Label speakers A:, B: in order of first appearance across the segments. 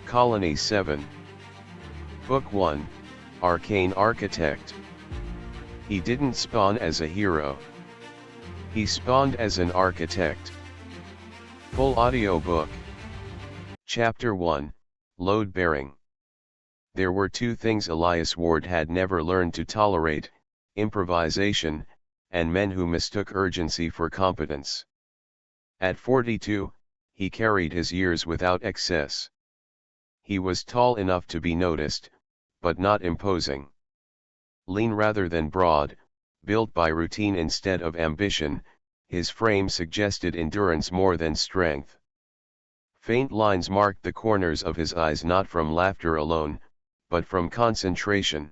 A: Colony 7. Book 1, Arcane Architect. He didn't spawn as a hero. He spawned as an architect. Full audiobook. Chapter 1, Load Bearing. There were two things Elias Ward had never learned to tolerate: improvisation, and men who mistook urgency for competence. At 42, he carried his years without excess. He was tall enough to be noticed, but not imposing. Lean rather than broad, built by routine instead of ambition, his frame suggested endurance more than strength. Faint lines marked the corners of his eyes, not from laughter alone, but from concentration.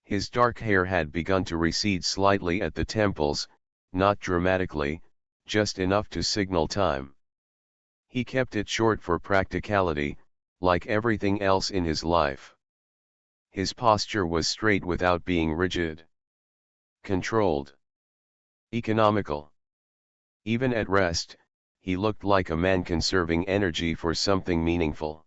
A: His dark hair had begun to recede slightly at the temples, not dramatically, just enough to signal time. He kept it short for practicality, like everything else in his life. His posture was straight without being rigid. Controlled. Economical. Even at rest, he looked like a man conserving energy for something meaningful.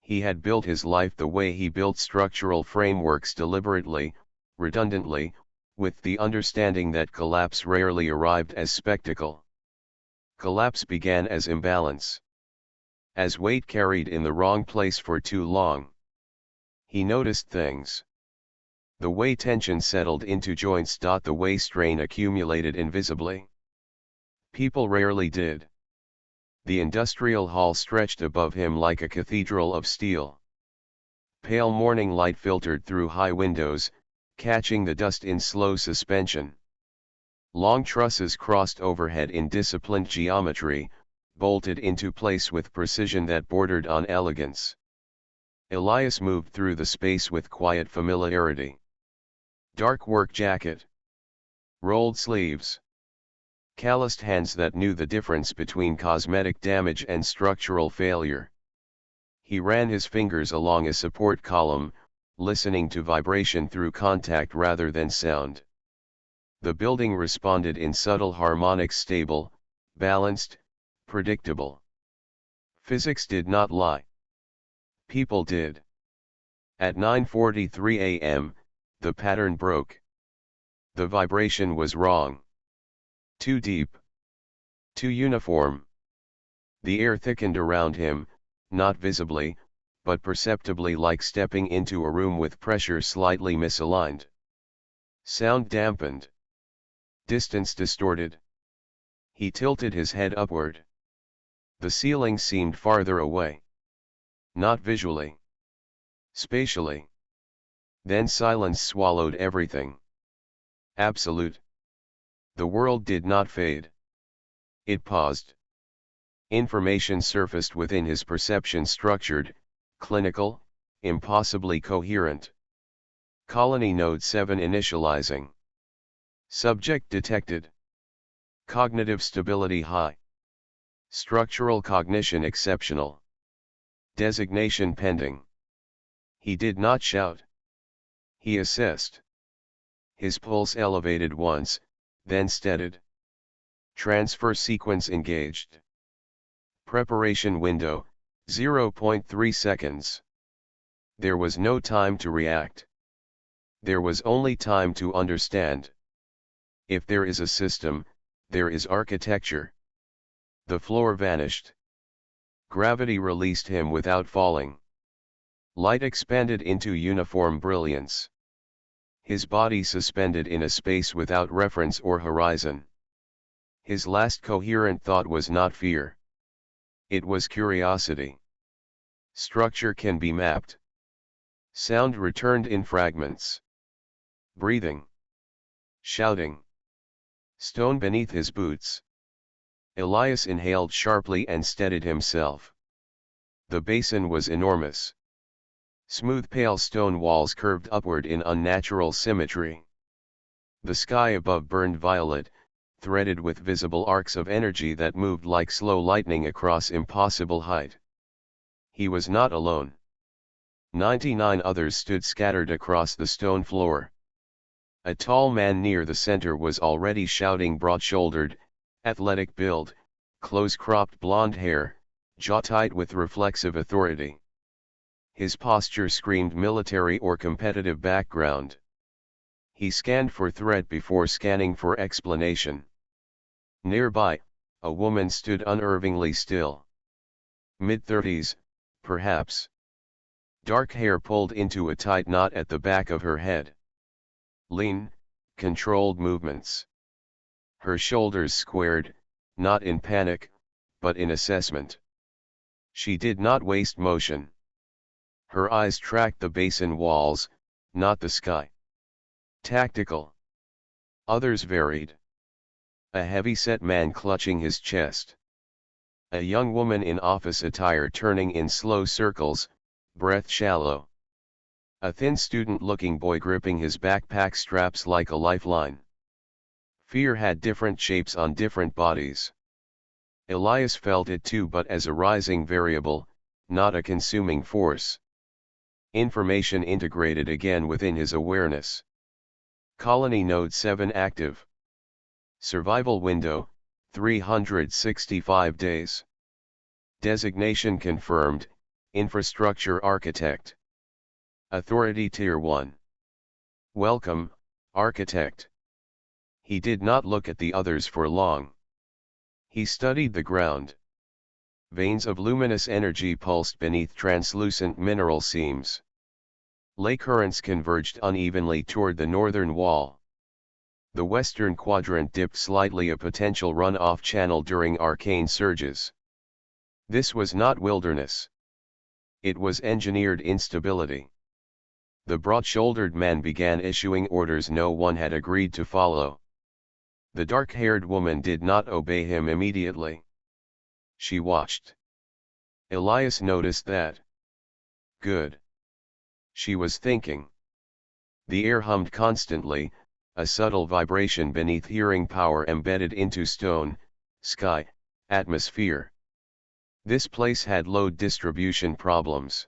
A: He had built his life the way he built structural frameworks, deliberately, redundantly, with the understanding that collapse rarely arrived as spectacle. Collapse began as imbalance. As weight carried in the wrong place for too long. He noticed things. The way tension settled into joints. The way strain accumulated invisibly. People rarely did. The industrial hall stretched above him like a cathedral of steel. Pale morning light filtered through high windows, catching the dust in slow suspension. Long trusses crossed overhead in disciplined geometry, bolted into place with precision that bordered on elegance. Elias moved through the space with quiet familiarity. Dark work jacket. Rolled sleeves. Calloused hands that knew the difference between cosmetic damage and structural failure. He ran his fingers along a support column, listening to vibration through contact rather than sound. The building responded in subtle harmonics, stable, balanced, predictable. Physics did not lie. People did. At 9:43 a.m., the pattern broke. The vibration was wrong. Too deep. Too uniform. The air thickened around him, not visibly, but perceptibly, like stepping into a room with pressure slightly misaligned. Sound dampened. Distance distorted. He tilted his head upward. The ceiling seemed farther away. Not visually. Spatially. Then silence swallowed everything. Absolute. The world did not fade. It paused. Information surfaced within his perception, structured, clinical, impossibly coherent. Colony Node 7 initializing. Subject detected. Cognitive stability high. Structural cognition exceptional. Designation pending. He did not shout. He assessed. His pulse elevated once, then steadied. Transfer sequence engaged. Preparation window, 0.3 seconds. There was no time to react. There was only time to understand. If there is a system, there is architecture. The floor vanished. Gravity released him without falling. Light expanded into uniform brilliance. His body suspended in a space without reference or horizon. His last coherent thought was not fear. It was curiosity. Structure can be mapped. Sound returned in fragments. Breathing. Shouting. Stone beneath his boots. Elias inhaled sharply and steadied himself. The basin was enormous. Smooth pale stone walls curved upward in unnatural symmetry. The sky above burned violet, threaded with visible arcs of energy that moved like slow lightning across impossible height. He was not alone. 99 others stood scattered across the stone floor. A tall man near the center was already shouting, broad-shouldered, athletic build, close-cropped blonde hair, jaw tight with reflexive authority. His posture screamed military or competitive background. He scanned for threat before scanning for explanation. Nearby, a woman stood unnervingly still. Mid-30s, perhaps. Dark hair pulled into a tight knot at the back of her head. Lean, controlled movements. Her shoulders squared, not in panic, but in assessment. She did not waste motion. Her eyes tracked the basin walls, not the sky. Tactical. Others varied. A heavy-set man clutching his chest. A young woman in office attire turning in slow circles, breath shallow. A thin student-looking boy gripping his backpack straps like a lifeline. Fear had different shapes on different bodies. Elias felt it too, but as a rising variable, not a consuming force. Information integrated again within his awareness. Colony Node 7 active. Survival window, 365 days. Designation confirmed, Infrastructure Architect. Authority Tier 1. Welcome, Architect. He did not look at the others for long. He studied the ground. Veins of luminous energy pulsed beneath translucent mineral seams. Lake currents converged unevenly toward the northern wall. The western quadrant dipped slightly, a potential run-off channel during arcane surges. This was not wilderness. It was engineered instability. The broad-shouldered man began issuing orders no one had agreed to follow. The dark-haired woman did not obey him immediately. She watched. Elias noticed that. Good. She was thinking. The air hummed constantly, a subtle vibration beneath hearing power embedded into stone, sky, atmosphere. This place had load distribution problems.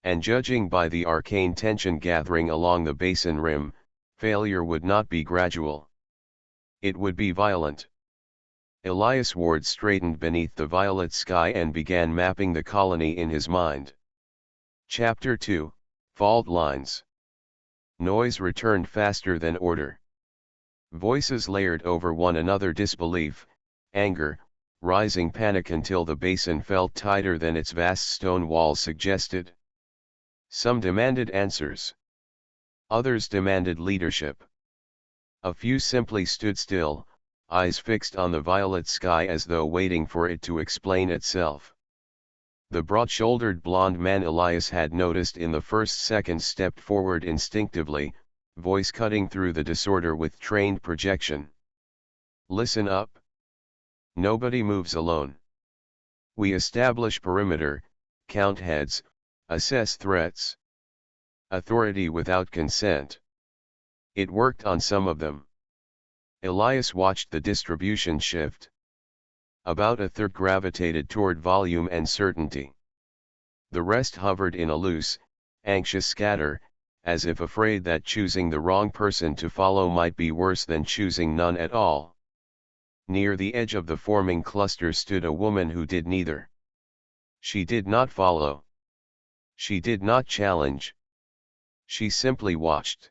A: And judging by the arcane tension gathering along the basin rim, failure would not be gradual. It would be violent. Elias Ward straightened beneath the violet sky and began mapping the colony in his mind. Chapter 2, Fault Lines. Noise returned faster than order. Voices layered over one another, disbelief, anger, rising panic, until the basin felt tighter than its vast stone walls suggested. Some demanded answers. Others demanded leadership. A few simply stood still, eyes fixed on the violet sky as though waiting for it to explain itself. The broad-shouldered blond man Elias had noticed in the first second stepped forward instinctively, voice cutting through the disorder with trained projection. Listen up. Nobody moves alone. We establish perimeter, count heads, assess threats. Authority without consent. It worked on some of them. Elias watched the distribution shift. About a third gravitated toward volume and certainty. The rest hovered in a loose, anxious scatter, as if afraid that choosing the wrong person to follow might be worse than choosing none at all. Near the edge of the forming cluster stood a woman who did neither. She did not follow. She did not challenge. She simply watched.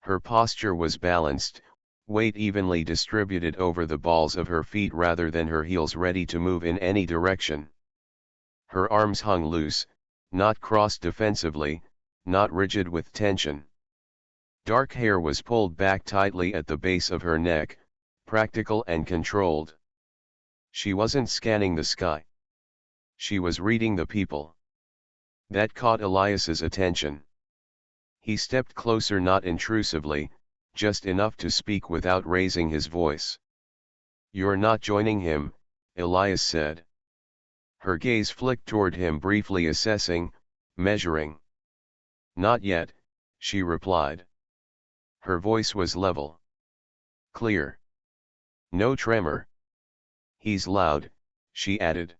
A: Her posture was balanced, weight evenly distributed over the balls of her feet rather than her heels ready to move in any direction. Her arms hung loose, not crossed defensively, not rigid with tension. Dark hair was pulled back tightly at the base of her neck, practical and controlled. She wasn't scanning the sky. She was reading the people. That caught Elias's attention. He stepped closer, not intrusively, just enough to speak without raising his voice. You're not joining him, Elias said. Her gaze flicked toward him, briefly assessing, measuring. Not yet, she replied. Her voice was level. Clear. No tremor. He's loud, she added.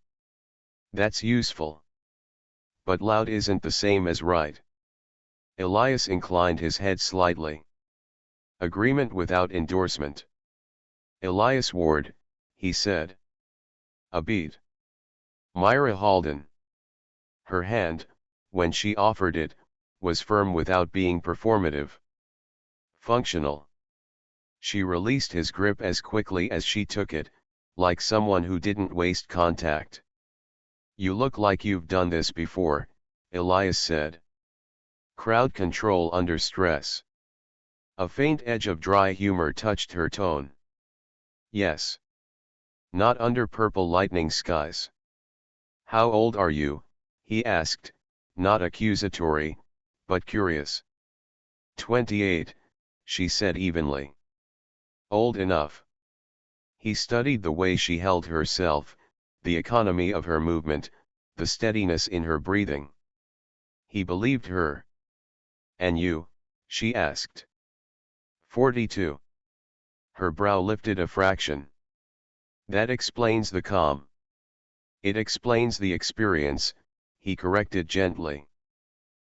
A: That's useful. But loud isn't the same as right. Elias inclined his head slightly. Agreement without endorsement. Elias Ward, he said. A beat. Myra Halden. Her hand, when she offered it, was firm without being performative. Functional. She released his grip as quickly as she took it, like someone who didn't waste contact. "You look like you've done this before," Elias said. Crowd control under stress. A faint edge of dry humor touched her tone. "Yes. Not under purple lightning skies." "How old are you?" he asked, not accusatory, but curious. 28, she said evenly. "Old enough." He studied the way she held herself, the economy of her movement, the steadiness in her breathing. He believed her. "And you?" she asked. 42. Her brow lifted a fraction. "That explains the calm." "It explains the experience," he corrected gently.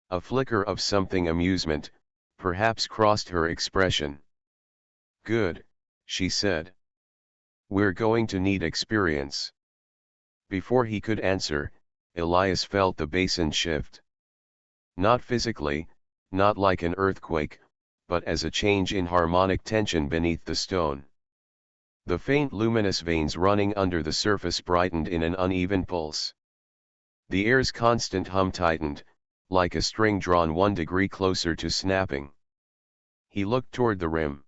A: A flicker of something amusement, perhaps, crossed her expression. "Good," she said. "We're going to need experience." Before he could answer, Elias felt the basin shift. Not physically, not like an earthquake, but as a change in harmonic tension beneath the stone. The faint luminous veins running under the surface brightened in an uneven pulse. The air's constant hum tightened, like a string drawn 1 degree closer to snapping. He looked toward the rim.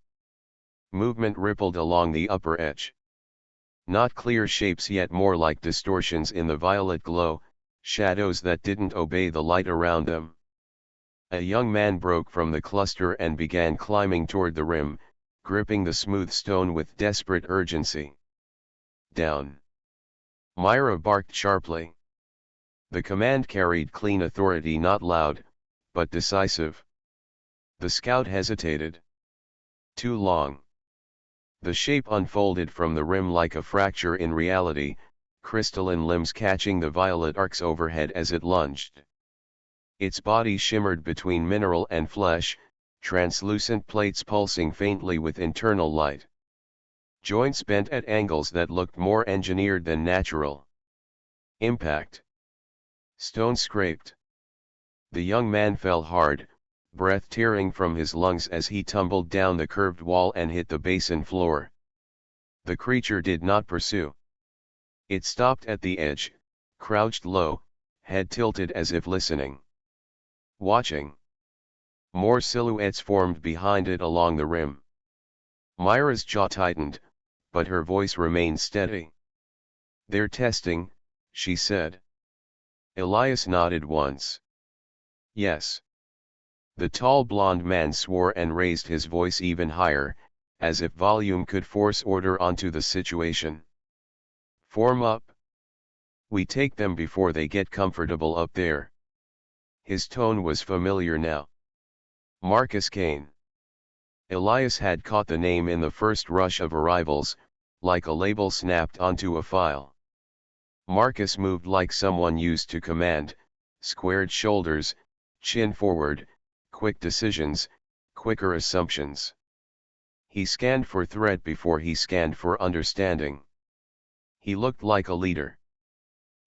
A: Movement rippled along the upper edge. Not clear shapes yet, more like distortions in the violet glow, shadows that didn't obey the light around them. A young man broke from the cluster and began climbing toward the rim, gripping the smooth stone with desperate urgency. "Down!" Myra barked sharply. The command carried clean authority, not loud, but decisive. The scout hesitated. Too long. The shape unfolded from the rim like a fracture in reality, crystalline limbs catching the violet arcs overhead as it lunged. Its body shimmered between mineral and flesh, translucent plates pulsing faintly with internal light. Joints bent at angles that looked more engineered than natural. Impact. Stone scraped. The young man fell hard, breath tearing from his lungs as he tumbled down the curved wall and hit the basin floor. The creature did not pursue. It stopped at the edge, crouched low, head tilted as if listening. Watching. More silhouettes formed behind it along the rim. Myra's jaw tightened, but her voice remained steady. "They're testing," she said. Elias nodded once. "Yes." The tall blond man swore and raised his voice even higher, as if volume could force order onto the situation. "Form up. We take them before they get comfortable up there." His tone was familiar now. Marcus Kane. Elias had caught the name in the first rush of arrivals, like a label snapped onto a file. Marcus moved like someone used to command, squared shoulders, chin forward, quick decisions, quicker assumptions. He scanned for threat before he scanned for understanding. He looked like a leader.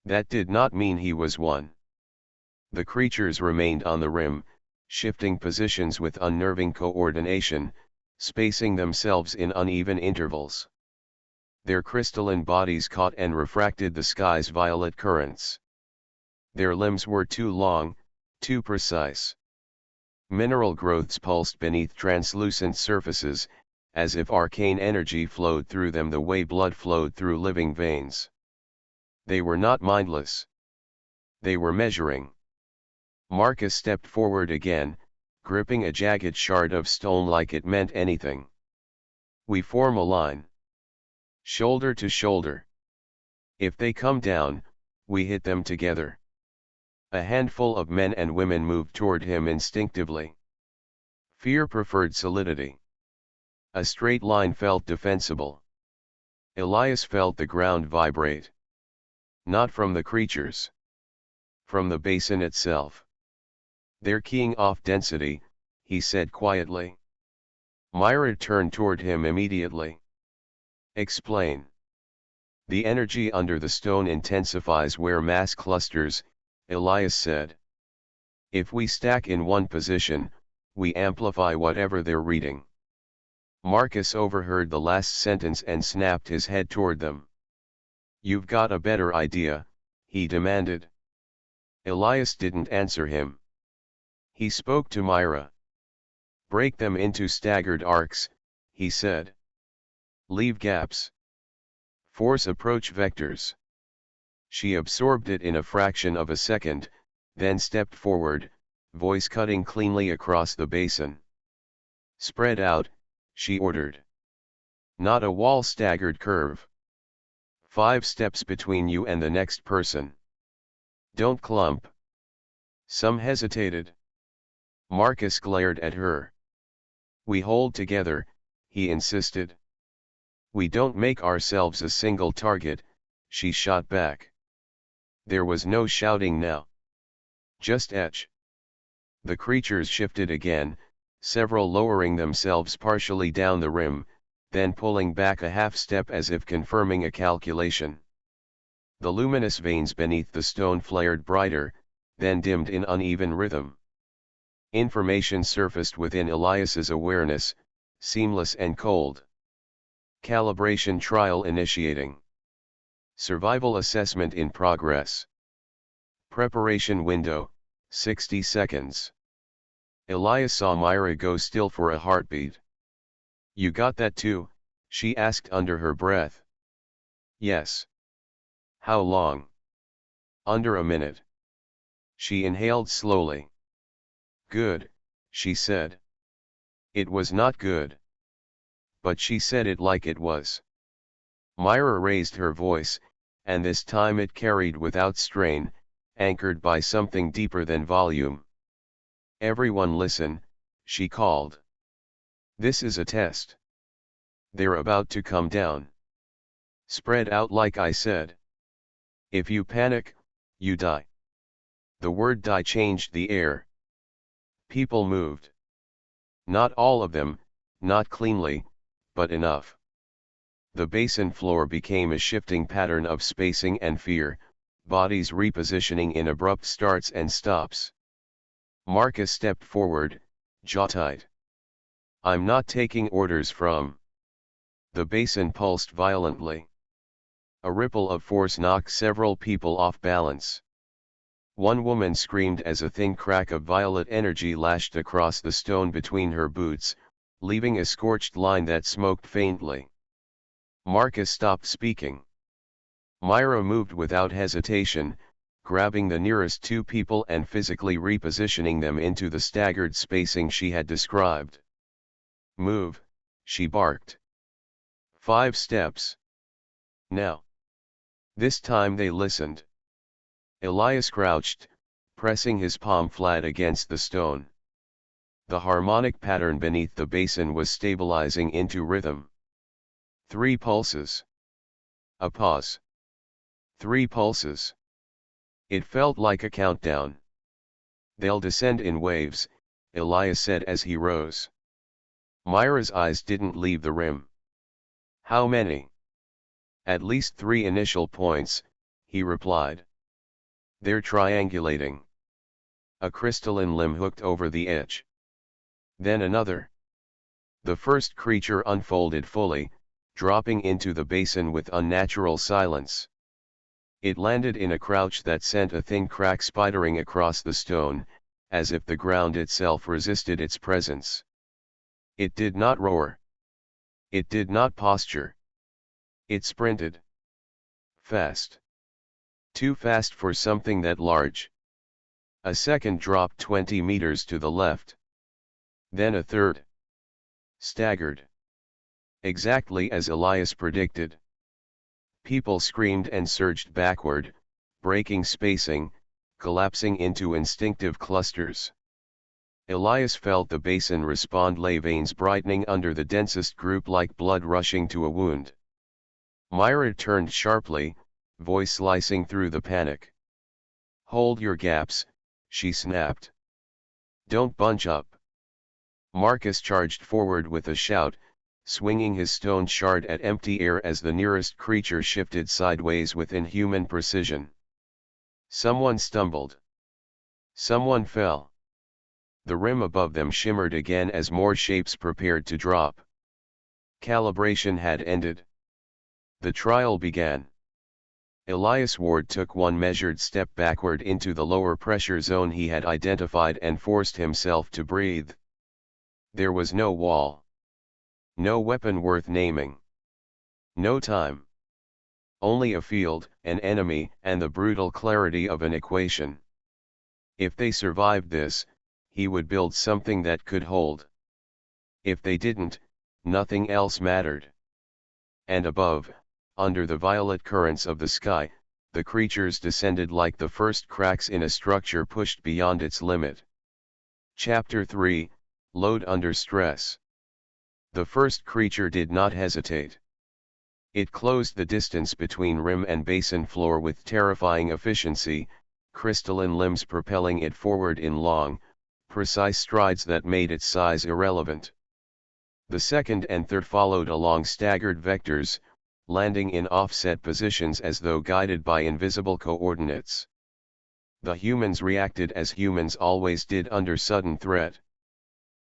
A: That did not mean he was one. The creatures remained on the rim, shifting positions with unnerving coordination, spacing themselves in uneven intervals. Their crystalline bodies caught and refracted the sky's violet currents. Their limbs were too long, too precise. Mineral growths pulsed beneath translucent surfaces, as if arcane energy flowed through them the way blood flowed through living veins. They were not mindless. They were measuring. Marcus stepped forward again, gripping a jagged shard of stone like it meant anything. "We form a line. Shoulder to shoulder. If they come down, we hit them together." A handful of men and women moved toward him instinctively. Fear preferred solidity. A straight line felt defensible. Elias felt the ground vibrate. Not from the creatures. From the basin itself. "They're keying off density," he said quietly. Myra turned toward him immediately. "Explain." The energy under the stone intensifies where mass clusters, Elias said. If we stack in one position, we amplify whatever they're reading. Marcus overheard the last sentence and snapped his head toward them. You've got a better idea, he demanded. Elias didn't answer him. He spoke to Myra. Break them into staggered arcs, he said. Leave gaps. Force approach vectors. She absorbed it in a fraction of a second, then stepped forward, voice cutting cleanly across the basin. Spread out, she ordered. Not a wall staggered curve. 5 steps between you and the next person. Don't clump. Some hesitated. Marcus glared at her. We hold together, he insisted. We don't make ourselves a single target, she shot back. There was no shouting now. Just etch. The creatures shifted again, several lowering themselves partially down the rim, then pulling back a half step as if confirming a calculation. The luminous veins beneath the stone flared brighter, then dimmed in uneven rhythm. Information surfaced within Elias's awareness, seamless and cold. Calibration trial initiating. Survival assessment in progress. Preparation window, 60 seconds. Elias saw Myra go still for a heartbeat. You got that too? She asked under her breath. Yes. How long? Under a minute. She inhaled slowly. Good, she said. It was not good. But she said it like it was. Myra raised her voice, and this time it carried without strain, anchored by something deeper than volume. Everyone listen, she called. This is a test. They're about to come down. Spread out like I said. If you panic, you die. The word die changed the air. People moved. Not all of them, not cleanly, but enough. The basin floor became a shifting pattern of spacing and fear, bodies repositioning in abrupt starts and stops. Marcus stepped forward, jaw tight. I'm not taking orders from. The basin pulsed violently. A ripple of force knocked several people off balance. One woman screamed as a thin crack of violet energy lashed across the stone between her boots, leaving a scorched line that smoked faintly. Marcus stopped speaking. Myra moved without hesitation, grabbing the nearest 2 people and physically repositioning them into the staggered spacing she had described. Move, she barked. 5 steps. Now. This time they listened. Elias crouched, pressing his palm flat against the stone. The harmonic pattern beneath the basin was stabilizing into rhythm. 3 pulses. A pause. 3 pulses. It felt like a countdown. They'll descend in waves, Elias said as he rose. Myra's eyes didn't leave the rim. How many? At least 3 initial points, he replied. They're triangulating. A crystalline limb hooked over the edge. Then another. The first creature unfolded fully, dropping into the basin with unnatural silence. It landed in a crouch that sent a thin crack spidering across the stone, as if the ground itself resisted its presence. It did not roar. It did not posture. It sprinted. Fast. Too fast for something that large. A second dropped 20 meters to the left. Then a third. Staggered. Exactly as Elias predicted. People screamed and surged backward, breaking spacing, collapsing into instinctive clusters. Elias felt the basin respond, ley veins brightening under the densest group like blood rushing to a wound. Myra turned sharply, voice slicing through the panic. Hold your gaps, she snapped. Don't bunch up. Marcus charged forward with a shout, swinging his stone shard at empty air as the nearest creature shifted sideways with inhuman precision. Someone stumbled. Someone fell. The rim above them shimmered again as more shapes prepared to drop. Calibration had ended. The trial began. Elias Ward took one measured step backward into the lower pressure zone he had identified and forced himself to breathe. There was no wall. No weapon worth naming. No time. Only a field, an enemy, and the brutal clarity of an equation. If they survived this, he would build something that could hold. If they didn't, nothing else mattered. And above, under the violet currents of the sky, the creatures descended like the first cracks in a structure pushed beyond its limit. Chapter 3, Load Under Stress. The first creature did not hesitate. It closed the distance between rim and basin floor with terrifying efficiency, crystalline limbs propelling it forward in long, precise strides that made its size irrelevant. The second and third followed along staggered vectors, landing in offset positions as though guided by invisible coordinates. The humans reacted as humans always did under sudden threat.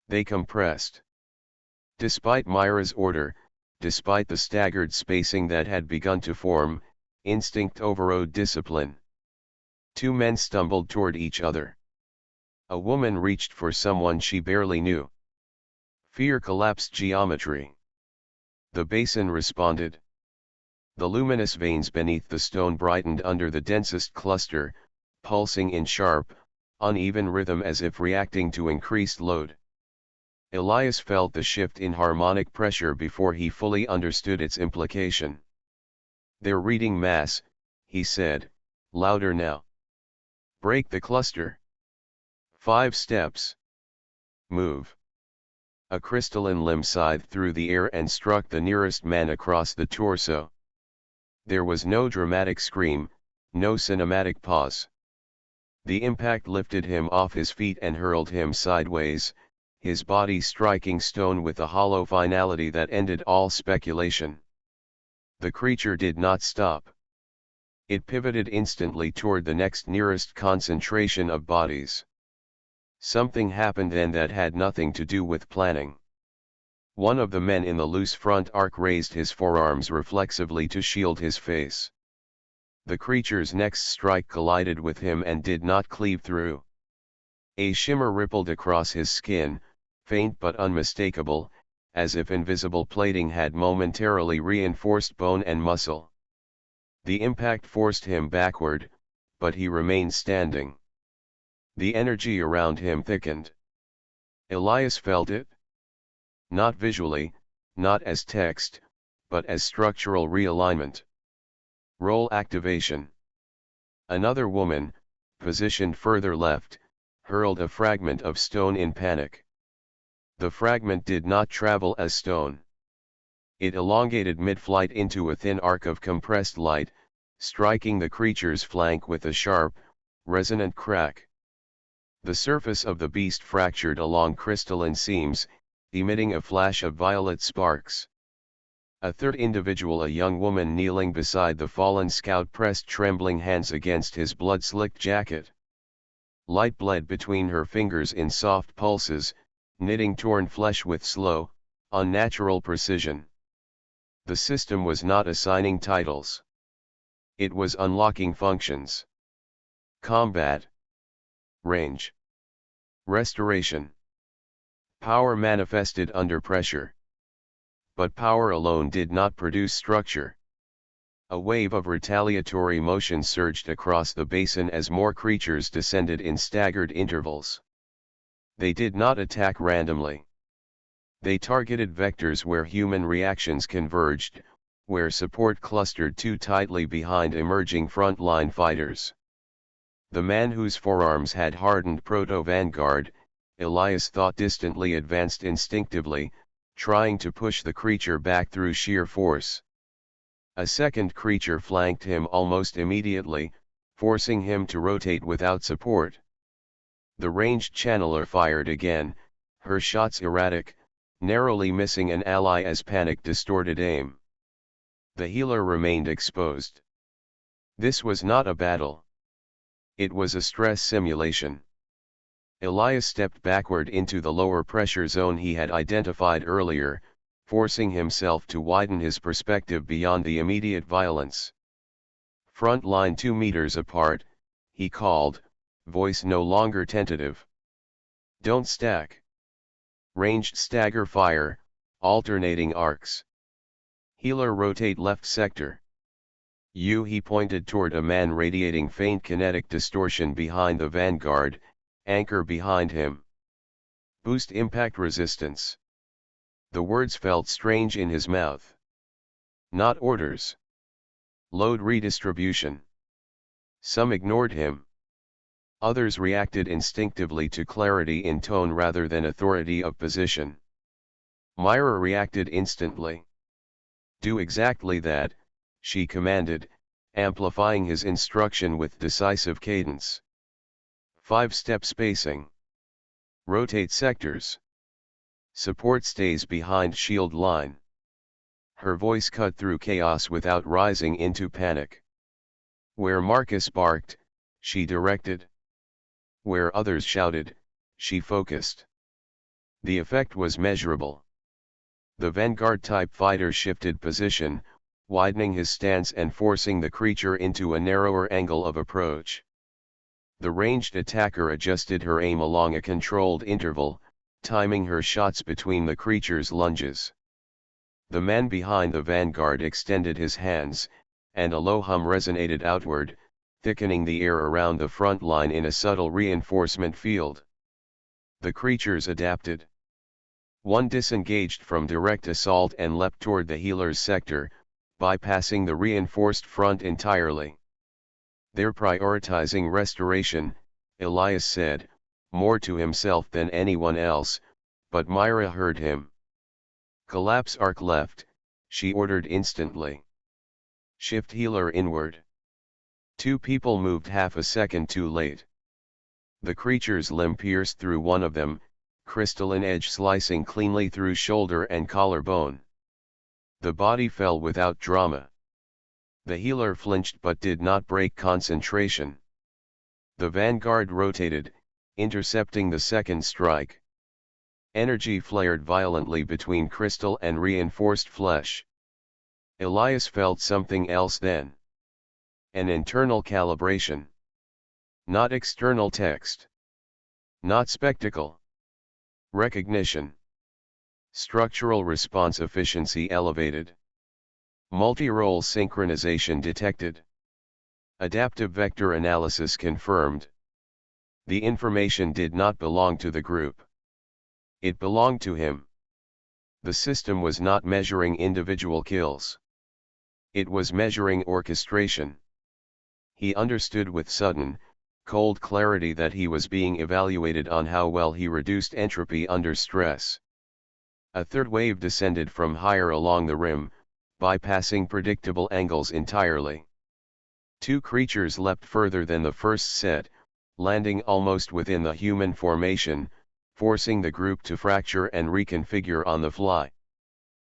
A: They compressed. Despite Myra's order, despite the staggered spacing that had begun to form, instinct overrode discipline. Two men stumbled toward each other. A woman reached for someone she barely knew. Fear collapsed geometry. The basin responded. The luminous veins beneath the stone brightened under the densest cluster, pulsing in sharp, uneven rhythm as if reacting to increased load. Elias felt the shift in harmonic pressure before he fully understood its implication. "They're reading mass," he said, louder now. "Break the cluster. 5 steps. Move." A crystalline limb scythed through the air and struck the nearest man across the torso. There was no dramatic scream, no cinematic pause. The impact lifted him off his feet and hurled him sideways, his body striking stone with a hollow finality that ended all speculation. The creature did not stop. It pivoted instantly toward the next nearest concentration of bodies. Something happened then that had nothing to do with planning. One of the men in the loose front arc raised his forearms reflexively to shield his face. The creature's next strike collided with him and did not cleave through. A shimmer rippled across his skin, faint but unmistakable, as if invisible plating had momentarily reinforced bone and muscle. The impact forced him backward, but he remained standing. The energy around him thickened. Elias felt it. Not visually, not as text, but as structural realignment. Role activation. Another woman, positioned further left, hurled a fragment of stone in panic. The fragment did not travel as stone. It elongated mid-flight into a thin arc of compressed light, striking the creature's flank with a sharp, resonant crack. The surface of the beast fractured along crystalline seams, emitting a flash of violet sparks. A third individual, a young woman kneeling beside the fallen scout, pressed trembling hands against his blood-slicked jacket. Light bled between her fingers in soft pulses, knitting torn flesh with slow, unnatural precision. The system was not assigning titles. It was unlocking functions. Combat. Range. Restoration. Power manifested under pressure. But power alone did not produce structure. A wave of retaliatory motion surged across the basin as more creatures descended in staggered intervals. They did not attack randomly. They targeted vectors where human reactions converged, where support clustered too tightly behind emerging frontline fighters. The man whose forearms had hardened proto-vanguard, Elias thought distantly, advanced instinctively, trying to push the creature back through sheer force. A second creature flanked him almost immediately, forcing him to rotate without support. The ranged channeler fired again, her shots erratic, narrowly missing an ally as panic distorted aim. The healer remained exposed. This was not a battle. It was a stress simulation. Elias stepped backward into the lower pressure zone he had identified earlier, forcing himself to widen his perspective beyond the immediate violence. Front line 2 meters apart, he called, voice no longer tentative. Don't stack. Ranged stagger fire, alternating arcs. Healer rotate left sector. He pointed toward a man radiating faint kinetic distortion behind the vanguard, anchor behind him. Boost impact resistance. The words felt strange in his mouth. Not orders. Load redistribution. Some ignored him. Others reacted instinctively to clarity in tone rather than authority of position. Myra reacted instantly. Do exactly that, she commanded, amplifying his instruction with decisive cadence. 5-step spacing. Rotate sectors. Support stays behind shield line. Her voice cut through chaos without rising into panic. Where Marcus barked, she directed. Where others shouted, she focused. The effect was measurable. The Vanguard-type fighter shifted position, widening his stance and forcing the creature into a narrower angle of approach. The ranged attacker adjusted her aim along a controlled interval, timing her shots between the creature's lunges. The man behind the Vanguard extended his hands, and a low hum resonated outward, thickening the air around the front line in a subtle reinforcement field. The creatures adapted. One disengaged from direct assault and leapt toward the healer's sector, bypassing the reinforced front entirely. They're prioritizing restoration, Elias said, more to himself than anyone else, but Myra heard him. Collapse arc left, she ordered instantly. Shift healer inward. 2 people moved half a second too late. The creature's limb pierced through one of them, crystalline edge slicing cleanly through shoulder and collarbone. The body fell without drama. The healer flinched but did not break concentration. The Vanguard rotated, intercepting the second strike. Energy flared violently between crystal and reinforced flesh. Elias felt something else then. An internal calibration. Not external text. Not spectacle. Recognition. Structural response efficiency elevated. Multi-role synchronization detected. Adaptive vector analysis confirmed. The information did not belong to the group. It belonged to him. The system was not measuring individual kills. It was measuring orchestration. He understood with sudden, cold clarity that he was being evaluated on how well he reduced entropy under stress. A third wave descended from higher along the rim, bypassing predictable angles entirely. 2 creatures leapt further than the first set, landing almost within the human formation, forcing the group to fracture and reconfigure on the fly.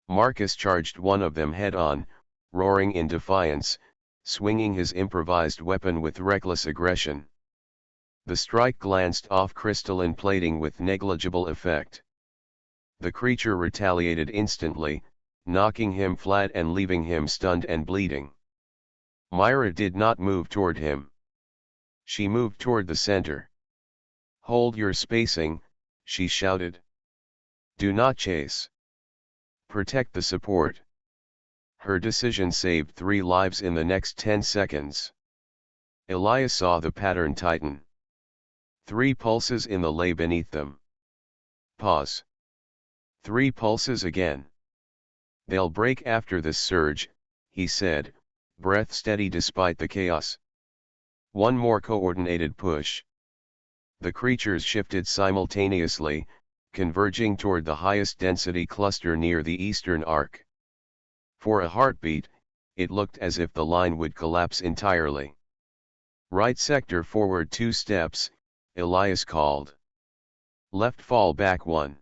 A: Marcus charged one of them head-on, roaring in defiance, swinging his improvised weapon with reckless aggression. The strike glanced off crystalline plating with negligible effect. The creature retaliated instantly, knocking him flat and leaving him stunned and bleeding. Myra did not move toward him. She moved toward the center. Hold your spacing, she shouted. Do not chase. Protect the support. Her decision saved 3 lives in the next 10 seconds. Elias saw the pattern tighten. 3 pulses in the lay beneath them. Pause. 3 pulses again. They'll break after this surge, he said, breath steady despite the chaos. 1 more coordinated push. The creatures shifted simultaneously, converging toward the highest density cluster near the eastern arc. For a heartbeat, it looked as if the line would collapse entirely. Right sector forward 2 steps, Elias called. Left fall back 1.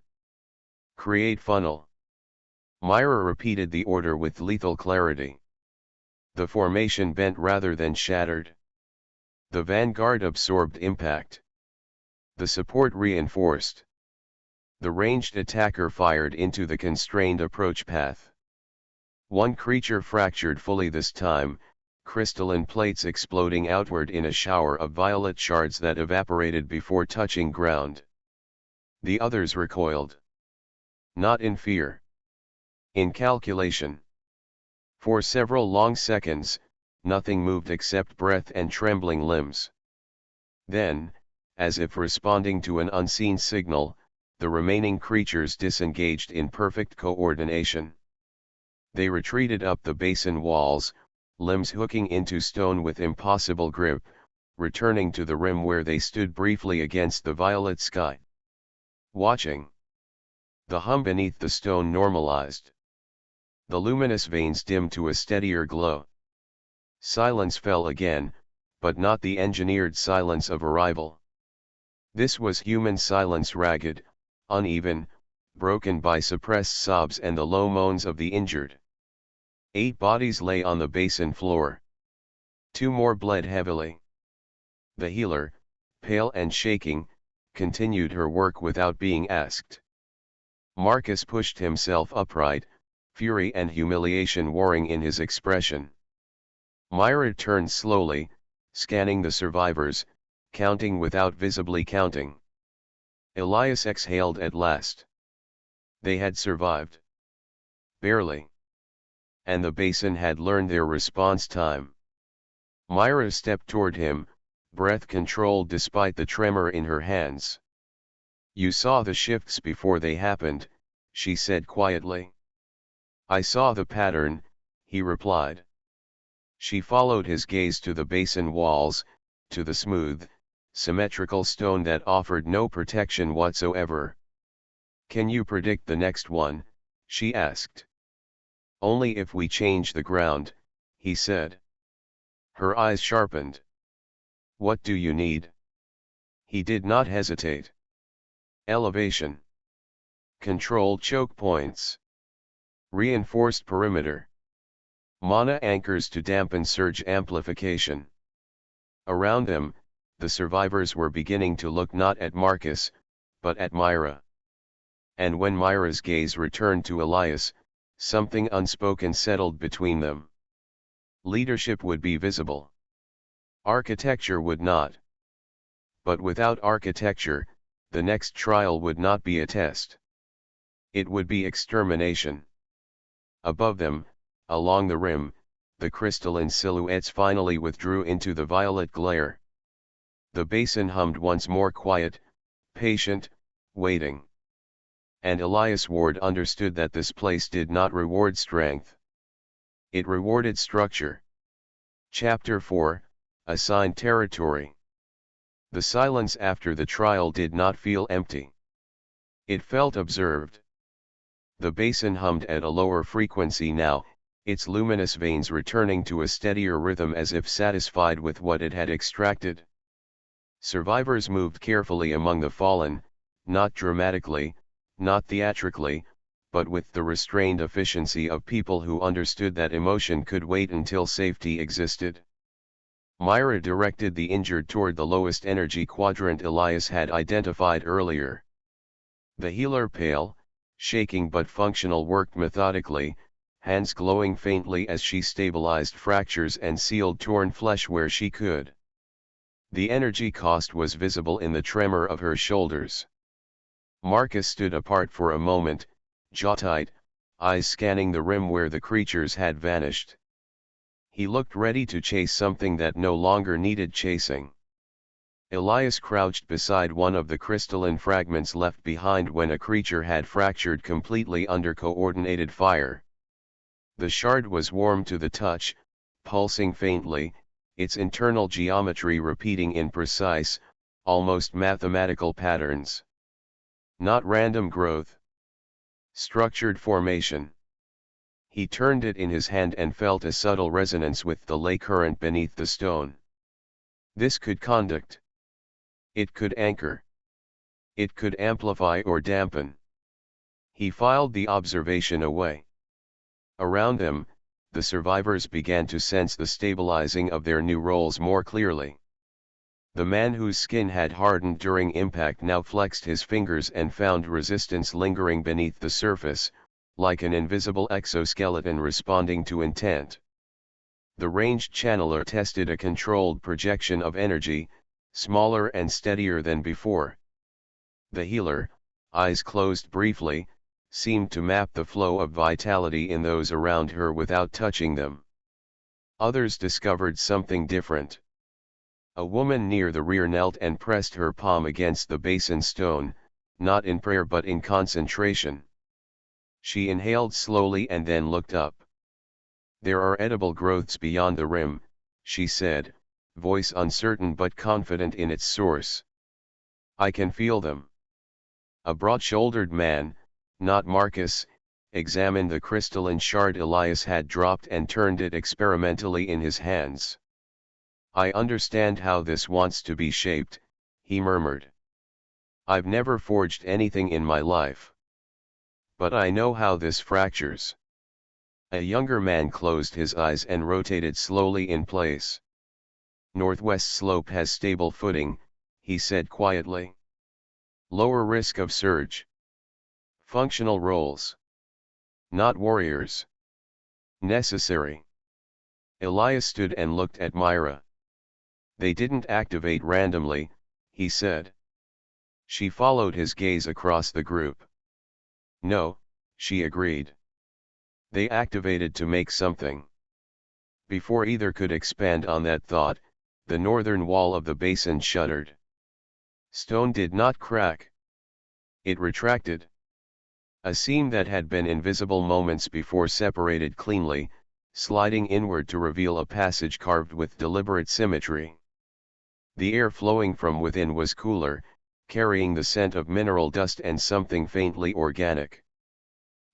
A: Create funnel. Myra repeated the order with lethal clarity. The formation bent rather than shattered. The vanguard absorbed impact. The support reinforced. The ranged attacker fired into the constrained approach path. One creature fractured fully this time, crystalline plates exploding outward in a shower of violet shards that evaporated before touching ground. The others recoiled. Not in fear. In calculation. For several long seconds, nothing moved except breath and trembling limbs. Then, as if responding to an unseen signal, the remaining creatures disengaged in perfect coordination. They retreated up the basin walls, limbs hooking into stone with impossible grip, returning to the rim where they stood briefly against the violet sky. Watching. The hum beneath the stone normalized. The luminous veins dimmed to a steadier glow. Silence fell again, but not the engineered silence of arrival. This was human silence, ragged, uneven, broken by suppressed sobs and the low moans of the injured. 8 bodies lay on the basin floor. 2 more bled heavily. The healer, pale and shaking, continued her work without being asked. Marcus pushed himself upright, fury and humiliation warring in his expression. Myra turned slowly, scanning the survivors, counting without visibly counting. Elias exhaled at last. They had survived. Barely. And the basin had learned their response time. Myra stepped toward him, breath controlled despite the tremor in her hands. "You saw the shifts before they happened," she said quietly. "I saw the pattern," he replied. She followed his gaze to the basin walls, to the smooth, symmetrical stone that offered no protection whatsoever. "Can you predict the next one?" she asked. "Only if we change the ground," he said. Her eyes sharpened. "What do you need?" He did not hesitate. "Elevation. Controlled choke points. Reinforced perimeter. Mana anchors to dampen surge amplification." Around them, the survivors were beginning to look not at Marcus, but at Myra. And when Myra's gaze returned to Elias, something unspoken settled between them. Leadership would be visible. Architecture would not. But without architecture, the next trial would not be a test. It would be extermination. Above them, along the rim, the crystalline silhouettes finally withdrew into the violet glare. The basin hummed once more, quiet, patient, waiting. And Elias Ward understood that this place did not reward strength. It rewarded structure. Chapter 4, Assigned Territory. The silence after the trial did not feel empty. It felt observed. The basin hummed at a lower frequency now, its luminous veins returning to a steadier rhythm as if satisfied with what it had extracted. Survivors moved carefully among the fallen, not dramatically, not theatrically, but with the restrained efficiency of people who understood that emotion could wait until safety existed. Myra directed the injured toward the lowest energy quadrant Elias had identified earlier. The healer, pale, shaking but functional, worked methodically, hands glowing faintly as she stabilized fractures and sealed torn flesh where she could. The energy cost was visible in the tremor of her shoulders. Marcus stood apart for a moment, jaw tight, eyes scanning the rim where the creatures had vanished. He looked ready to chase something that no longer needed chasing. Elias crouched beside one of the crystalline fragments left behind when a creature had fractured completely under coordinated fire. The shard was warm to the touch, pulsing faintly, its internal geometry repeating in precise, almost mathematical patterns. Not random growth. Structured formation. He turned it in his hand and felt a subtle resonance with the ley current beneath the stone. This could conduct. It could anchor. It could amplify or dampen. He filed the observation away. Around them, the survivors began to sense the stabilizing of their new roles more clearly. The man whose skin had hardened during impact now flexed his fingers and found resistance lingering beneath the surface, like an invisible exoskeleton responding to intent. The ranged channeler tested a controlled projection of energy, smaller and steadier than before. The healer, eyes closed briefly, seemed to map the flow of vitality in those around her without touching them. Others discovered something different. A woman near the rear knelt and pressed her palm against the basin stone, not in prayer but in concentration. She inhaled slowly and then looked up. "There are edible growths beyond the rim," she said, voice uncertain but confident in its source. "I can feel them." A broad-shouldered man, not Marcus, examined the crystalline shard Elias had dropped and turned it experimentally in his hands. "I understand how this wants to be shaped," he murmured. "I've never forged anything in my life. But I know how this fractures." A younger man closed his eyes and rotated slowly in place. "Northwest slope has stable footing," he said quietly. "Lower risk of surge. Functional roles. Not warriors. Necessary." Elias stood and looked at Myra. "They didn't activate randomly," he said. She followed his gaze across the group. "No," she agreed. "They activated to make something." Before either could expand on that thought, the northern wall of the basin shuddered. Stone did not crack. It retracted. A seam that had been invisible moments before separated cleanly, sliding inward to reveal a passage carved with deliberate symmetry. The air flowing from within was cooler, carrying the scent of mineral dust and something faintly organic.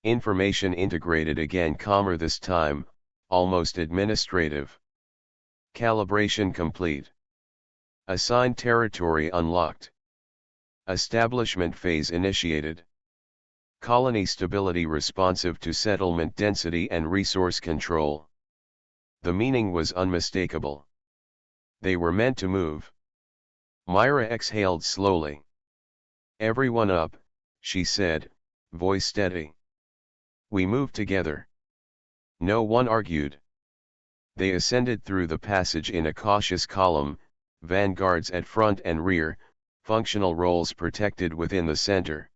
A: Information integrated again, calmer this time, almost administrative. Calibration complete. Assigned territory unlocked. Establishment phase initiated. Colony stability responsive to settlement density and resource control. The meaning was unmistakable. They were meant to move. Myra exhaled slowly. "Everyone up," she said, voice steady. "We move together." No one argued. They ascended through the passage in a cautious column, vanguards at front and rear, functional roles protected within the center.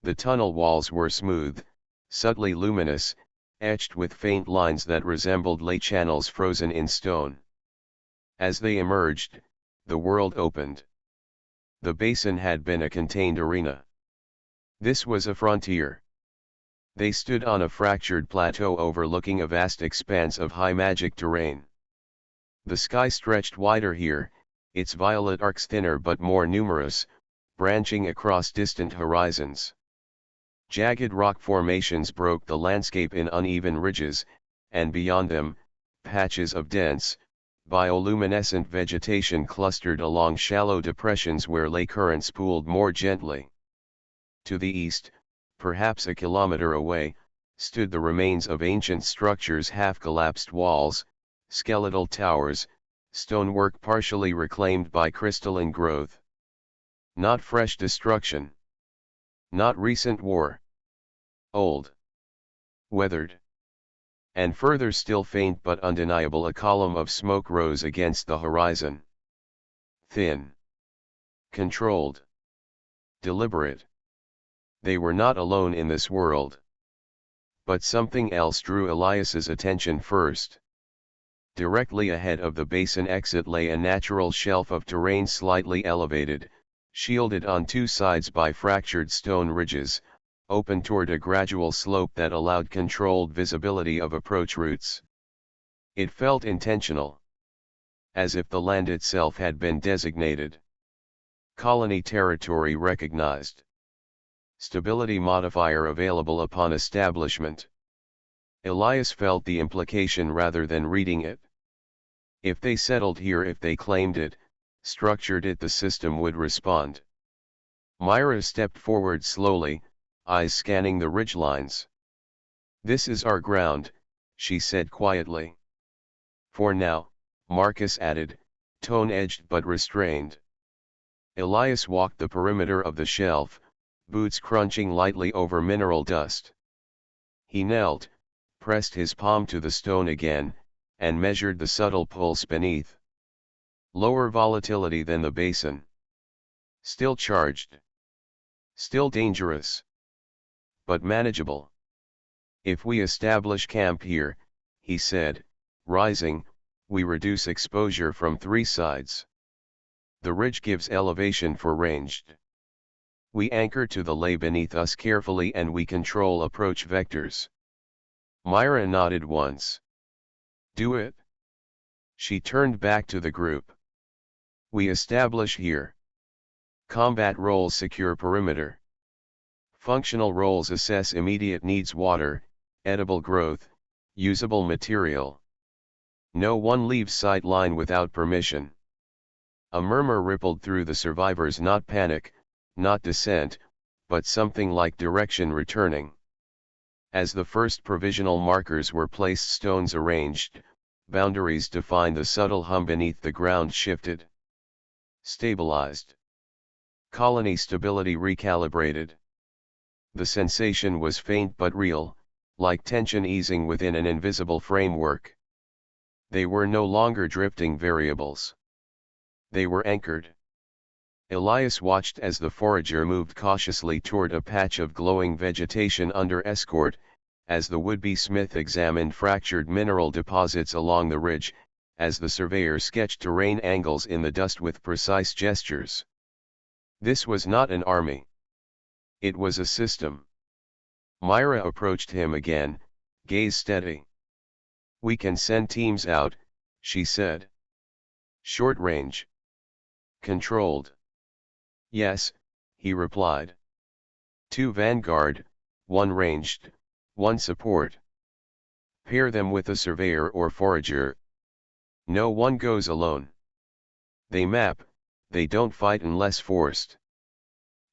A: The tunnel walls were smooth, subtly luminous, etched with faint lines that resembled ley channels frozen in stone. As they emerged, the world opened. The basin had been a contained arena. This was a frontier. They stood on a fractured plateau overlooking a vast expanse of high magic terrain. The sky stretched wider here, its violet arcs thinner but more numerous, branching across distant horizons. Jagged rock formations broke the landscape in uneven ridges, and beyond them, patches of dense, bioluminescent vegetation clustered along shallow depressions where ley currents pooled more gently. To the east, perhaps a kilometer away, stood the remains of ancient structures, half-collapsed walls, skeletal towers, stonework partially reclaimed by crystalline growth. Not fresh destruction. Not recent war. Old. Weathered. And further still, faint but undeniable, a column of smoke rose against the horizon. Thin. Controlled. Deliberate. They were not alone in this world. But something else drew Elias's attention first. Directly ahead of the basin exit lay a natural shelf of terrain slightly elevated, shielded on two sides by fractured stone ridges, open toward a gradual slope that allowed controlled visibility of approach routes. It felt intentional. As if the land itself had been designated. Colony territory recognized. Stability modifier available upon establishment. Elias felt the implication rather than reading it. If they settled here, if they claimed it, structured it, the system would respond. Myra stepped forward slowly, eyes scanning the ridgelines. "This is our ground," she said quietly. "For now," Marcus added, tone-edged but restrained. Elias walked the perimeter of the shelf, boots crunching lightly over mineral dust. He knelt, pressed his palm to the stone again, and measured the subtle pulse beneath. Lower volatility than the basin. Still charged. Still dangerous. But manageable. "If we establish camp here," he said, rising, "we reduce exposure from 3 sides. The ridge gives elevation for ranged. We anchor to the lay beneath us carefully and we control approach vectors." Myra nodded once. "Do it." She turned back to the group. "We establish here. Combat roles secure perimeter. Functional roles assess immediate needs: water, edible growth, usable material. No one leaves sight line without permission." A murmur rippled through the survivors, not panic, not dissent, but something like direction returning. As the first provisional markers were placed, stones arranged, boundaries defined, the subtle hum beneath the ground shifted. Stabilized. Colony stability recalibrated. The sensation was faint but real, like tension easing within an invisible framework. They were no longer drifting variables. They were anchored. Elias watched as the forager moved cautiously toward a patch of glowing vegetation under escort, as the would-be smith examined fractured mineral deposits along the ridge, as the surveyor sketched terrain angles in the dust with precise gestures. This was not an army. It was a system. Myra approached him again, gaze steady. "We can send teams out," she said. "Short range. Controlled." "Yes," he replied. 2 vanguard, 1 ranged, 1 support. Pair them with a surveyor or forager. No one goes alone. They map, they don't fight unless forced."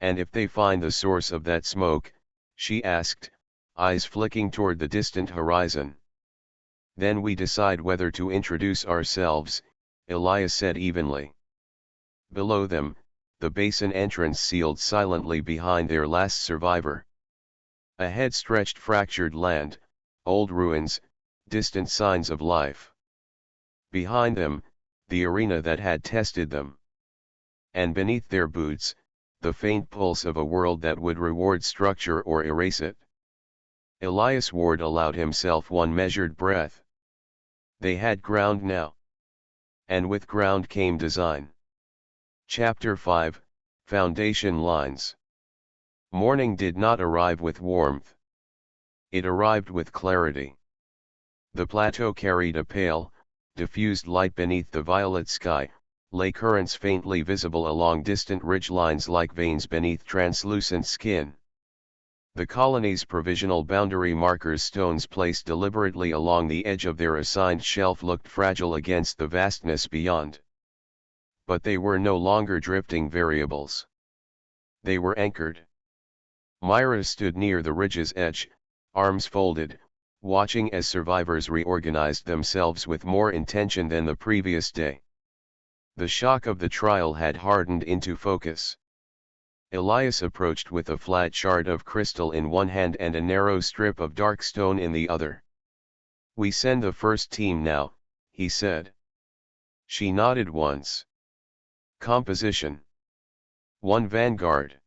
A: "And if they find the source of that smoke?" she asked, eyes flicking toward the distant horizon. "Then we decide whether to introduce ourselves," Elias said evenly. Below them, the basin entrance sealed silently behind their last survivor. Ahead stretched fractured land, old ruins, distant signs of life. Behind them, the arena that had tested them. And beneath their boots, the faint pulse of a world that would reward structure or erase it. Elias Ward allowed himself one measured breath. They had ground now. And with ground came design. Chapter 5, Foundation Lines. Morning did not arrive with warmth. It arrived with clarity. The plateau carried a pale, diffused light beneath the violet sky, lay currents faintly visible along distant ridgelines like veins beneath translucent skin. The colony's provisional boundary markers, stones placed deliberately along the edge of their assigned shelf, looked fragile against the vastness beyond. But they were no longer drifting variables. They were anchored. Myra stood near the ridge's edge, arms folded, watching as survivors reorganized themselves with more intention than the previous day. The shock of the trial had hardened into focus. Elias approached with a flat shard of crystal in one hand and a narrow strip of dark stone in the other. "We send the first team now," he said. She nodded once. "Composition: 1 vanguard,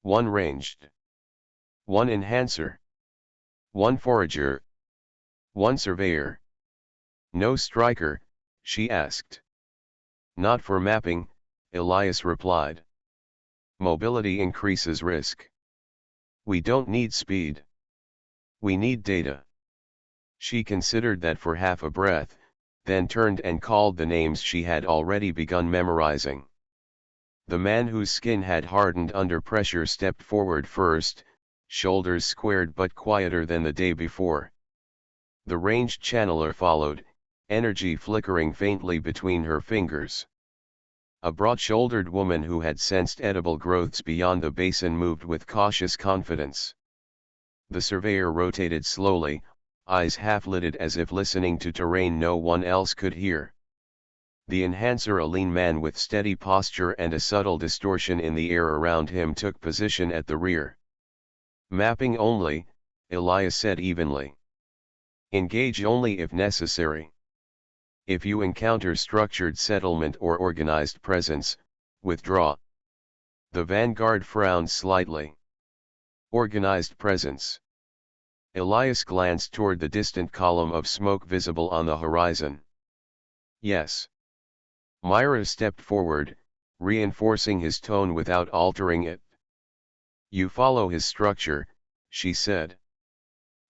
A: 1 ranged, 1 enhancer, 1 forager, 1 surveyor." "No striker?" she asked. "Not for mapping," Elias replied. "Mobility increases risk. We don't need speed. We need data." She considered that for half a breath, then turned and called the names she had already begun memorizing. The man whose skin had hardened under pressure stepped forward first, shoulders squared but quieter than the day before. The ranged channeler followed, energy flickering faintly between her fingers. A broad-shouldered woman who had sensed edible growths beyond the basin moved with cautious confidence. The surveyor rotated slowly, eyes half-lidded as if listening to terrain no one else could hear. The enhancer, a lean man with steady posture and a subtle distortion in the air around him, took position at the rear. Mapping only, Elias said evenly. Engage only if necessary. If you encounter structured settlement or organized presence, withdraw. The vanguard frowned slightly. Organized presence. Elias glanced toward the distant column of smoke visible on the horizon. Yes. Myra stepped forward, reinforcing his tone without altering it. You follow his structure, she said.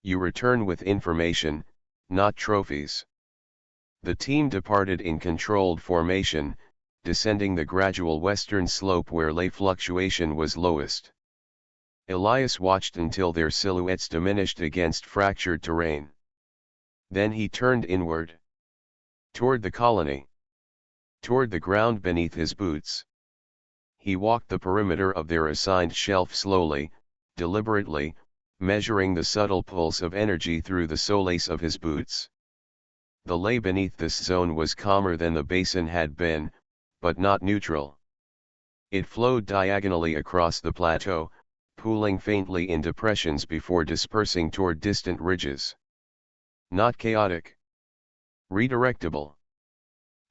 A: You return with information, not trophies. The team departed in controlled formation, descending the gradual western slope where ley fluctuation was lowest. Elias watched until their silhouettes diminished against fractured terrain. Then he turned inward. Toward the colony. Toward the ground beneath his boots. He walked the perimeter of their assigned shelf slowly, deliberately, measuring the subtle pulse of energy through the solace of his boots. The ley beneath this zone was calmer than the basin had been, but not neutral. It flowed diagonally across the plateau, pooling faintly in depressions before dispersing toward distant ridges. Not chaotic. Redirectable.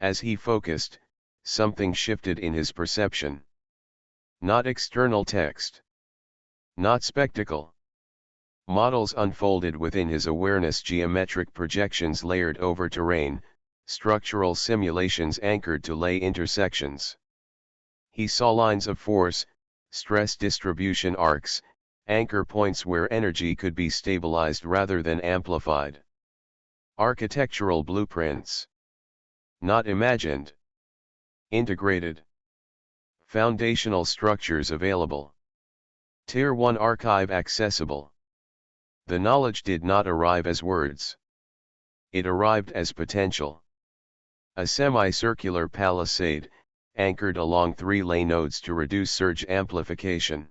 A: As he focused, something shifted in his perception. Not external text. Not spectacle. Models unfolded within his awareness, geometric projections layered over terrain, structural simulations anchored to ley intersections. He saw lines of force, stress distribution arcs, anchor points where energy could be stabilized rather than amplified. Architectural blueprints. Not imagined. Integrated. Foundational structures available. Tier 1 archive accessible. The knowledge did not arrive as words. It arrived as potential. A semicircular palisade, anchored along 3 ley nodes to reduce surge amplification.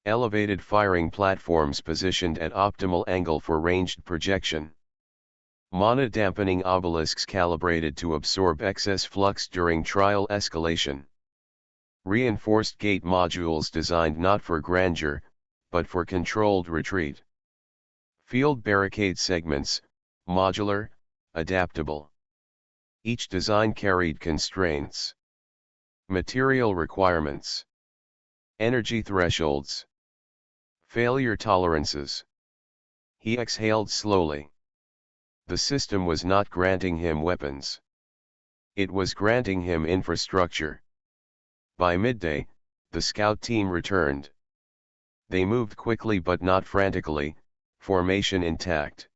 A: Elevated firing platforms positioned at optimal angle for ranged projection. Mana-dampening obelisks calibrated to absorb excess flux during trial escalation. Reinforced gate modules designed not for grandeur, but for controlled retreat. Field barricade segments, modular, adaptable. Each design carried constraints. Material requirements. Energy thresholds. Failure tolerances. He exhaled slowly. The system was not granting him weapons. It was granting him infrastructure. By midday, the scout team returned. They moved quickly but not frantically, formation intact.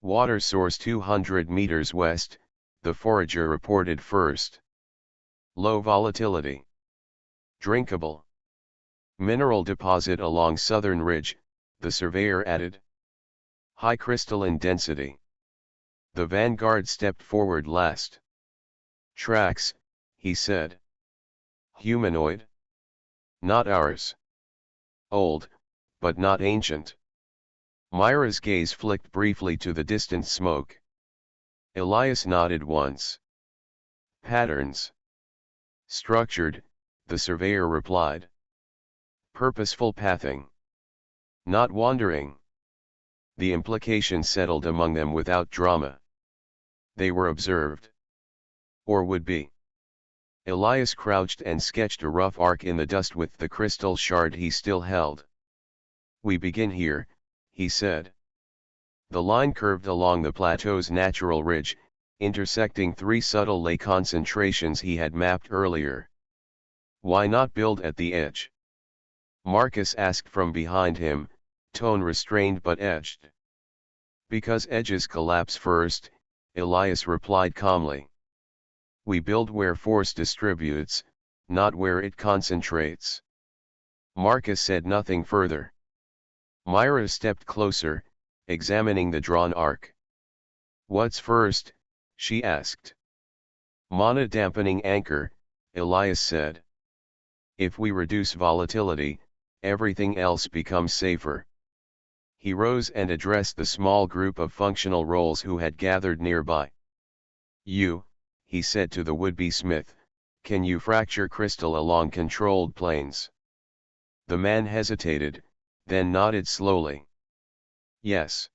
A: Water source 200 meters west, the forager reported first. Low volatility. Drinkable. Mineral deposit along southern ridge, the surveyor added. High crystalline density. The vanguard stepped forward last. Tracks, he said. Humanoid? Not ours. Old, but not ancient. Myra's gaze flicked briefly to the distant smoke. Elias nodded once. Patterns. Structured, the surveyor replied. Purposeful pathing. Not wandering. The implication settled among them without drama. They were observed. Or would be. Elias crouched and sketched a rough arc in the dust with the crystal shard he still held. We begin here, he said. The line curved along the plateau's natural ridge, intersecting 3 subtle ley concentrations he had mapped earlier. Why not build at the edge? Marcus asked from behind him, tone restrained but edged. Because edges collapse first, Elias replied calmly. We build where force distributes, not where it concentrates. Marcus said nothing further. Myra stepped closer, examining the drawn arc. What's first? She asked. Mana dampening anchor, Elias said. If we reduce volatility, everything else becomes safer. He rose and addressed the small group of functional roles who had gathered nearby. You, he said to the would-be smith, can you fracture crystal along controlled planes? The man hesitated, then nodded slowly. Yes.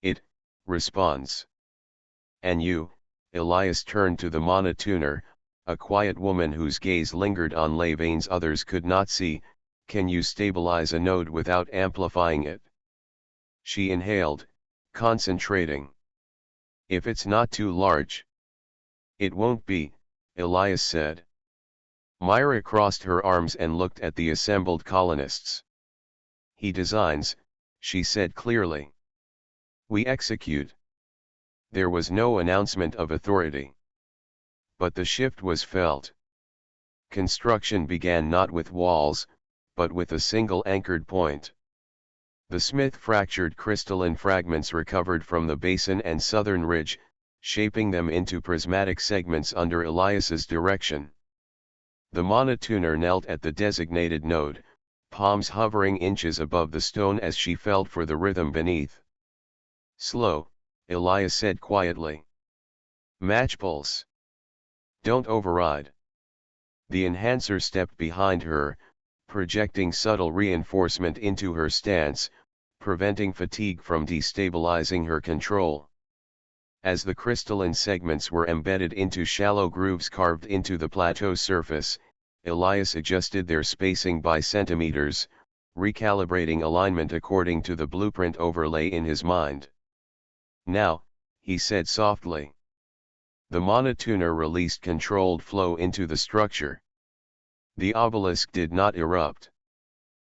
A: It responds. And you, Elias turned to the monotooner, a quiet woman whose gaze lingered on ley veins others could not see, can you stabilize a node without amplifying it? She inhaled, concentrating. If it's not too large. It won't be, Elias said. Myra crossed her arms and looked at the assembled colonists. He designs, she said clearly. We execute. There was no announcement of authority. But the shift was felt. Construction began not with walls, but with a single anchored point. The smith fractured crystalline fragments recovered from the basin and southern ridge, shaping them into prismatic segments under Elias's direction. The monotooner knelt at the designated node, palms hovering inches above the stone as she felt for the rhythm beneath. Slow, Elias said quietly. Match pulse. Don't override. The enhancer stepped behind her, projecting subtle reinforcement into her stance, preventing fatigue from destabilizing her control. As the crystalline segments were embedded into shallow grooves carved into the plateau surface, Elias adjusted their spacing by centimeters, recalibrating alignment according to the blueprint overlay in his mind. Now, he said softly. The monotooner released controlled flow into the structure. The obelisk did not erupt.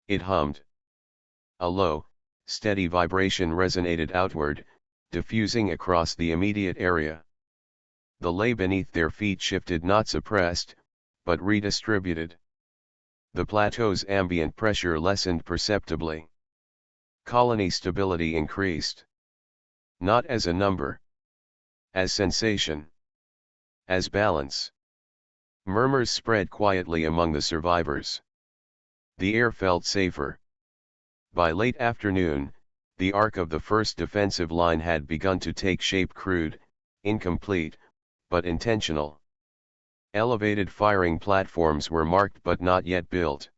A: It hummed. A low, steady vibration resonated outward, diffusing across the immediate area. The ley beneath their feet shifted not suppressed, but redistributed. The plateau's ambient pressure lessened perceptibly. Colony stability increased. Not as a number. As sensation. As balance. Murmurs spread quietly among the survivors. The air felt safer. By late afternoon, the arc of the first defensive line had begun to take shape, crude, incomplete, but intentional. Elevated firing platforms were marked but not yet built.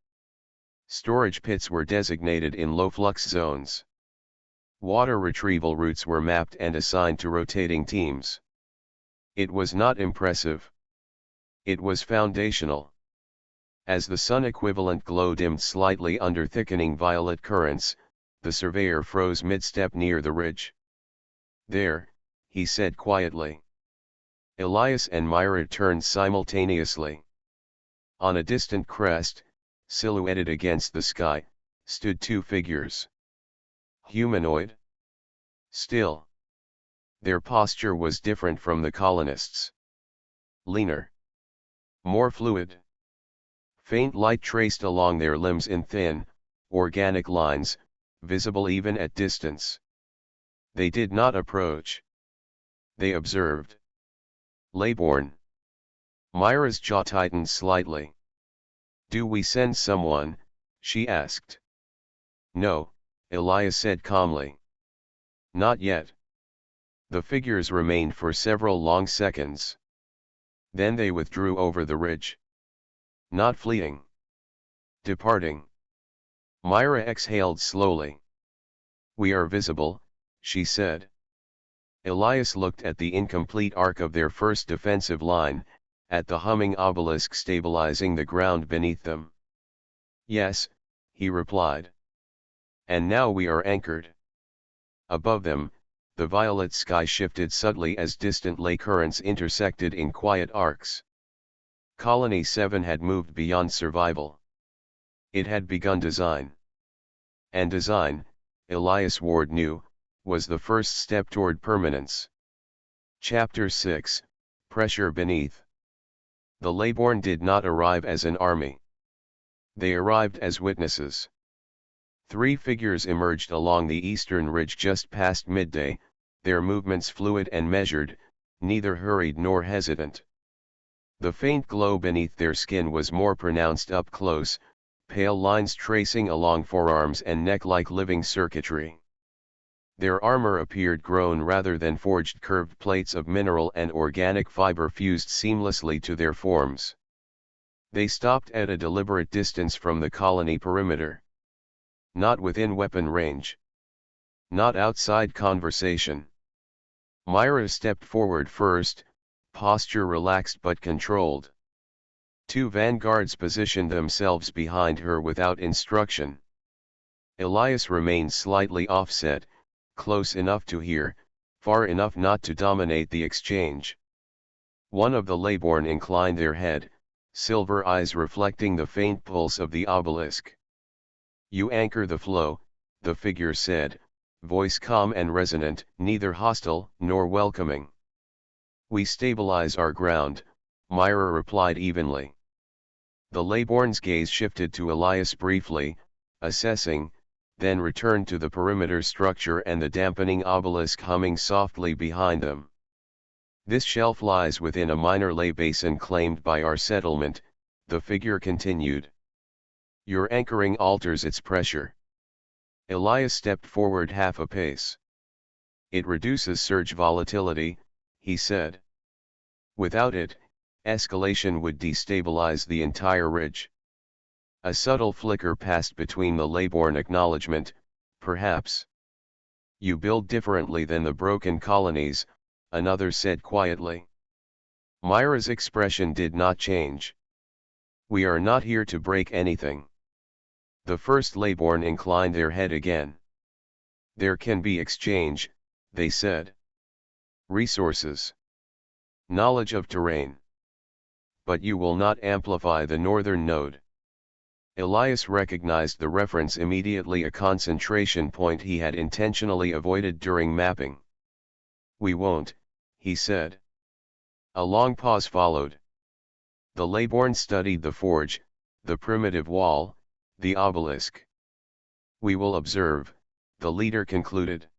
A: Storage pits were designated in low-flux zones. Water retrieval routes were mapped and assigned to rotating teams. It was not impressive. It was foundational. As the sun-equivalent glow dimmed slightly under thickening violet currents, the surveyor froze mid-step near the ridge. There, he said quietly. Elias and Myra turned simultaneously. On a distant crest, silhouetted against the sky, stood two figures. Humanoid. Still. Their posture was different from the colonists. Leaner. More fluid. Faint light traced along their limbs in thin, organic lines, visible even at distance. They did not approach. They observed. Leyborn. Myra's jaw tightened slightly. Do we send someone? She asked. No, Elias said calmly. Not yet. The figures remained for several long seconds. Then they withdrew over the ridge. Not fleeing. Departing. Myra exhaled slowly. We are visible, she said. Elias looked at the incomplete arc of their first defensive line, at the humming obelisk stabilizing the ground beneath them. Yes, he replied. And now we are anchored. Above them, the violet sky shifted subtly as distant ley currents intersected in quiet arcs. Colony 7 had moved beyond survival. It had begun design. And design, Elias Ward knew, was the first step toward permanence. Chapter 6, Pressure Beneath. The Leyborn did not arrive as an army. They arrived as witnesses. Three figures emerged along the eastern ridge just past midday, their movements fluid and measured, neither hurried nor hesitant. The faint glow beneath their skin was more pronounced up close, pale lines tracing along forearms and neck like living circuitry. Their armor appeared grown rather than forged, curved plates of mineral and organic fiber fused seamlessly to their forms. They stopped at a deliberate distance from the colony perimeter. Not within weapon range. Not outside conversation. Myra stepped forward first, posture relaxed but controlled. Two vanguards positioned themselves behind her without instruction. Elias remained slightly offset, close enough to hear, far enough not to dominate the exchange. One of the Leyborn inclined their head, silver eyes reflecting the faint pulse of the obelisk. "You anchor the flow," the figure said, voice calm and resonant, neither hostile nor welcoming. "We stabilize our ground," Myra replied evenly. The Leyborn's gaze shifted to Elias briefly, assessing, then returned to the perimeter structure and the dampening obelisk humming softly behind them. "This shelf lies within a minor ley basin claimed by our settlement," the figure continued. "Your anchoring alters its pressure." Elias stepped forward half a pace. "It reduces surge volatility," he said. "Without it, escalation would destabilize the entire ridge." A subtle flicker passed between the Leyborn acknowledgement, "Perhaps. You build differently than the broken colonies," another said quietly. Myra's expression did not change. "We are not here to break anything." The first Leyborn inclined their head again. "There can be exchange," they said. "Resources. Knowledge of terrain. But you will not amplify the northern node." Elias recognized the reference immediately, a concentration point he had intentionally avoided during mapping. "We won't," he said. A long pause followed. The Leyborn studied the forge, the primitive wall, the obelisk. "We will observe," the leader concluded.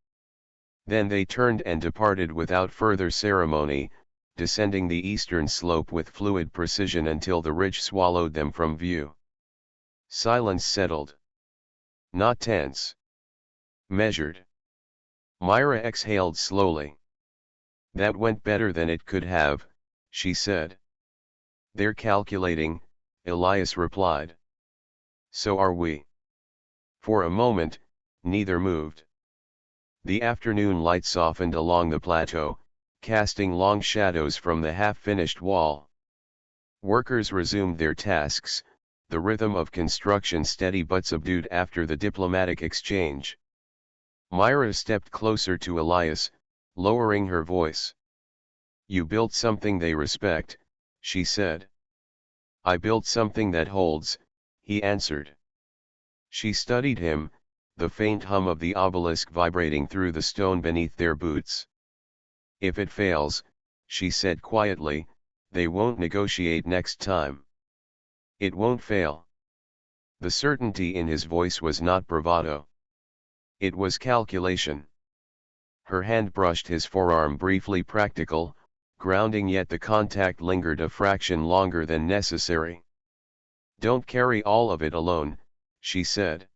A: Then they turned and departed without further ceremony, descending the eastern slope with fluid precision until the ridge swallowed them from view. Silence settled. Not tense. Measured. Myra exhaled slowly. "That went better than it could have," she said. "They're calculating," Elias replied. "So are we." For a moment, neither moved. The afternoon light softened along the plateau, casting long shadows from the half-finished wall. Workers resumed their tasks, the rhythm of construction steady but subdued after the diplomatic exchange. Myra stepped closer to Elias, lowering her voice. "You built something they respect," she said. "I built something that holds," he answered. She studied him, the faint hum of the obelisk vibrating through the stone beneath their boots. "If it fails," she said quietly, "they won't negotiate next time." "It won't fail." The certainty in his voice was not bravado. It was calculation. Her hand brushed his forearm briefly, practical, grounding, yet the contact lingered a fraction longer than necessary. "Don't carry all of it alone," she said.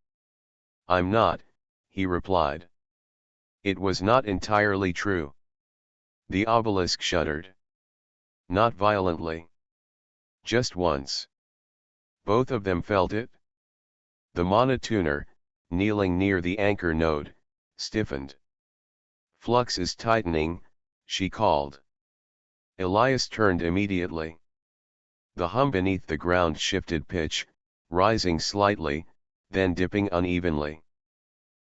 A: "I'm not," he replied. It was not entirely true. The obelisk shuddered. Not violently. Just once. Both of them felt it. The monotooner, kneeling near the anchor node, stiffened. "Flux is tightening," she called. Elias turned immediately. The hum beneath the ground shifted pitch, rising slightly, then dipping unevenly.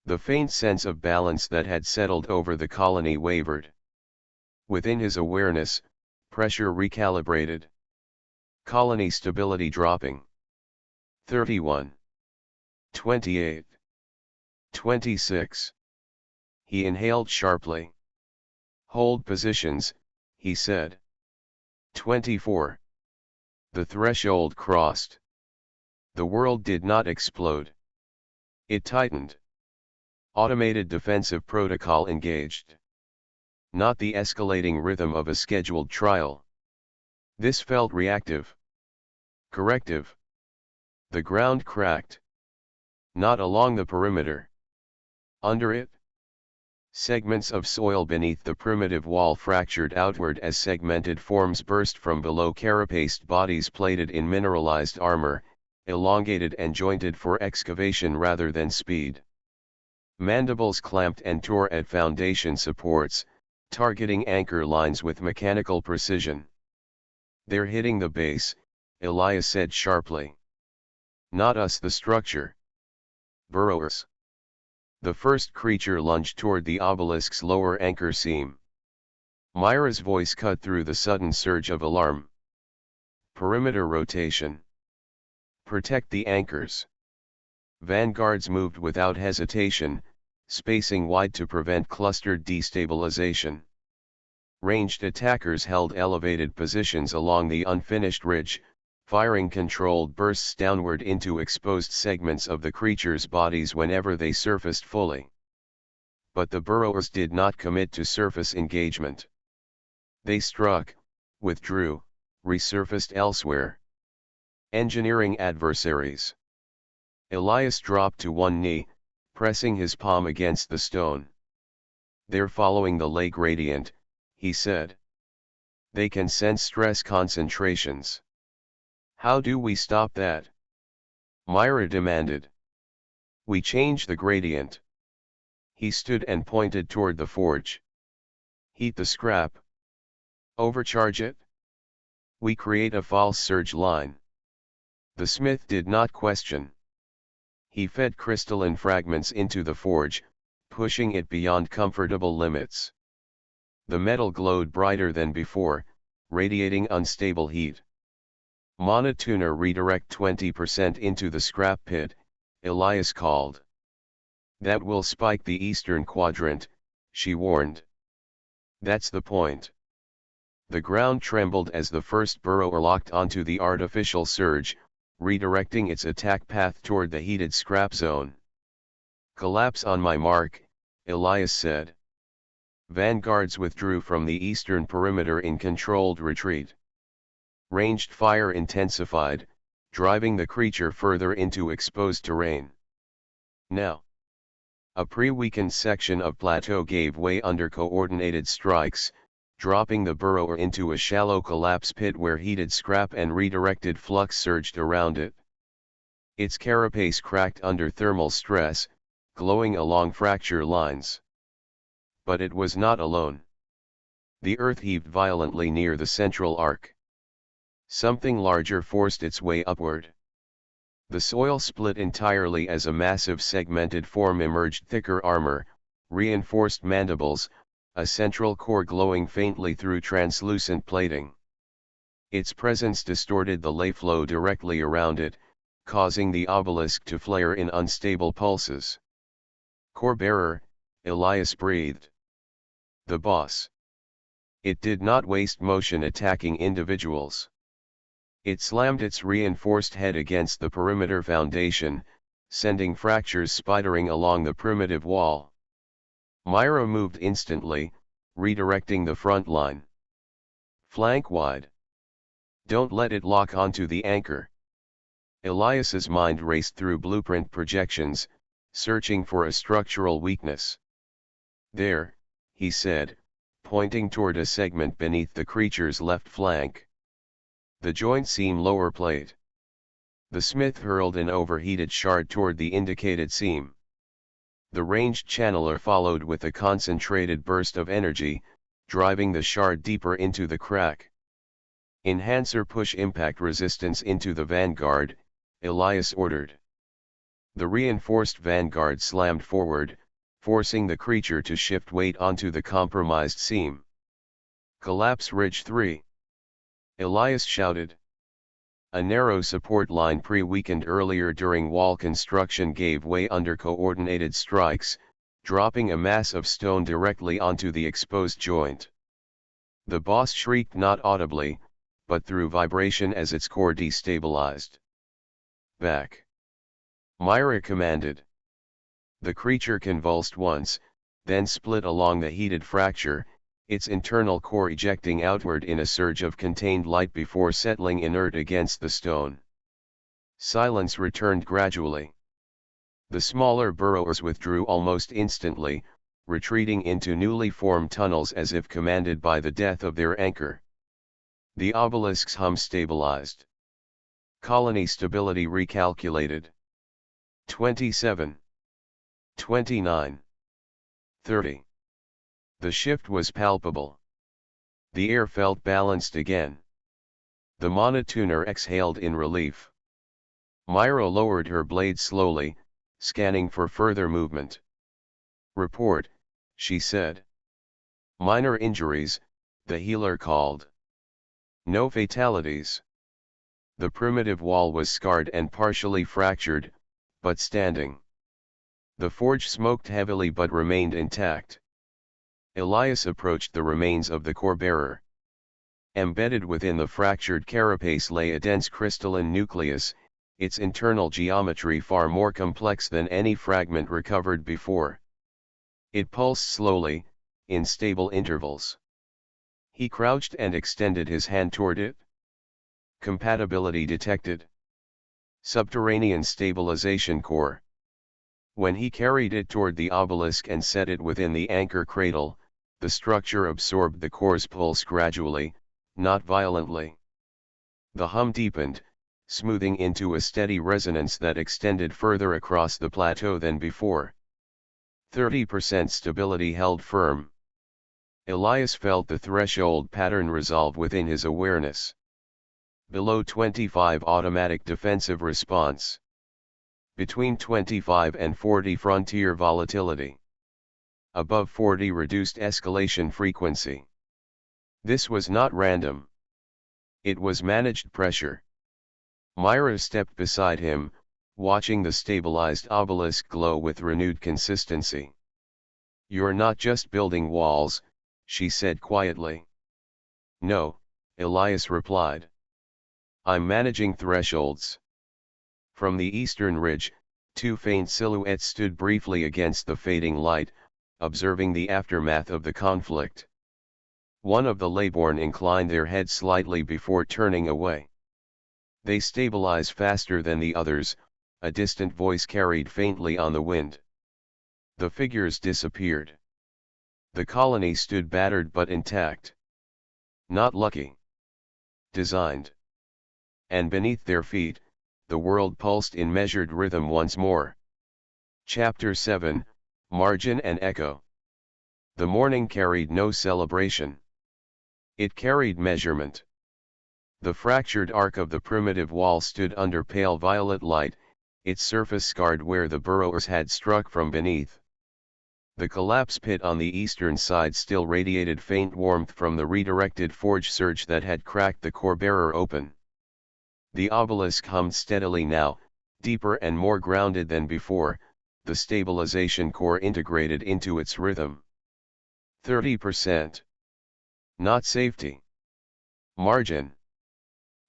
A: The faint sense of balance that had settled over the colony wavered. Within his awareness, pressure recalibrated. Colony stability dropping. 31. 28. 26. He inhaled sharply. "Hold positions," he said. 24. The threshold crossed. The world did not explode. It tightened. Automated defensive protocol engaged. Not the escalating rhythm of a scheduled trial. This felt reactive. Corrective. The ground cracked. Not along the perimeter. Under it. Segments of soil beneath the primitive wall fractured outward as segmented forms burst from below, carapaced bodies plated in mineralized armor, elongated and jointed for excavation rather than speed. Mandibles clamped and tore at foundation supports, targeting anchor lines with mechanical precision. "They're hitting the base," Elias said sharply. "Not us, the structure." "Burrowers." The first creature lunged toward the obelisk's lower anchor seam. Myra's voice cut through the sudden surge of alarm. "Perimeter rotation. Protect the anchors." Vanguards moved without hesitation, spacing wide to prevent clustered destabilization. Ranged attackers held elevated positions along the unfinished ridge, firing controlled bursts downward into exposed segments of the creatures' bodies whenever they surfaced fully. But the burrowers did not commit to surface engagement. They struck, withdrew, resurfaced elsewhere. Engineering adversaries. Elias dropped to one knee, pressing his palm against the stone. "They're following the lake gradient," he said. "They can sense stress concentrations." "How do we stop that?" Myra demanded. "We change the gradient." He stood and pointed toward the forge. "Heat the scrap." "Overcharge it?" "We create a false surge line." The smith did not question. He fed crystalline fragments into the forge, pushing it beyond comfortable limits. The metal glowed brighter than before, radiating unstable heat. "Monotuna redirect 20% into the scrap pit," Elias called. "That will spike the eastern quadrant," she warned. "That's the point." The ground trembled as the first burrower locked onto the artificial surge, redirecting its attack path toward the heated scrap zone. "Collapse on my mark," Elias said. Vanguards withdrew from the eastern perimeter in controlled retreat. Ranged fire intensified, driving the creature further into exposed terrain. Now, a pre-weakened section of plateau gave way under coordinated strikes, dropping the burrower into a shallow collapse pit where heated scrap and redirected flux surged around it. Its carapace cracked under thermal stress, glowing along fracture lines. But it was not alone. The earth heaved violently near the central arc. Something larger forced its way upward. The soil split entirely as a massive segmented form emerged, thicker armor, reinforced mandibles, a central core glowing faintly through translucent plating. Its presence distorted the ley flow directly around it, causing the obelisk to flare in unstable pulses. "Core bearer," Elias breathed. "The boss." It did not waste motion attacking individuals. It slammed its reinforced head against the perimeter foundation, sending fractures spidering along the primitive wall. Myra moved instantly, redirecting the front line. "Flank wide. Don't let it lock onto the anchor." Elias's mind raced through blueprint projections, searching for a structural weakness. "There," he said, pointing toward a segment beneath the creature's left flank. "The joint seam lower plate." The smith hurled an overheated shard toward the indicated seam. The ranged channeler followed with a concentrated burst of energy, driving the shard deeper into the crack. "Enhancer push impact resistance into the vanguard," Elias ordered. The reinforced vanguard slammed forward, forcing the creature to shift weight onto the compromised seam. "Collapse ridge 3." Elias shouted. A narrow support line pre-weakened earlier during wall construction gave way under coordinated strikes, dropping a mass of stone directly onto the exposed joint. The boss shrieked not audibly, but through vibration as its core destabilized. "Back!" Myra commanded. The creature convulsed once, then split along the heated fracture, its internal core ejecting outward in a surge of contained light before settling inert against the stone. Silence returned gradually. The smaller burrowers withdrew almost instantly, retreating into newly formed tunnels as if commanded by the death of their anchor. The obelisk's hum stabilized. Colony stability recalculated. 27. 29. 30. The shift was palpable. The air felt balanced again. The monotooner exhaled in relief. Myra lowered her blade slowly, scanning for further movement. "Report," she said. "Minor injuries," the healer called. "No fatalities." The primitive wall was scarred and partially fractured, but standing. The forge smoked heavily but remained intact. Elias approached the remains of the core bearer. Embedded within the fractured carapace lay a dense crystalline nucleus, its internal geometry far more complex than any fragment recovered before. It pulsed slowly, in stable intervals. He crouched and extended his hand toward it. Compatibility detected. Subterranean stabilization core. When he carried it toward the obelisk and set it within the anchor cradle, the structure absorbed the core's pulse gradually, not violently. The hum deepened, smoothing into a steady resonance that extended further across the plateau than before. 30% stability held firm. Elias felt the threshold pattern resolve within his awareness. Below 25 automatic defensive response. Between 25 and 40 frontier volatility. Above 40 reduced escalation frequency. This was not random. It was managed pressure. Myra stepped beside him, watching the stabilized obelisk glow with renewed consistency. "You're not just building walls," she said quietly. "No," Elias replied. "I'm managing thresholds." From the eastern ridge, two faint silhouettes stood briefly against the fading light, observing the aftermath of the conflict. One of the Leyborn inclined their head slightly before turning away. "They stabilize faster than the others," a distant voice carried faintly on the wind. The figures disappeared. The colony stood battered but intact. Not lucky. Designed. And beneath their feet, the world pulsed in measured rhythm once more. Chapter 7, Margin and Echo. The morning carried no celebration. It carried measurement. The fractured arc of the primitive wall stood under pale violet light, its surface scarred where the burrowers had struck from beneath. The collapse pit on the eastern side still radiated faint warmth from the redirected forge surge that had cracked the core bearer open. The obelisk hummed steadily now, deeper and more grounded than before, the stabilization core integrated into its rhythm. 30%. Not safety. Margin.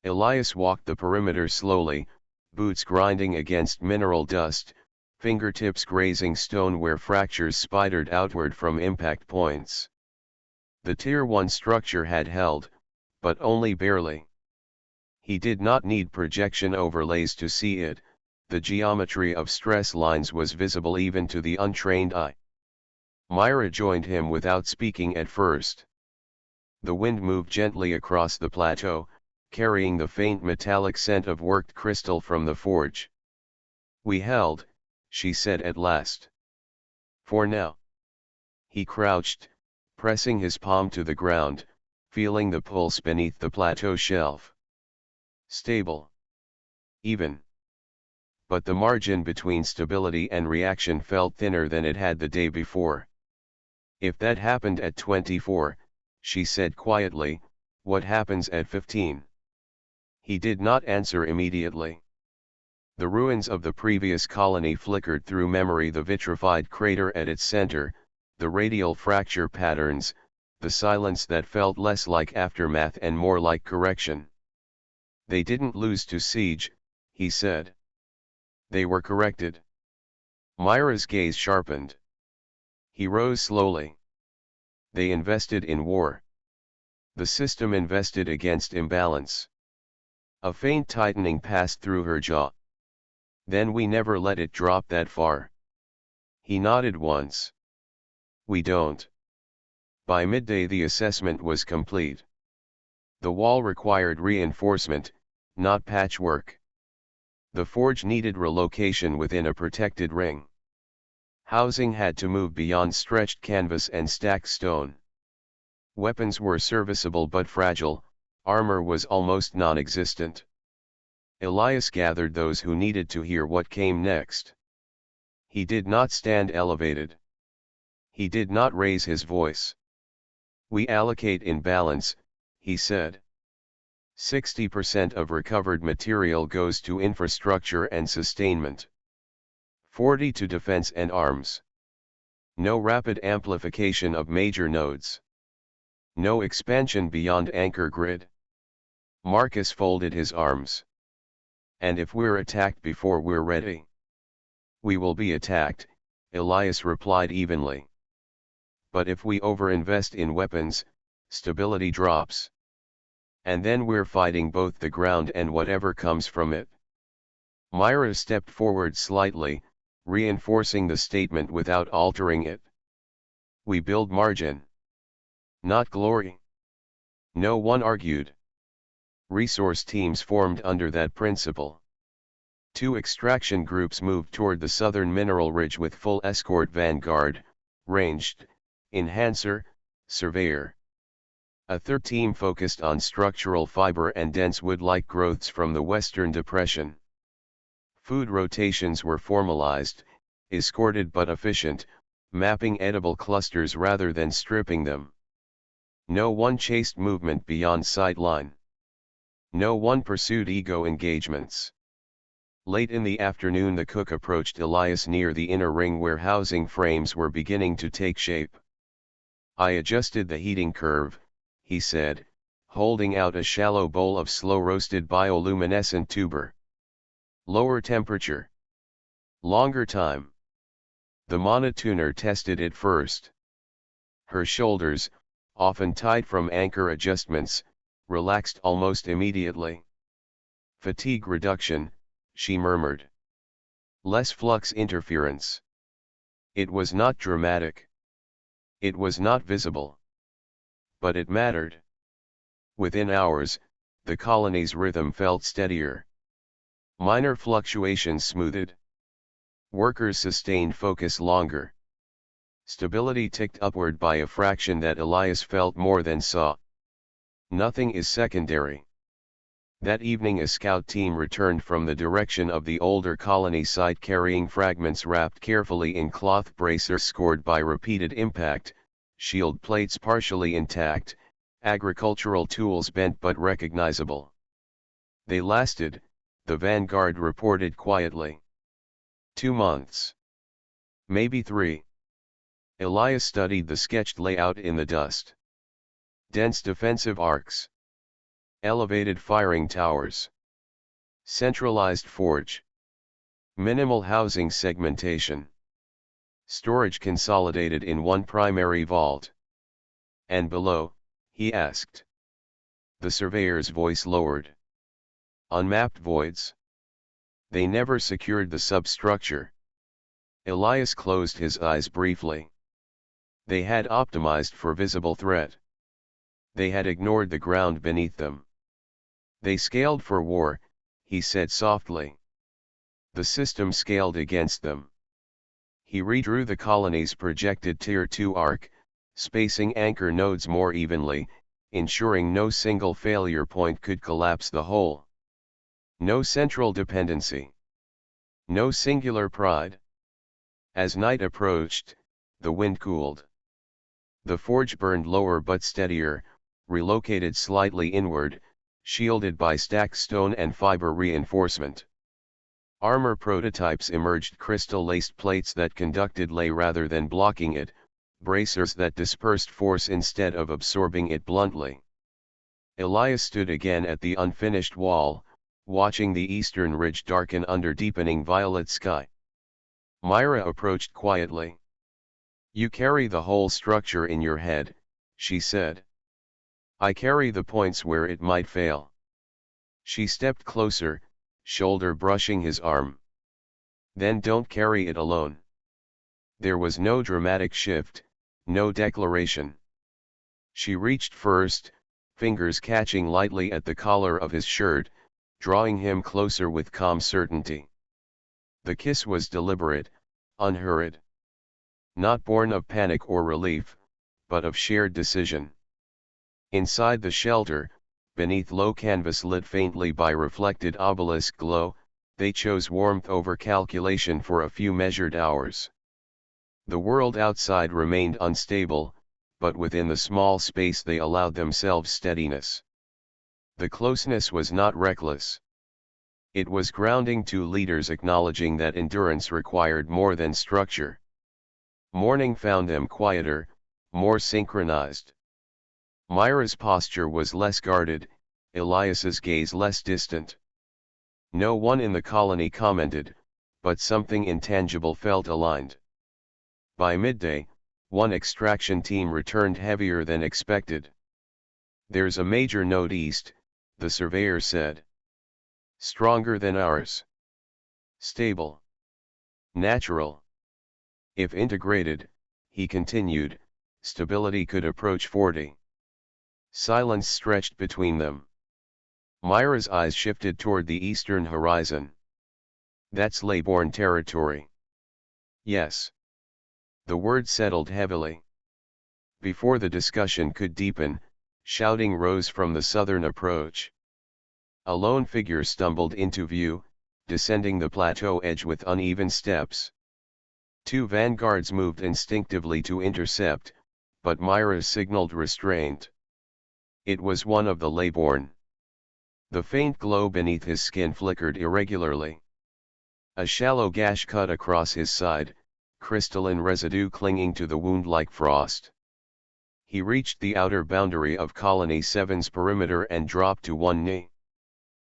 A: Elias walked the perimeter slowly, boots grinding against mineral dust, fingertips grazing stone where fractures spidered outward from impact points. The Tier 1 structure had held, but only barely. He did not need projection overlays to see it, the geometry of stress lines was visible even to the untrained eye. Myra joined him without speaking at first. The wind moved gently across the plateau, carrying the faint metallic scent of worked crystal from the forge. "We held," she said at last. "For now." He crouched, pressing his palm to the ground, feeling the pulse beneath the plateau shelf. Stable. Even. But the margin between stability and reaction felt thinner than it had the day before. "If that happened at 24, she said quietly, "what happens at 15? He did not answer immediately. The ruins of the previous colony flickered through memory, the vitrified crater at its center, the radial fracture patterns, the silence that felt less like aftermath and more like correction. "They didn't lose to siege," he said. "They were corrected." Myra's gaze sharpened. He rose slowly. They invested in war. The system invested against imbalance. A faint tightening passed through her jaw. Then we never let it drop that far. He nodded once. We don't. By midday the assessment was complete. The wall required reinforcement, not patchwork. The forge needed relocation within a protected ring. Housing had to move beyond stretched canvas and stacked stone. Weapons were serviceable but fragile, armor was almost non-existent. Elias gathered those who needed to hear what came next. He did not stand elevated. He did not raise his voice. We allocate in balance, he said. 60% of recovered material goes to infrastructure and sustainment. 40% to defense and arms. No rapid amplification of major nodes. No expansion beyond anchor grid. Marcus folded his arms. And if we're attacked before we're ready? We will be attacked, Elias replied evenly. But if we overinvest in weapons, stability drops. And then we're fighting both the ground and whatever comes from it. Myra stepped forward slightly, reinforcing the statement without altering it. We build margin. Not glory. No one argued. Resource teams formed under that principle. 2 extraction groups moved toward the southern mineral ridge with full escort vanguard, ranged, enhancer, surveyor. A third team focused on structural fiber and dense wood-like growths from the western depression. Food rotations were formalized, escorted but efficient, mapping edible clusters rather than stripping them. No one chased movement beyond sight line. No one pursued ego engagements. Late in the afternoon the cook approached Elias near the inner ring where housing frames were beginning to take shape. I adjusted the heating curve, he said, holding out a shallow bowl of slow-roasted bioluminescent tuber. Lower temperature. Longer time. The monotooner tested it first. Her shoulders, often tight from anchor adjustments, relaxed almost immediately. Fatigue reduction, she murmured. Less flux interference. It was not dramatic. It was not visible. But it mattered. Within hours, the colony's rhythm felt steadier. Minor fluctuations smoothed. Workers sustained focus longer. Stability ticked upward by a fraction that Elias felt more than saw. Nothing is secondary. That evening a scout team returned from the direction of the older colony site carrying fragments wrapped carefully in cloth bracers scored by repeated impact, shield plates partially intact, agricultural tools bent but recognizable. They lasted, the vanguard reported quietly. 2 months. Maybe 3. Elias studied the sketched layout in the dust. Dense defensive arcs. Elevated firing towers. Centralized forge. Minimal housing segmentation. Storage consolidated in one primary vault. And below, he asked. The surveyor's voice lowered. Unmapped voids. They never secured the substructure. Elias closed his eyes briefly. They had optimized for visible threat. They had ignored the ground beneath them. They scaled for war, he said softly. The system scaled against them. He redrew the colony's projected Tier 2 arc, spacing anchor nodes more evenly, ensuring no single failure point could collapse the whole. No central dependency. No singular pride. As night approached, the wind cooled. The forge burned lower but steadier, relocated slightly inward, shielded by stacked stone and fiber reinforcement. Armor prototypes emerged, crystal-laced plates that conducted lay rather than blocking it, bracers that dispersed force instead of absorbing it bluntly. Elias stood again at the unfinished wall, watching the eastern ridge darken under deepening violet sky. Myra approached quietly. You carry the whole structure in your head, she said. I carry the points where it might fail. She stepped closer, shoulder brushing his arm. Then don't carry it alone. There was no dramatic shift, no declaration. She reached first, fingers catching lightly at the collar of his shirt, drawing him closer with calm certainty. The kiss was deliberate, unhurried. Not born of panic or relief, but of shared decision. Inside the shelter, beneath low canvas lit faintly by reflected obelisk glow, they chose warmth over calculation for a few measured hours. The world outside remained unstable, but within the small space they allowed themselves steadiness. The closeness was not reckless. It was grounding, two leaders acknowledging that endurance required more than structure. Morning found them quieter, more synchronized. Myra's posture was less guarded, Elias's gaze less distant. No one in the colony commented, but something intangible felt aligned. By midday, one extraction team returned heavier than expected. There's a major node east, the surveyor said. Stronger than ours. Stable. Natural. If integrated, he continued, stability could approach 40. Silence stretched between them. Myra's eyes shifted toward the eastern horizon. That's Leybourne territory. Yes. The word settled heavily. Before the discussion could deepen, shouting rose from the southern approach. A lone figure stumbled into view, descending the plateau edge with uneven steps. Two vanguards moved instinctively to intercept, but Myra signaled restraint. It was one of the Leybourne. The faint glow beneath his skin flickered irregularly. A shallow gash cut across his side, crystalline residue clinging to the wound like frost. He reached the outer boundary of Colony 7's perimeter and dropped to one knee.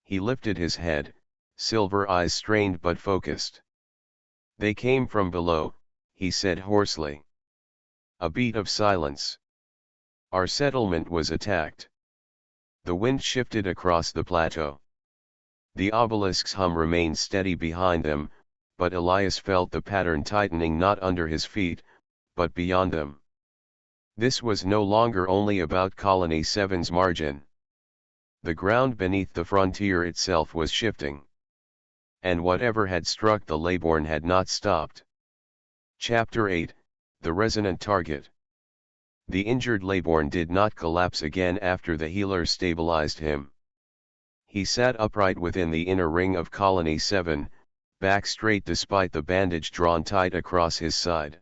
A: He lifted his head, silver eyes strained but focused. They came from below, he said hoarsely. A beat of silence. Our settlement was attacked. The wind shifted across the plateau. The obelisk's hum remained steady behind them, but Elias felt the pattern tightening not under his feet, but beyond them. This was no longer only about Colony 7's margin. The ground beneath the frontier itself was shifting. And whatever had struck the Leybourne had not stopped. Chapter 8, The Resonant Target. The injured Leybourne did not collapse again after the healer stabilized him. He sat upright within the inner ring of Colony 7, back straight despite the bandage drawn tight across his side.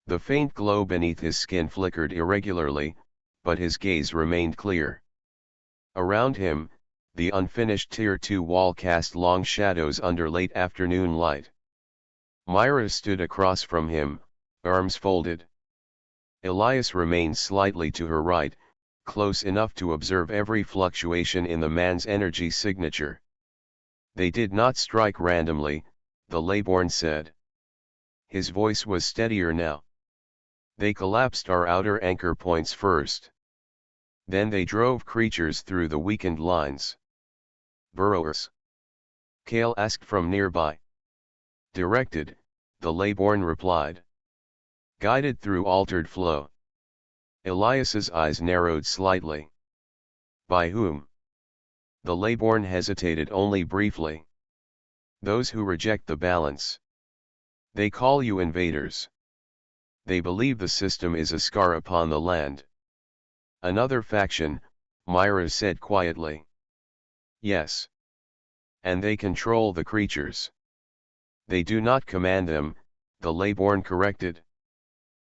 A: The faint glow beneath his skin flickered irregularly, but his gaze remained clear. Around him, the unfinished Tier 2 wall cast long shadows under late afternoon light. Myra stood across from him, arms folded. Elias remained slightly to her right, close enough to observe every fluctuation in the man's energy signature. They did not strike randomly, the Leybourne said. His voice was steadier now. They collapsed our outer anchor points first. Then they drove creatures through the weakened lines. Burrowers? Kale asked from nearby. Directed, the Leybourne replied. Guided through altered flow. Elias's eyes narrowed slightly. By whom? The Leybourne hesitated only briefly. Those who reject the balance. They call you invaders. They believe the system is a scar upon the land. Another faction, Myra said quietly. Yes. And they control the creatures. They do not command them, the Leybourne corrected.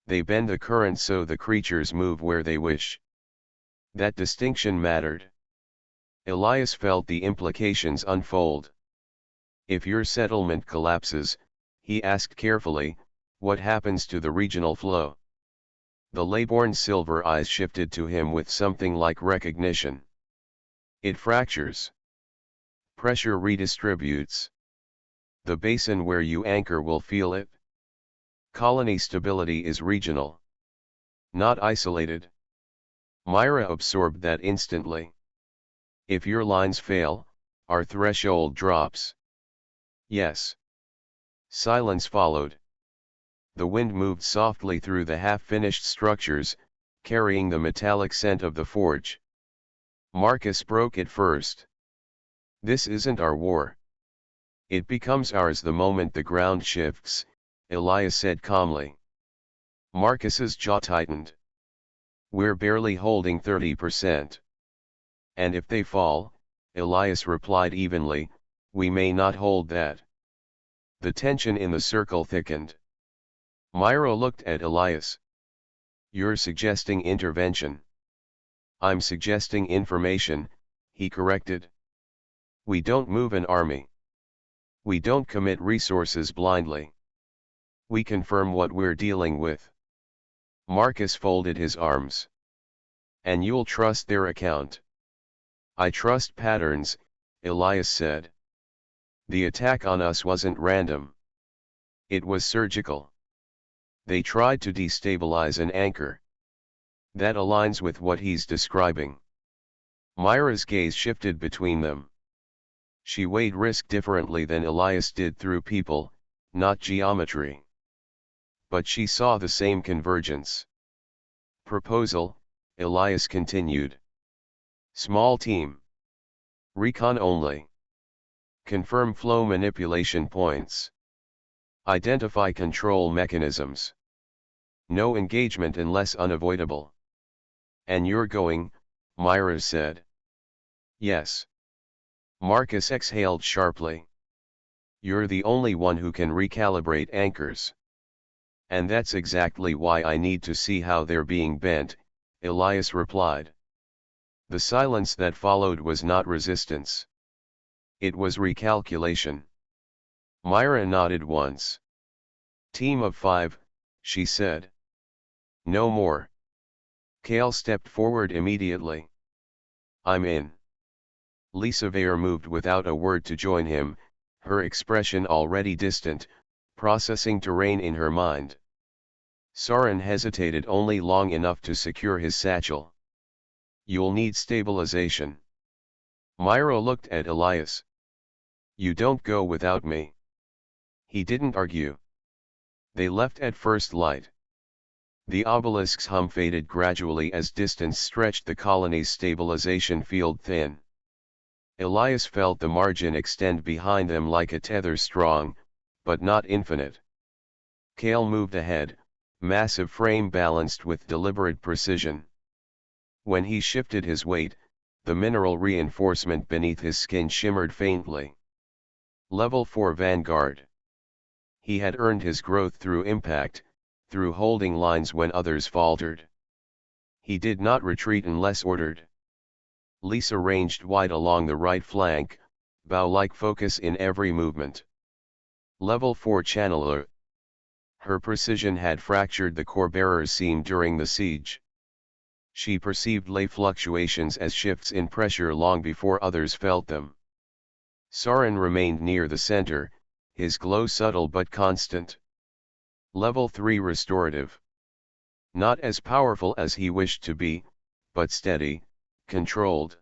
A: They bend the current so the creatures move where they wish. That distinction mattered. Elias felt the implications unfold. If your settlement collapses, he asked carefully, what happens to the regional flow? The Leybourne's silver eyes shifted to him with something like recognition. It fractures. Pressure redistributes. The basin where you anchor will feel it. Colony stability is regional. Not isolated. Myra absorbed that instantly. If your lines fail, our threshold drops. Yes. Silence followed. The wind moved softly through the half-finished structures, carrying the metallic scent of the forge. Marcus broke it first. This isn't our war. It becomes ours the moment the ground shifts, Elias said calmly. Marcus's jaw tightened. We're barely holding 30%. And if they fall, Elias replied evenly, we may not hold that. The tension in the circle thickened. Myra looked at Elias. You're suggesting intervention. I'm suggesting information, he corrected. We don't move an army. We don't commit resources blindly. We confirm what we're dealing with. Marcus folded his arms. And you'll trust their account. I trust patterns, Elias said. The attack on us wasn't random. It was surgical. They tried to destabilize an anchor. That aligns with what he's describing. Myra's gaze shifted between them. She weighed risk differently than Elias did through people, not geometry. But she saw the same convergence. Proposal, Elias continued. Small team. Recon only. Confirm flow manipulation points. Identify control mechanisms. No engagement unless unavoidable. And you're going, Myra said. Yes. Marcus exhaled sharply. You're the only one who can recalibrate anchors. And that's exactly why I need to see how they're being bent, Elias replied. The silence that followed was not resistance. It was recalculation. Myra nodded once. Team of 5, she said. No more. Cale stepped forward immediately. I'm in. Lisa Vare moved without a word to join him, her expression already distant, processing terrain in her mind. Soren hesitated only long enough to secure his satchel. You'll need stabilization. Myra looked at Elias. You don't go without me. He didn't argue. They left at first light. The obelisk's hum faded gradually as distance stretched the colony's stabilization field thin. Elias felt the margin extend behind them like a tether strong, but not infinite. Cale moved ahead, massive frame balanced with deliberate precision. When he shifted his weight, the mineral reinforcement beneath his skin shimmered faintly. Level 4 Vanguard. He had earned his growth through impact, through holding lines when others faltered. He did not retreat unless ordered. Lisa ranged wide along the right flank, bow-like focus in every movement. Level 4 Channeler. Her precision had fractured the core bearer's seam during the siege. She perceived lay fluctuations as shifts in pressure long before others felt them. Soren remained near the center, his glow subtle but constant. Level 3 Restorative. Not as powerful as he wished to be, but steady, controlled.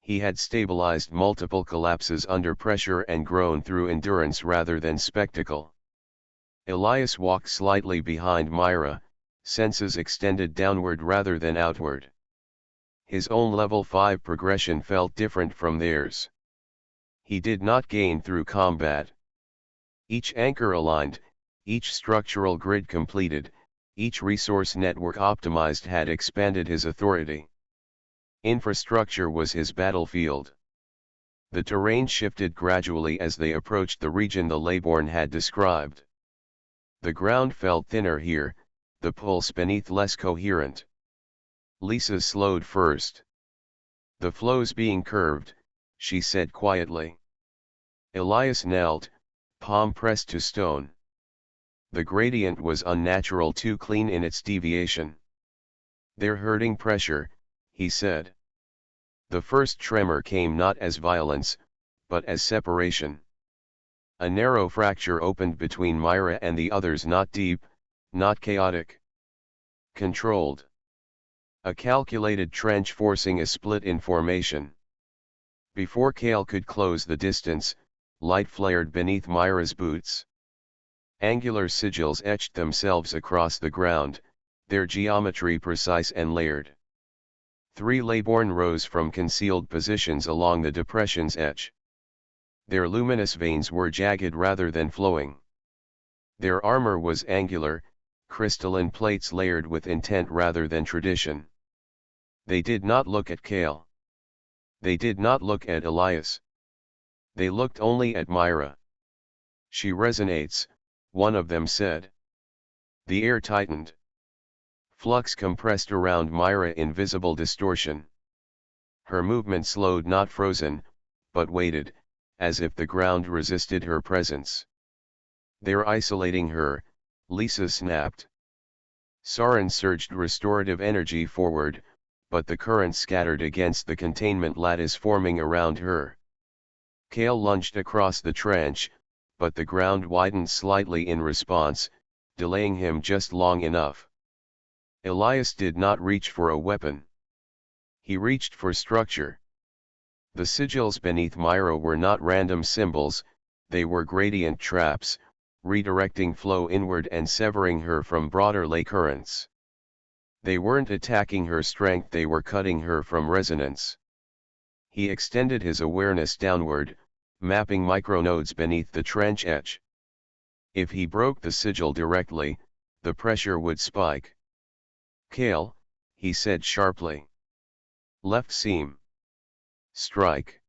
A: He had stabilized multiple collapses under pressure and grown through endurance rather than spectacle. Elias walked slightly behind Myra, senses extended downward rather than outward. His own level 5 progression felt different from theirs. He did not gain through combat. Each anchor aligned, each structural grid completed, each resource network optimized had expanded his authority. Infrastructure was his battlefield. The terrain shifted gradually as they approached the region the Leyborn had described. The ground felt thinner here, the pulse beneath less coherent. Lisa slowed first. The flow's being curved, she said quietly. Elias knelt, palm pressed to stone. The gradient was unnatural, too clean in its deviation. They're hurting pressure, he said. The first tremor came not as violence, but as separation. A narrow fracture opened between Myra and the others, not deep, not chaotic. Controlled. A calculated trench forcing a split in formation. Before Kale could close the distance, light flared beneath Myra's boots. Angular sigils etched themselves across the ground, their geometry precise and layered. 3 Leybourne rose from concealed positions along the depression's edge. Their luminous veins were jagged rather than flowing. Their armor was angular, crystalline plates layered with intent rather than tradition. They did not look at Kale. They did not look at Elias. They looked only at Myra. "She resonates," one of them said. The air tightened. Flux compressed around Myra in visible distortion. Her movement slowed, not frozen, but weighted, as if the ground resisted her presence. "They're isolating her," Lisa snapped. Soren surged restorative energy forward, but the current scattered against the containment lattice forming around her. Kale lunged across the trench, but the ground widened slightly in response, delaying him just long enough. Elias did not reach for a weapon. He reached for structure. The sigils beneath Myra were not random symbols, they were gradient traps, redirecting flow inward and severing her from broader ley currents. They weren't attacking her strength, they were cutting her from resonance. He extended his awareness downward, mapping micronodes beneath the trench edge. If he broke the sigil directly, the pressure would spike. "Kale," he said sharply. "Left seam. Strike."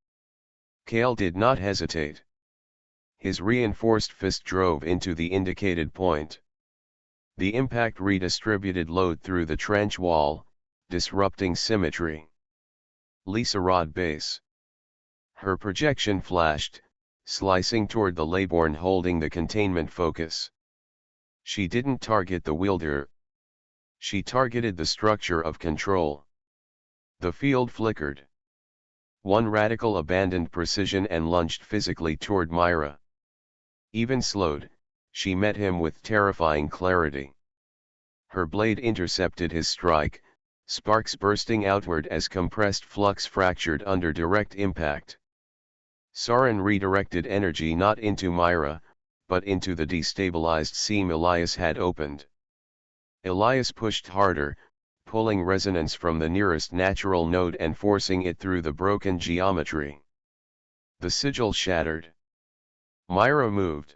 A: Kale did not hesitate. His reinforced fist drove into the indicated point. The impact redistributed load through the trench wall, disrupting symmetry. Lisa rod base. Her projection flashed, slicing toward the Leybourne holding the containment focus. She didn't target the wielder. She targeted the structure of control. The field flickered. One radical abandoned precision and lunged physically toward Myra. Even slowed, she met him with terrifying clarity. Her blade intercepted his strike, sparks bursting outward as compressed flux fractured under direct impact. Soren redirected energy not into Myra, but into the destabilized seam Elias had opened. Elias pushed harder, pulling resonance from the nearest natural node and forcing it through the broken geometry. The sigil shattered. Myra moved.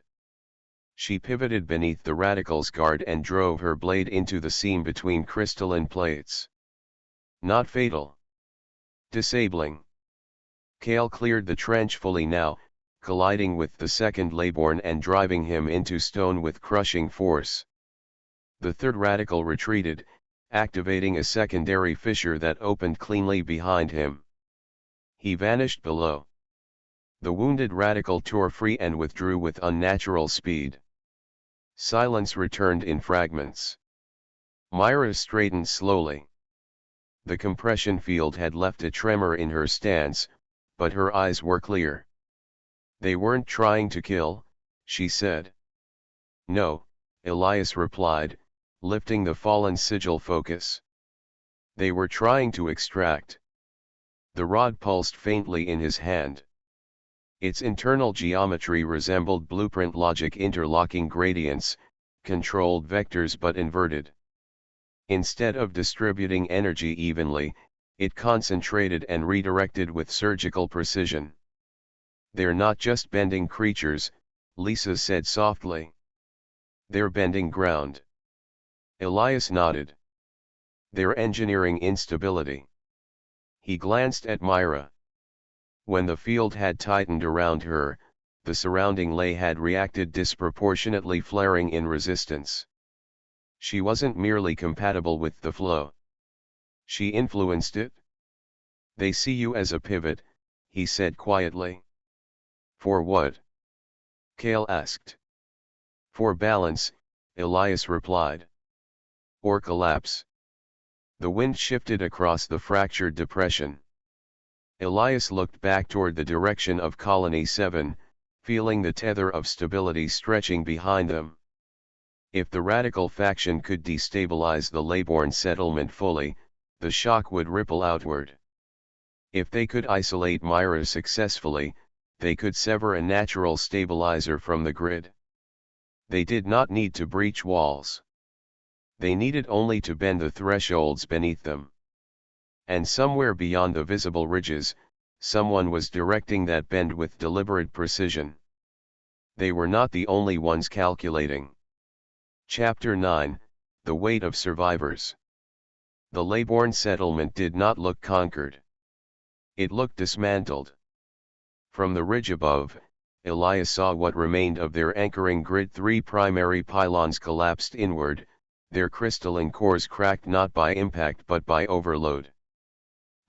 A: She pivoted beneath the radical's guard and drove her blade into the seam between crystalline plates. Not fatal. Disabling. Kale cleared the trench fully now, colliding with the second Leybourne and driving him into stone with crushing force. The third radical retreated, activating a secondary fissure that opened cleanly behind him. He vanished below. The wounded radical tore free and withdrew with unnatural speed. Silence returned in fragments. Myra straightened slowly. The compression field had left a tremor in her stance, but her eyes were clear. "They weren't trying to kill," she said. "No," Elias replied, lifting the fallen sigil focus. "They were trying to extract." The rod pulsed faintly in his hand. Its internal geometry resembled blueprint logic, interlocking gradients, controlled vectors but inverted. Instead of distributing energy evenly, it concentrated and redirected with surgical precision. "They're not just bending creatures," Lisa said softly. "They're bending ground." Elias nodded. "They're engineering instability." He glanced at Myra. When the field had tightened around her, the surrounding ley had reacted disproportionately, flaring in resistance. She wasn't merely compatible with the flow. She influenced it. "They see you as a pivot," he said quietly. "For what?" Kale asked. "For balance," Elias replied. "Or collapse." The wind shifted across the fractured depression. Elias looked back toward the direction of Colony 7, feeling the tether of stability stretching behind them. If the radical faction could destabilize the Leybourne settlement fully, the shock would ripple outward. If they could isolate Myra successfully, they could sever a natural stabilizer from the grid. They did not need to breach walls. They needed only to bend the thresholds beneath them. And somewhere beyond the visible ridges, someone was directing that bend with deliberate precision. They were not the only ones calculating. Chapter 9, The Weight of Survivors. The Leybourne settlement did not look conquered. It looked dismantled. From the ridge above, Elias saw what remained of their anchoring grid. 3 primary pylons collapsed inward, their crystalline cores cracked not by impact but by overload.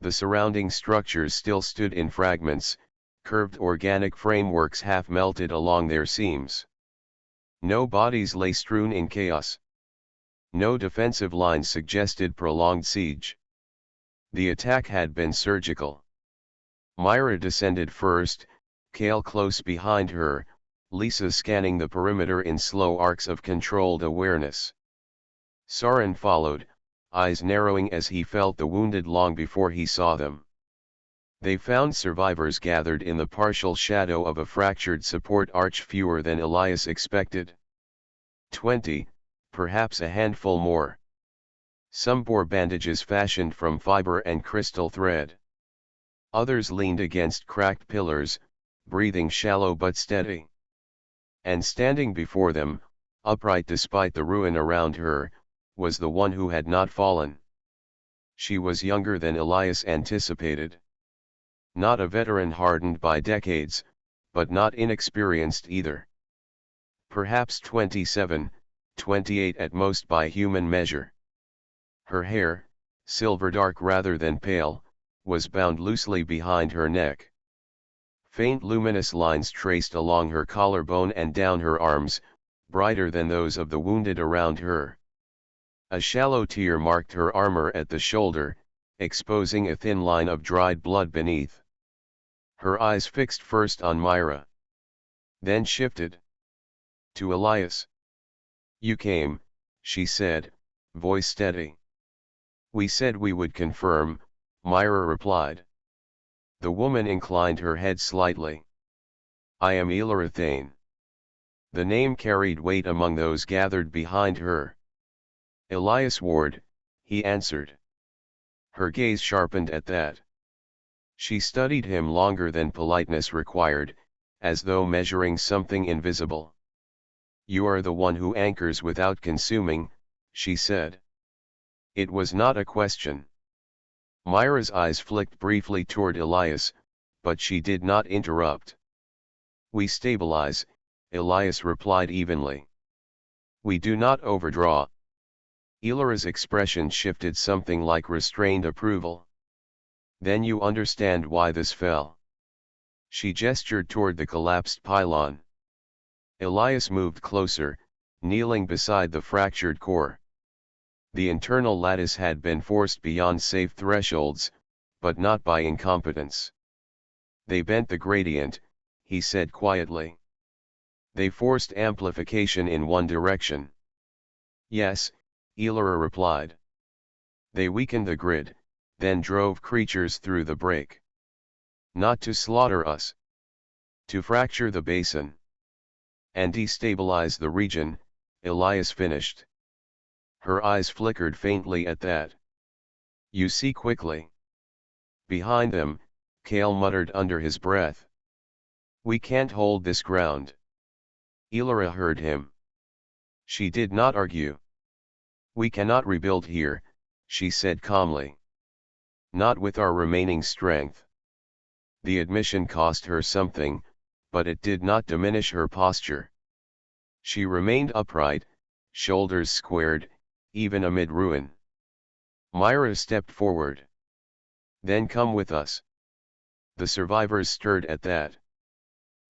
A: The surrounding structures still stood in fragments, curved organic frameworks half melted along their seams. No bodies lay strewn in chaos. No defensive lines suggested prolonged siege. The attack had been surgical. Myra descended first, Kale close behind her, Lisa scanning the perimeter in slow arcs of controlled awareness. Soren followed, eyes narrowing as he felt the wounded long before he saw them. They found survivors gathered in the partial shadow of a fractured support arch, fewer than Elias expected. 20, perhaps a handful more. Some bore bandages fashioned from fiber and crystal thread. Others leaned against cracked pillars, breathing shallow but steady. And standing before them, upright despite the ruin around her, was the one who had not fallen. She was younger than Elias anticipated. Not a veteran hardened by decades, but not inexperienced either. Perhaps 27, 28 at most by human measure. Her hair, silver dark rather than pale, was bound loosely behind her neck. Faint luminous lines traced along her collarbone and down her arms, brighter than those of the wounded around her. A shallow tear marked her armor at the shoulder, exposing a thin line of dried blood beneath. Her eyes fixed first on Myra. Then shifted to Elias. "You came," she said, voice steady. "We said we would confirm," Myra replied. The woman inclined her head slightly. "I am Elias." The name carried weight among those gathered behind her. "Elias Ward," he answered. Her gaze sharpened at that. She studied him longer than politeness required, as though measuring something invisible. "You are the one who anchors without consuming," she said. It was not a question. Myra's eyes flicked briefly toward Elias, but she did not interrupt. "We stabilize," Elias replied evenly. "We do not overdraw." Elias's expression shifted something like restrained approval. "Then you understand why this fell." She gestured toward the collapsed pylon. Elias moved closer, kneeling beside the fractured core. The internal lattice had been forced beyond safe thresholds, but not by incompetence. "They bent the gradient," he said quietly. "They forced amplification in one direction." "Yes," Elias replied. "They weakened the grid, then drove creatures through the break. Not to slaughter us. To fracture the basin. And destabilize the region," Elias finished. Her eyes flickered faintly at that. "You see quickly." Behind them, Kale muttered under his breath. "We can't hold this ground." Elias heard him. She did not argue. "We cannot rebuild here," she said calmly. "Not with our remaining strength." The admission cost her something, but it did not diminish her posture. She remained upright, shoulders squared, even amid ruin. Myra stepped forward. "Then come with us." The survivors stirred at that.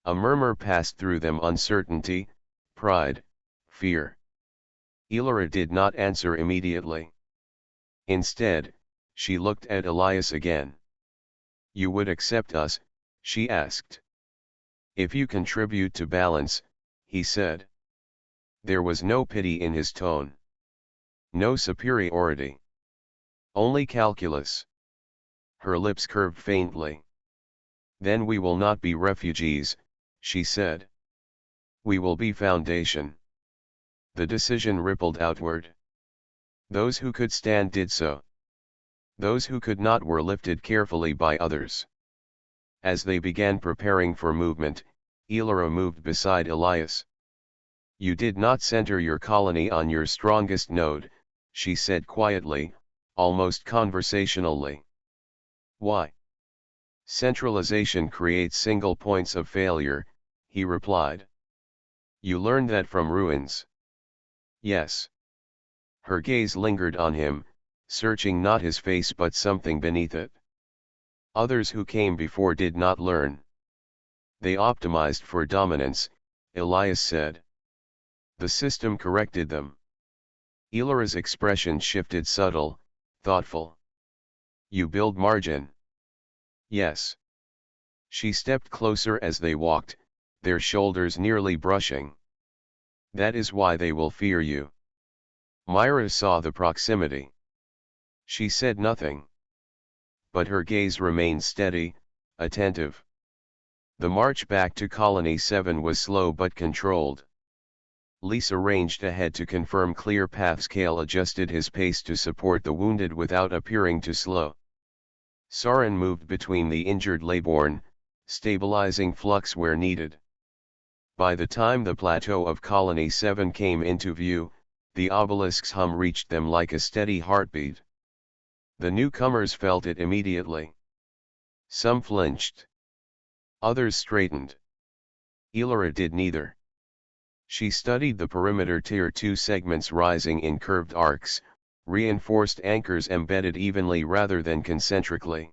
A: A murmur passed through them: uncertainty, pride, fear. Elias did not answer immediately. Instead, she looked at Elias again. "You would accept us?" she asked. "If you contribute to balance," he said. There was no pity in his tone. No superiority. Only calculus. Her lips curved faintly. Then we will not be refugees, she said. We will be Foundation. The decision rippled outward. Those who could stand did so. Those who could not were lifted carefully by others. As they began preparing for movement, Elora moved beside Elias. You did not center your colony on your strongest node, she said quietly, almost conversationally. Why? Centralization creates single points of failure, he replied. You learned that from ruins. Yes. Her gaze lingered on him, searching not his face but something beneath it. Others who came before did not learn. They optimized for dominance, Elias said. The system corrected them. Elora's expression shifted, subtle, thoughtful. You build margin. Yes. She stepped closer as they walked, their shoulders nearly brushing. That is why they will fear you. Myra saw the proximity. She said nothing. But her gaze remained steady, attentive. The march back to Colony 7 was slow but controlled. Lisa ranged ahead to confirm clear paths. Kale adjusted his pace to support the wounded without appearing too slow. Sarin moved between the injured Leybourne, stabilizing flux where needed. By the time the plateau of Colony 7 came into view, the obelisk's hum reached them like a steady heartbeat. The newcomers felt it immediately. Some flinched. Others straightened. Elora did neither. She studied the perimeter, Tier 2 segments rising in curved arcs, reinforced anchors embedded evenly rather than concentrically.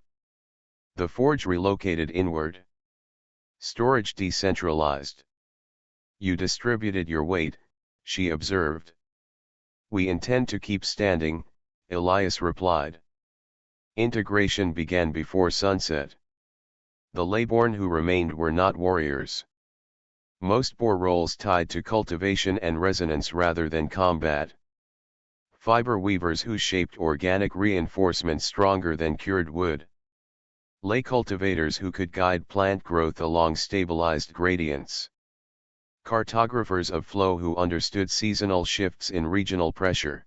A: The forge relocated inward. Storage decentralized. You distributed your weight, she observed. We intend to keep standing, Elias replied. Integration began before sunset. The Leybourne who remained were not warriors. Most bore roles tied to cultivation and resonance rather than combat. Fiber weavers who shaped organic reinforcement stronger than cured wood. Ley cultivators who could guide plant growth along stabilized gradients. Cartographers of flow who understood seasonal shifts in regional pressure.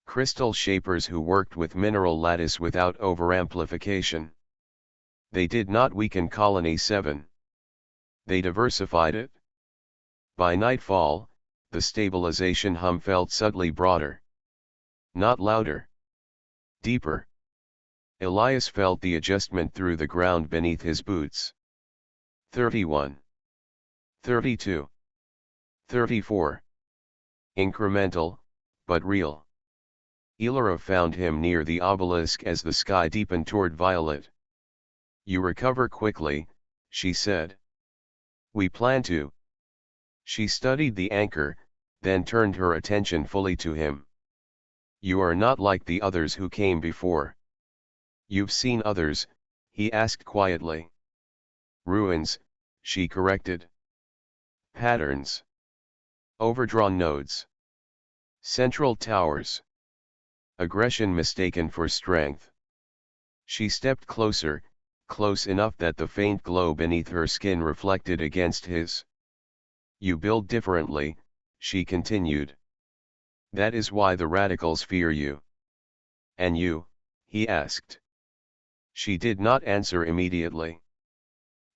A: Crystal shapers who worked with mineral lattice without overamplification. They did not weaken Colony 7. They diversified it. By nightfall, the stabilization hum felt subtly broader. Not louder. Deeper. Elias felt the adjustment through the ground beneath his boots. 31. 32. 34. Incremental, but real. Elora found him near the obelisk as the sky deepened toward violet. You recover quickly, she said. We plan to. She studied the anchor, then turned her attention fully to him. You are not like the others who came before. You've seen others, he asked quietly. Ruins, she corrected. Patterns. Overdrawn nodes. Central towers. Aggression mistaken for strength. She stepped closer, close enough that the faint glow beneath her skin reflected against his. You build differently, she continued. That is why the radicals fear you. And you, he asked. She did not answer immediately.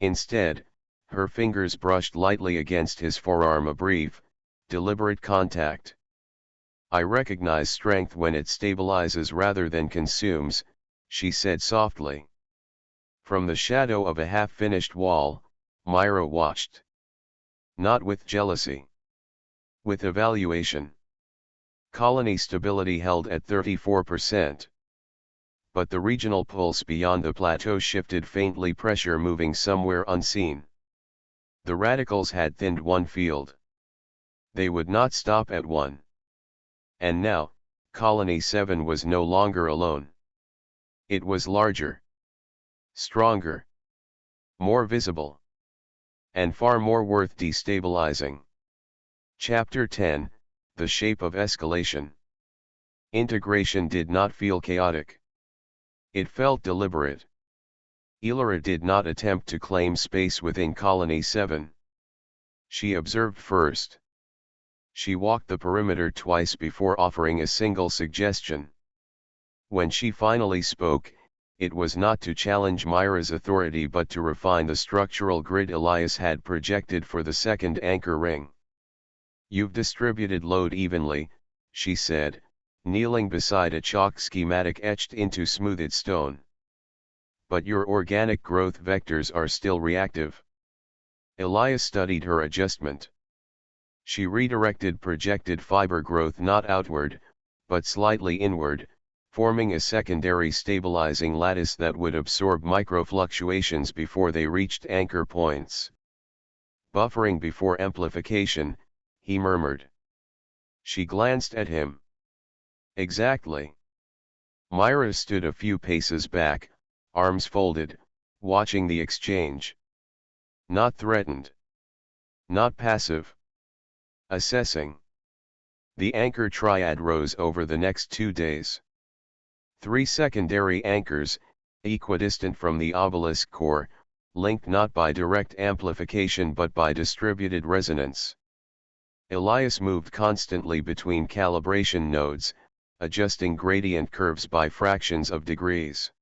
A: Instead, her fingers brushed lightly against his forearm, a brief, deliberate contact. I recognize strength when it stabilizes rather than consumes, she said softly. From the shadow of a half-finished wall, Myra watched. Not with jealousy. With evaluation. Colony stability held at 34%. But the regional pulse beyond the plateau shifted faintly, pressure moving somewhere unseen. The radicals had thinned one field. They would not stop at one. And now, Colony 7 was no longer alone. It was larger. Stronger. More visible. And far more worth destabilizing. Chapter 10, The Shape of Escalation. Integration did not feel chaotic. It felt deliberate. Elara did not attempt to claim space within Colony 7. She observed first. She walked the perimeter twice before offering a single suggestion. When she finally spoke, it was not to challenge Myra's authority but to refine the structural grid Elias had projected for the second anchor ring. "You've distributed load evenly," she said, kneeling beside a chalk schematic etched into smoothed stone. "But your organic growth vectors are still reactive." Elias studied her adjustment. She redirected projected fiber growth not outward, but slightly inward, forming a secondary stabilizing lattice that would absorb microfluctuations before they reached anchor points. "Buffering before amplification," he murmured. She glanced at him. "Exactly." Myra stood a few paces back, arms folded, watching the exchange. Not threatened. Not passive. Assessing. The anchor triad rose over the next 2 days. 3 secondary anchors, equidistant from the obelisk core, linked not by direct amplification but by distributed resonance. Elias moved constantly between calibration nodes, adjusting gradient curves by fractions of degrees.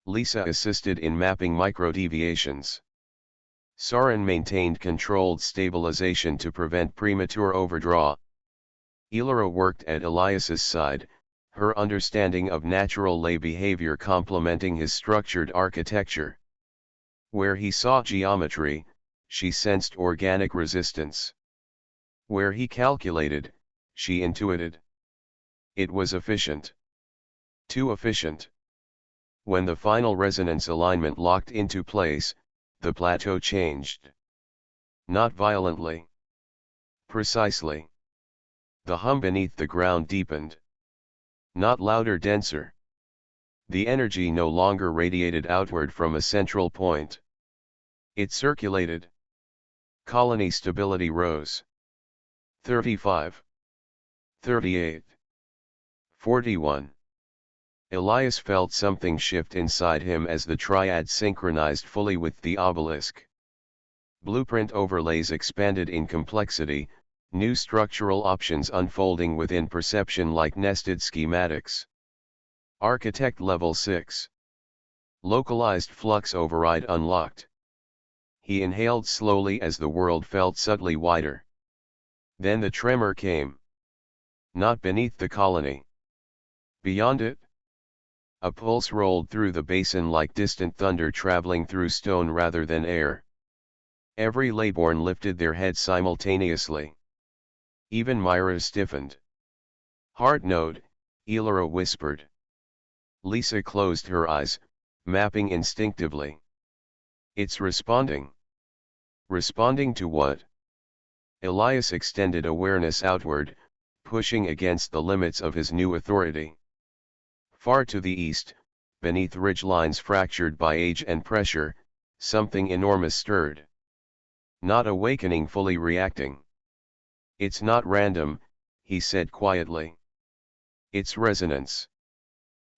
A: Lisa assisted in mapping microdeviations. Sarin maintained controlled stabilization to prevent premature overdraw. Elara worked at Elias's side, her understanding of natural ley behavior complementing his structured architecture. Where he saw geometry, she sensed organic resistance. Where he calculated, she intuited. It was efficient. Too efficient. When the final resonance alignment locked into place, the plateau changed. Not violently. Precisely. The hum beneath the ground deepened. Not louder, denser. The energy no longer radiated outward from a central point. It circulated. Colony stability rose. 35. 38. 41. Elias felt something shift inside him as the triad synchronized fully with the obelisk. Blueprint overlays expanded in complexity, new structural options unfolding within perception like nested schematics. Architect level 6. Localized flux override unlocked. He inhaled slowly as the world felt subtly wider. Then the tremor came. Not beneath the colony. Beyond it. A pulse rolled through the basin like distant thunder traveling through stone rather than air. Every Leyborn lifted their head simultaneously. Even Myra stiffened. "Heart node," Elara whispered. Lisa closed her eyes, mapping instinctively. "It's responding." Responding to what? Elias extended awareness outward, pushing against the limits of his new authority. Far to the east, beneath ridgelines fractured by age and pressure, something enormous stirred. Not awakening, fully reacting. "It's not random," he said quietly. "It's resonance."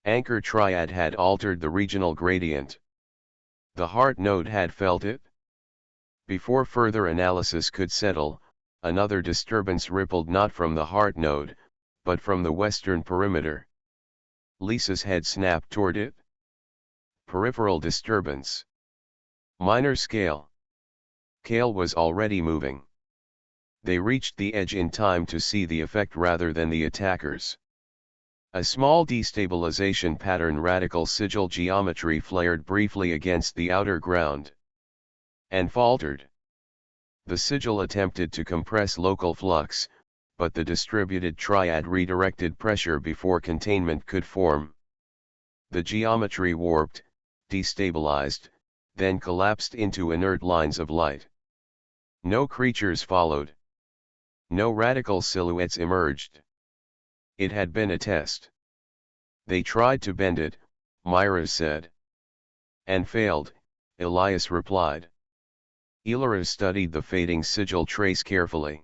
A: Anchor triad had altered the regional gradient. The heart node had felt it. Before further analysis could settle, another disturbance rippled not from the heart node, but from the western perimeter. Lisa's head snapped toward it. Peripheral disturbance. Minor scale. Kale was already moving. They reached the edge in time to see the effect rather than the attackers. A small destabilization pattern, radical sigil geometry, flared briefly against the outer ground. And faltered. The sigil attempted to compress local flux, but the distributed triad redirected pressure before containment could form. The geometry warped, destabilized, then collapsed into inert lines of light. No creatures followed. No radical silhouettes emerged. It had been a test. "They tried to bend it," Myra said. "And failed," Elias replied. Elara studied the fading sigil trace carefully.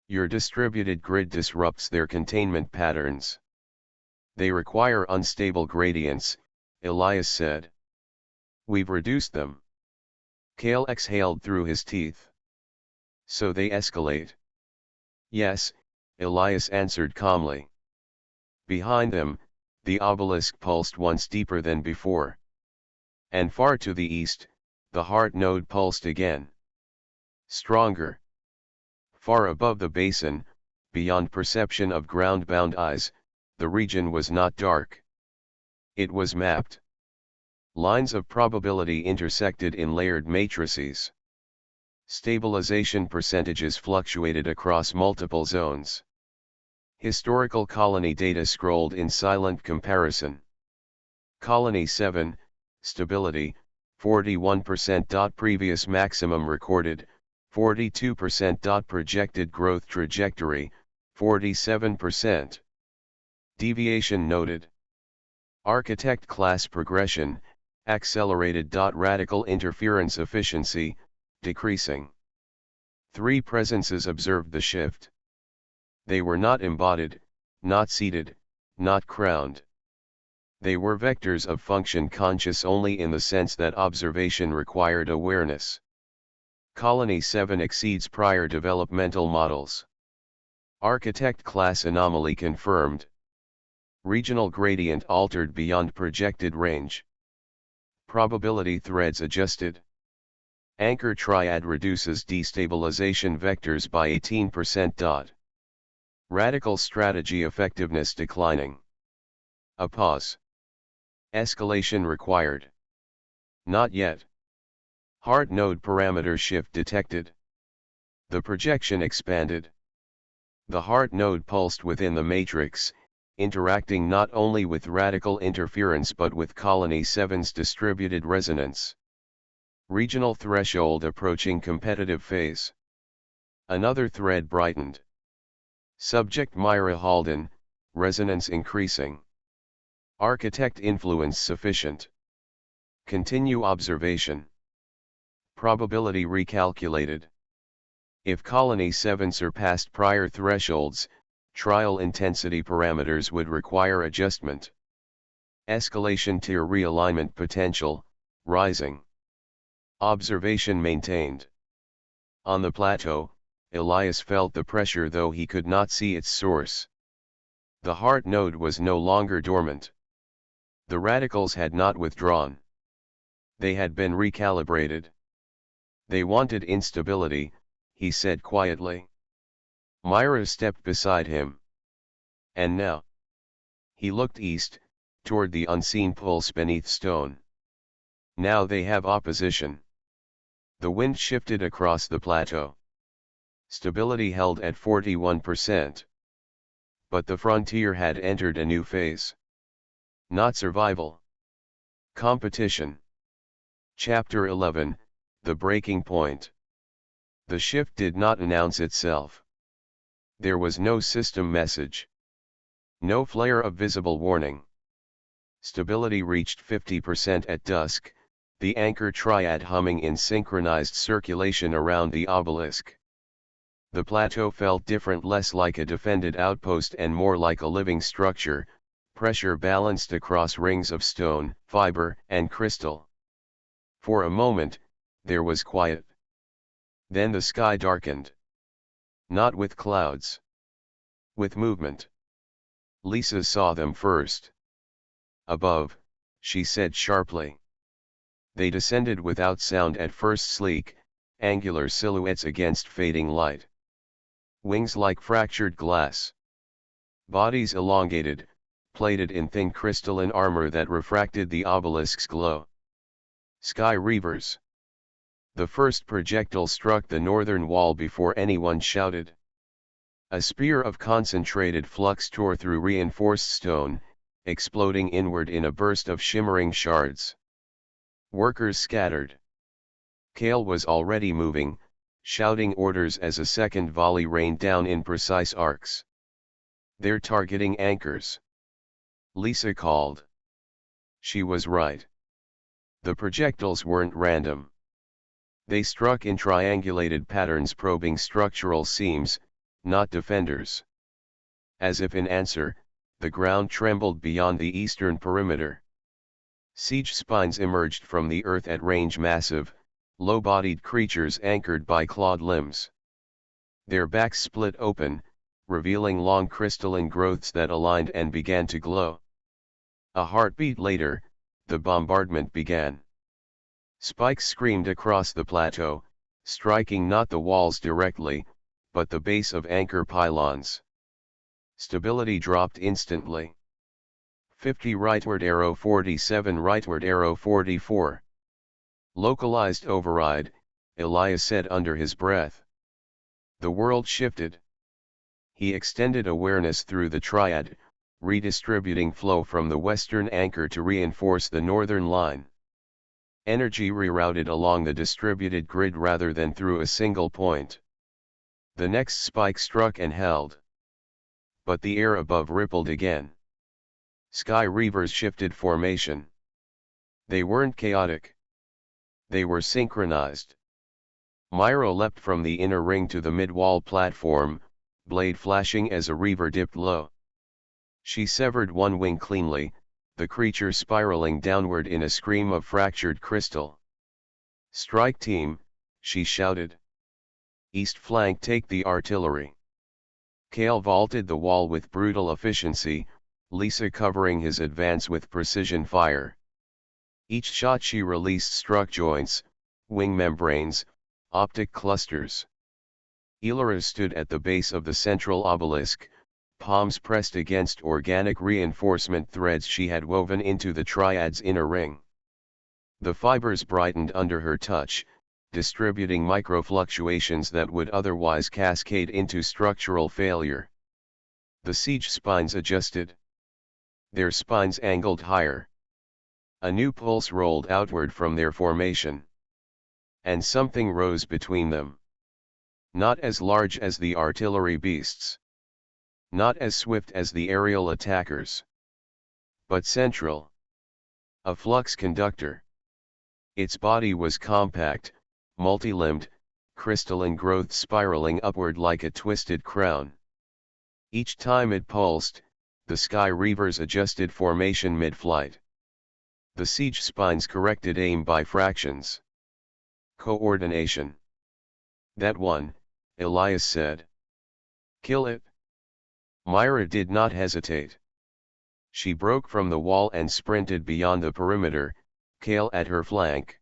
A: "Your distributed grid disrupts their containment patterns." They require unstable gradients, Elias said. We've reduced them. Kale exhaled through his teeth. So they escalate. Yes, Elias answered calmly. Behind them, the obelisk pulsed once deeper than before. And far to the east, the heart node pulsed again. Stronger. Far above the basin, beyond perception of ground-bound eyes, the region was not dark. It was mapped. Lines of probability intersected in layered matrices. Stabilization percentages fluctuated across multiple zones. Historical colony data scrolled in silent comparison. Colony 7, stability, 41%. Previous maximum recorded, 42%. Projected growth trajectory, 47%. Deviation noted. Architect class progression, accelerated. Radical interference efficiency, decreasing. 3 presences observed the shift. They were not embodied, not seated, not crowned. They were vectors of function conscious only in the sense that observation required awareness. Colony 7 exceeds prior developmental models. Architect class anomaly confirmed. Regional gradient altered beyond projected range. Probability threads adjusted. Anchor triad reduces destabilization vectors by 18%. Radical strategy effectiveness declining. A pause. Escalation required. Not yet. Heart node parameter shift detected. The projection expanded. The heart node pulsed within the matrix, interacting not only with radical interference but with Colony 7's distributed resonance. Regional threshold approaching competitive phase. Another thread brightened. Subject Myra Halden, resonance increasing. Architect influence sufficient. Continue observation. Probability recalculated. If Colony 7 surpassed prior thresholds, trial intensity parameters would require adjustment. Escalation tier realignment potential, rising. Observation maintained. On the plateau, Elias felt the pressure though he could not see its source. The heart node was no longer dormant. The radicals had not withdrawn. They had been recalibrated. They wanted instability, he said quietly. Myra stepped beside him. And now? He looked east, toward the unseen pulse beneath stone. Now they have opposition. The wind shifted across the plateau. Stability held at 41%. But the frontier had entered a new phase. Not survival. Competition. Chapter 11, The Breaking Point. The shift did not announce itself. There was no system message. No flare of visible warning. Stability reached 50% at dusk, the anchor triad humming in synchronized circulation around the obelisk. The plateau felt different, less like a defended outpost and more like a living structure, pressure balanced across rings of stone, fiber, and crystal. For a moment, there was quiet. Then the sky darkened. Not with clouds. With movement. Lisa saw them first. Above, she said sharply. They descended without sound, at first sleek, angular silhouettes against fading light. Wings like fractured glass. Bodies elongated, plated in thin crystalline armor that refracted the obelisk's glow. Sky reavers. The first projectile struck the northern wall before anyone shouted. A spear of concentrated flux tore through reinforced stone, exploding inward in a burst of shimmering shards. Workers scattered. Kale was already moving, shouting orders as a second volley rained down in precise arcs. They're targeting anchors. Lisa called. She was right. The projectiles weren't random. They struck in triangulated patterns, probing structural seams, not defenders. As if in answer, the ground trembled beyond the eastern perimeter. Siege spines emerged from the earth at range, massive, low-bodied creatures anchored by clawed limbs. Their backs split open, revealing long crystalline growths that aligned and began to glow. A heartbeat later, the bombardment began. Spikes screamed across the plateau, striking not the walls directly, but the base of anchor pylons. Stability dropped instantly. 50 rightward arrow, 47 rightward arrow, 44. Localized override, Elias said under his breath. The world shifted. He extended awareness through the triad, redistributing flow from the western anchor to reinforce the northern line. Energy rerouted along the distributed grid rather than through a single point. The next spike struck and held. But the air above rippled again. Sky Reavers shifted formation. They weren't chaotic. They were synchronized. Myra leapt from the inner ring to the mid-wall platform, blade flashing as a Reaver dipped low. She severed one wing cleanly, the creature spiraling downward in a scream of fractured crystal. "Strike team," she shouted. "East flank, take the artillery." Kale vaulted the wall with brutal efficiency, Lisa covering his advance with precision fire. Each shot she released struck joints, wing membranes, optic clusters. Elias stood at the base of the central obelisk, palms pressed against organic reinforcement threads she had woven into the triad's inner ring. The fibers brightened under her touch, distributing microfluctuations that would otherwise cascade into structural failure. The siege spines adjusted. Their spines angled higher. A new pulse rolled outward from their formation. And something rose between them. Not as large as the artillery beasts. Not as swift as the aerial attackers. But central. A flux conductor. Its body was compact, multi-limbed, crystalline growth spiraling upward like a twisted crown. Each time it pulsed, the Sky Reavers adjusted formation mid-flight. The siege spines corrected aim by fractions. Coordination. "That one," Elias said. "Kill it." Myra did not hesitate. She broke from the wall and sprinted beyond the perimeter, Kale at her flank.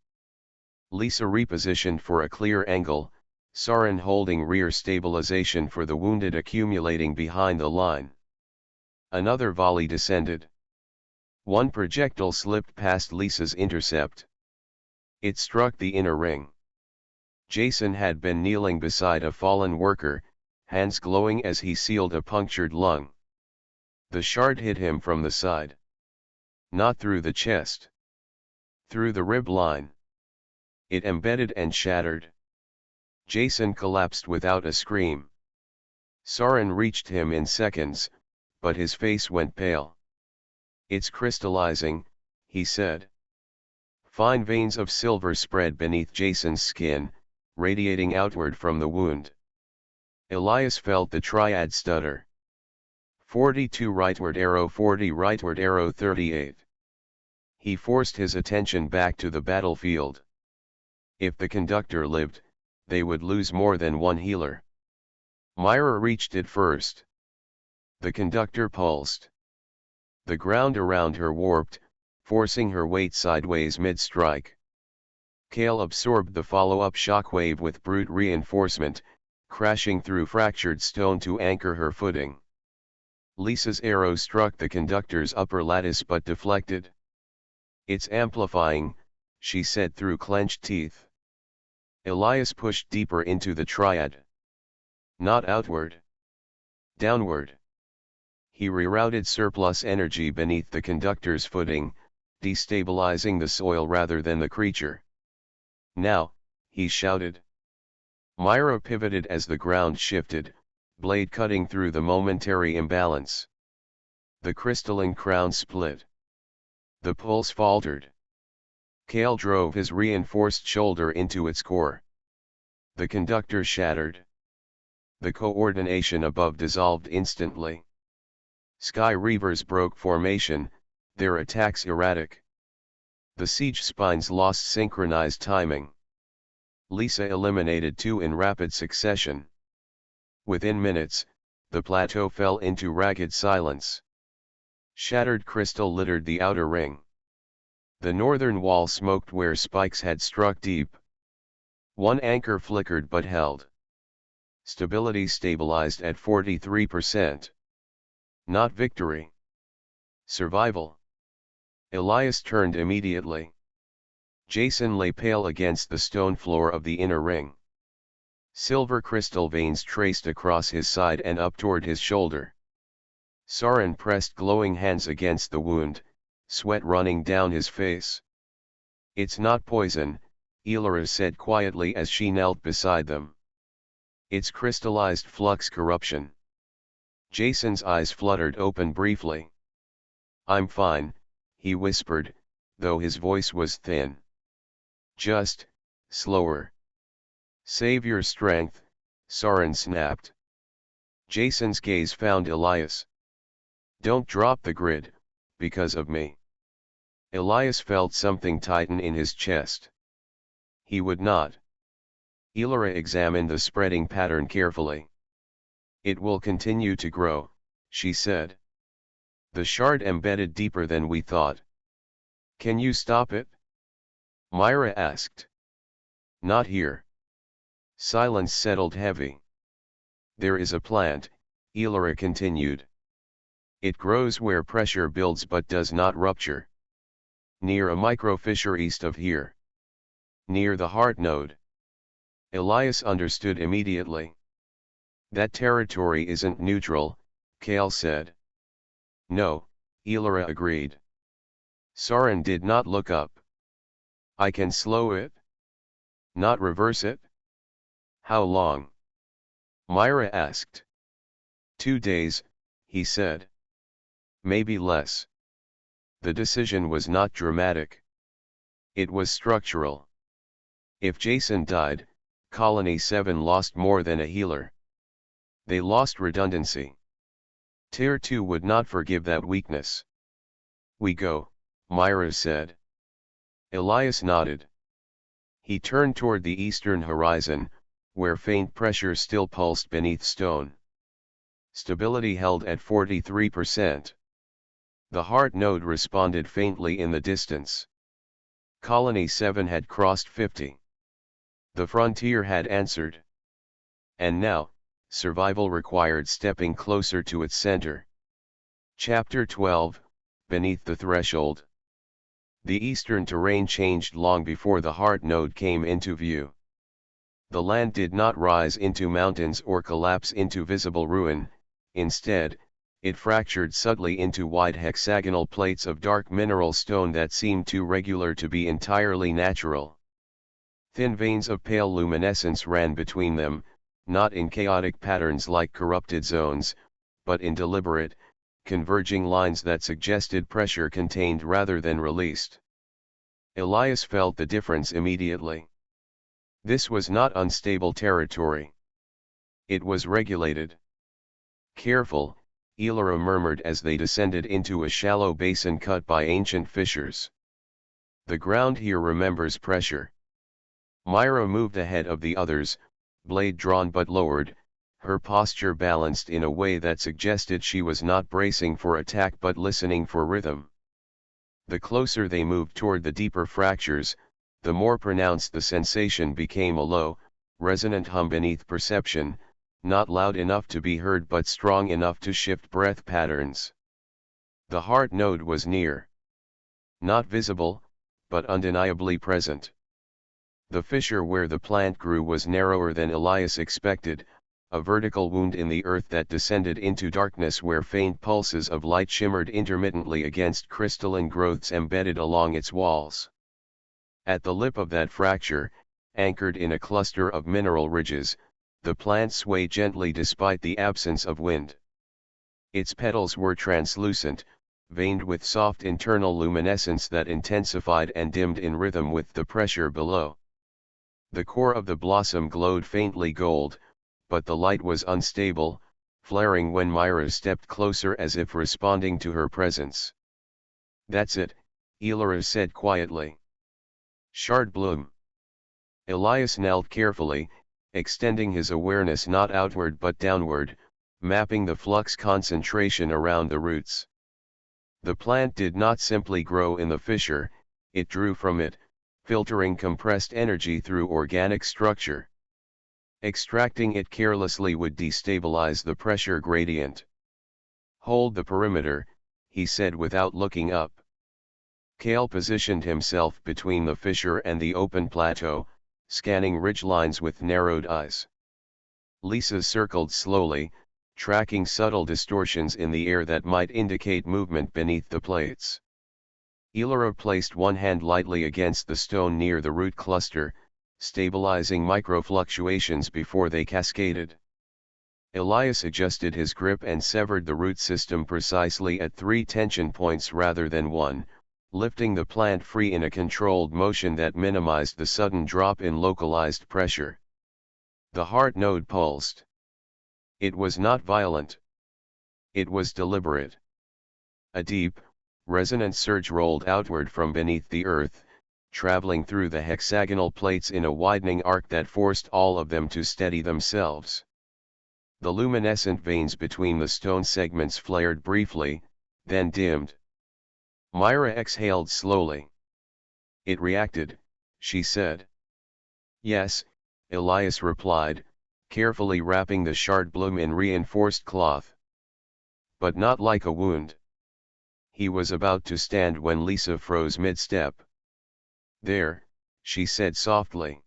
A: Lisa repositioned for a clear angle, Soren holding rear stabilization for the wounded accumulating behind the line. Another volley descended. One projectile slipped past Lisa's intercept. It struck the inner ring. Jason had been kneeling beside a fallen worker, hands glowing as he sealed a punctured lung. The shard hit him from the side. Not through the chest. Through the rib line. It embedded and shattered. Jason collapsed without a scream. Soren reached him in seconds, but his face went pale. "It's crystallizing," he said. Fine veins of silver spread beneath Jason's skin, radiating outward from the wound. Elias felt the triad stutter. 42 rightward arrow, 40 rightward arrow, 38. He forced his attention back to the battlefield. If the conductor lived, they would lose more than one healer. Myra reached it first. The conductor pulsed. The ground around her warped, forcing her weight sideways mid-strike. Kale absorbed the follow-up shockwave with brute reinforcement, crashing through fractured stone to anchor her footing. Lisa's arrow struck the conductor's upper lattice but deflected. "It's amplifying," she said through clenched teeth. Elias pushed deeper into the triad. Not outward. Downward. He rerouted surplus energy beneath the conductor's footing, destabilizing the soil rather than the creature. "Now," he shouted. Myra pivoted as the ground shifted, blade cutting through the momentary imbalance. The crystalline crown split. The pulse faltered. Kale drove his reinforced shoulder into its core. The conductor shattered. The coordination above dissolved instantly. Sky Reavers broke formation, their attacks erratic. The siege spines lost synchronized timing. Lisa eliminated 2 in rapid succession. Within minutes, the plateau fell into ragged silence. Shattered crystal littered the outer ring. The northern wall smoked where spikes had struck deep. One anchor flickered but held. Stability stabilized at 43%. Not victory. Survival. Elias turned immediately. Jason lay pale against the stone floor of the inner ring. Silver crystal veins traced across his side and up toward his shoulder. Soren pressed glowing hands against the wound, sweat running down his face. "It's not poison," Elias said quietly as she knelt beside them. "It's crystallized flux corruption." Jason's eyes fluttered open briefly. "I'm fine," he whispered, though his voice was thin. "Just, slower." "Save your strength," Soren snapped. Jason's gaze found Elias. "Don't drop the grid, because of me." Elias felt something tighten in his chest. He would not. Elias examined the spreading pattern carefully. "It will continue to grow," she said. "The shard embedded deeper than we thought." "Can you stop it?" Myra asked. "Not here." Silence settled heavy. "There is a plant," Elias continued. "It grows where pressure builds but does not rupture. Near a microfissure east of here. Near the heart node." Elias understood immediately. "That territory isn't neutral," Kale said. "No," Elias agreed. Soren did not look up. "I can slow it? Not reverse it?" "How long?" Myra asked. 2 days, he said. "Maybe less." The decision was not dramatic. It was structural. If Jason died, Colony 7 lost more than a healer. They lost redundancy. Tier 2 would not forgive that weakness. "We go," Myra said. Elias nodded. He turned toward the eastern horizon, where faint pressure still pulsed beneath stone. Stability held at 43%. The heart node responded faintly in the distance. Colony 7 had crossed 50. The frontier had answered. And now, survival required stepping closer to its center. Chapter 12, Beneath the Threshold. The eastern terrain changed long before the heart node came into view. The land did not rise into mountains or collapse into visible ruin, instead, it fractured subtly into wide hexagonal plates of dark mineral stone that seemed too regular to be entirely natural. Thin veins of pale luminescence ran between them, not in chaotic patterns like corrupted zones, but in deliberate, converging lines that suggested pressure contained rather than released. Elias felt the difference immediately. This was not unstable territory. It was regulated. "Careful," Elias murmured as they descended into a shallow basin cut by ancient fissures. "The ground here remembers pressure." Myra moved ahead of the others, blade drawn but lowered, her posture balanced in a way that suggested she was not bracing for attack but listening for rhythm. The closer they moved toward the deeper fractures, the more pronounced the sensation became, a low, resonant hum beneath perception, not loud enough to be heard but strong enough to shift breath patterns. The heart node was near. Not visible, but undeniably present. The fissure where the plant grew was narrower than Elias expected, a vertical wound in the earth that descended into darkness where faint pulses of light shimmered intermittently against crystalline growths embedded along its walls. At the lip of that fracture, anchored in a cluster of mineral ridges, the plant swayed gently despite the absence of wind. Its petals were translucent, veined with soft internal luminescence that intensified and dimmed in rhythm with the pressure below. The core of the blossom glowed faintly gold, but the light was unstable, flaring when Myra stepped closer as if responding to her presence. "That's it," Elias said quietly. "Shard bloom." Elias knelt carefully, extending his awareness not outward but downward, mapping the flux concentration around the roots. The plant did not simply grow in the fissure, it drew from it, filtering compressed energy through organic structure. Extracting it carelessly would destabilize the pressure gradient. "Hold the perimeter," he said without looking up. Kale positioned himself between the fissure and the open plateau, scanning ridgelines with narrowed eyes. Lisa circled slowly, tracking subtle distortions in the air that might indicate movement beneath the plates. Elias placed one hand lightly against the stone near the root cluster, stabilizing microfluctuations before they cascaded. Elias adjusted his grip and severed the root system precisely at 3 tension points rather than 1, lifting the plant free in a controlled motion that minimized the sudden drop in localized pressure. The heart node pulsed. It was not violent. It was deliberate. A deep, resonant surge rolled outward from beneath the earth, traveling through the hexagonal plates in a widening arc that forced all of them to steady themselves. The luminescent veins between the stone segments flared briefly, then dimmed. Myra exhaled slowly. "It reacted," she said. "Yes," Elias replied, carefully wrapping the shard bloom in reinforced cloth. "But not like a wound." He was about to stand when Lisa froze mid-step. "There," she said softly.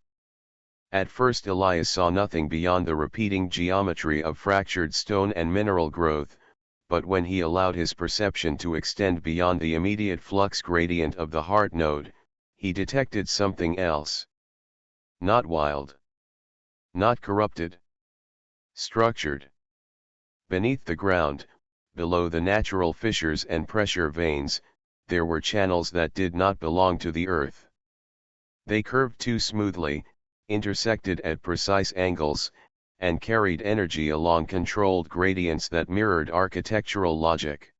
A: At first Elias saw nothing beyond the repeating geometry of fractured stone and mineral growth, but when he allowed his perception to extend beyond the immediate flux gradient of the heart node, he detected something else. Not wild. Not corrupted. Structured. Beneath the ground, below the natural fissures and pressure veins, there were channels that did not belong to the earth. They curved too smoothly, intersected at precise angles, and carried energy along controlled gradients that mirrored architectural logic.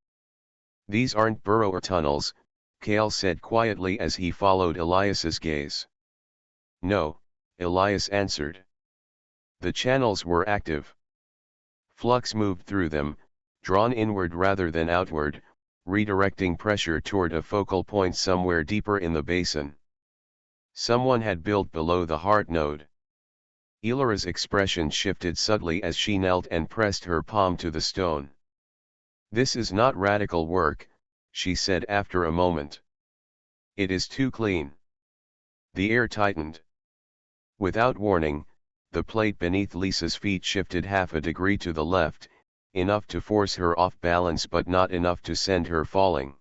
A: "These aren't burrow or tunnels," Kale said quietly as he followed Elias's gaze. "No," Elias answered. The channels were active. Flux moved through them, drawn inward rather than outward, redirecting pressure toward a focal point somewhere deeper in the basin. Someone had built below the heart node. Elias's expression shifted subtly as she knelt and pressed her palm to the stone. "This is not radical work," she said after a moment. "It is too clean." The air tightened. Without warning, the plate beneath Lisa's feet shifted half a degree to the left, enough to force her off balance but not enough to send her falling.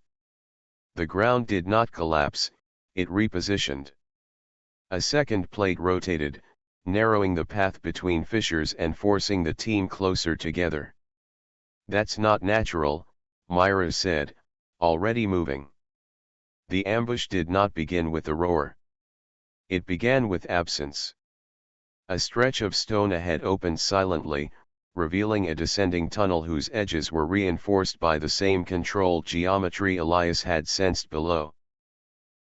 A: The ground did not collapse, it repositioned. A second plate rotated, narrowing the path between fissures and forcing the team closer together. "That's not natural," Myra said, already moving. The ambush did not begin with a roar. It began with absence. A stretch of stone ahead opened silently, revealing a descending tunnel whose edges were reinforced by the same controlled geometry Elias had sensed below.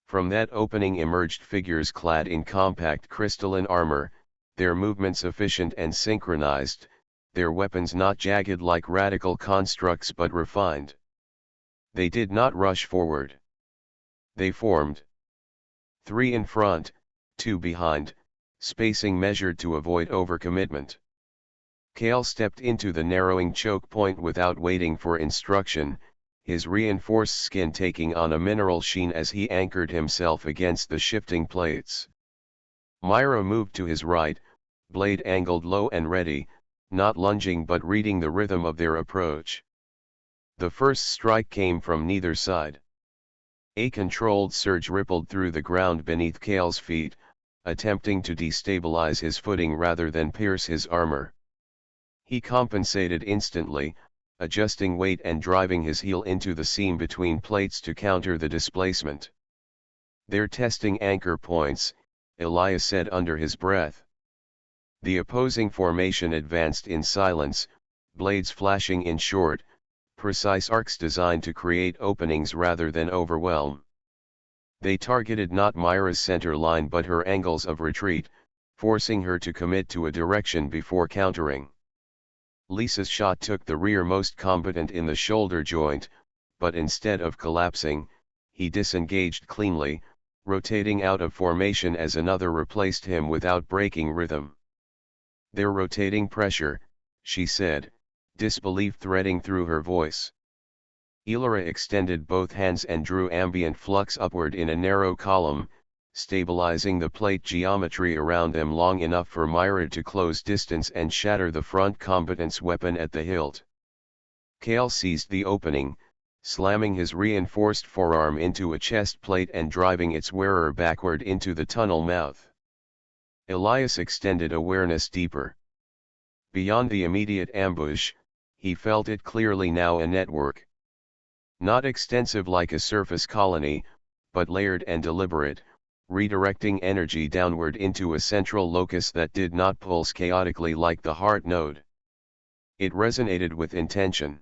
A: From that opening emerged figures clad in compact crystalline armor, their movements efficient and synchronized, their weapons not jagged like radical constructs but refined. They did not rush forward. They formed. 3 in front, 2 behind, spacing measured to avoid overcommitment. Kale stepped into the narrowing choke point without waiting for instruction, his reinforced skin taking on a mineral sheen as he anchored himself against the shifting plates. Myra moved to his right, blade angled low and ready, not lunging but reading the rhythm of their approach. The first strike came from neither side. A controlled surge rippled through the ground beneath Kale's feet, attempting to destabilize his footing rather than pierce his armor. He compensated instantly, adjusting weight and driving his heel into the seam between plates to counter the displacement. "They're testing anchor points," Elias said under his breath. The opposing formation advanced in silence, blades flashing in short, precise arcs designed to create openings rather than overwhelm. They targeted not Myra's center line but her angles of retreat, forcing her to commit to a direction before countering. Lisa's shot took the rearmost combatant in the shoulder joint, but instead of collapsing, he disengaged cleanly, rotating out of formation as another replaced him without breaking rhythm. "They're rotating pressure," she said, disbelief threading through her voice. Elora extended both hands and drew ambient flux upward in a narrow column, stabilizing the plate geometry around them long enough for Myra to close distance and shatter the front combatant's weapon at the hilt. Kale seized the opening, slamming his reinforced forearm into a chest plate and driving its wearer backward into the tunnel mouth. Elias extended awareness deeper. Beyond the immediate ambush, he felt it clearly now, a network. Not extensive like a surface colony, but layered and deliberate, redirecting energy downward into a central locus that did not pulse chaotically like the heart node. It resonated with intention.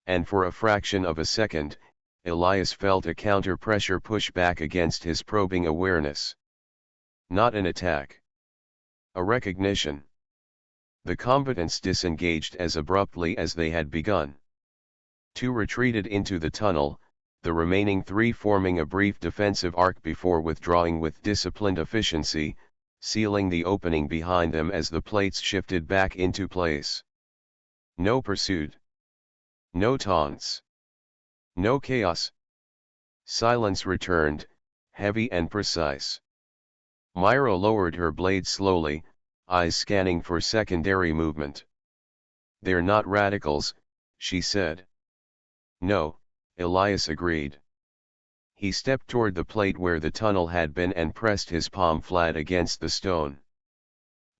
A: And for a fraction of a second, Elias felt a counter-pressure push back against his probing awareness. Not an attack. A recognition. The combatants disengaged as abruptly as they had begun. Two retreated into the tunnel, the remaining three forming a brief defensive arc before withdrawing with disciplined efficiency, sealing the opening behind them as the plates shifted back into place. No pursuit. No taunts. No chaos. Silence returned, heavy and precise. Myra lowered her blade slowly, eyes scanning for secondary movement. "They're not radicals," she said. "No," Elias agreed. He stepped toward the plate where the tunnel had been and pressed his palm flat against the stone.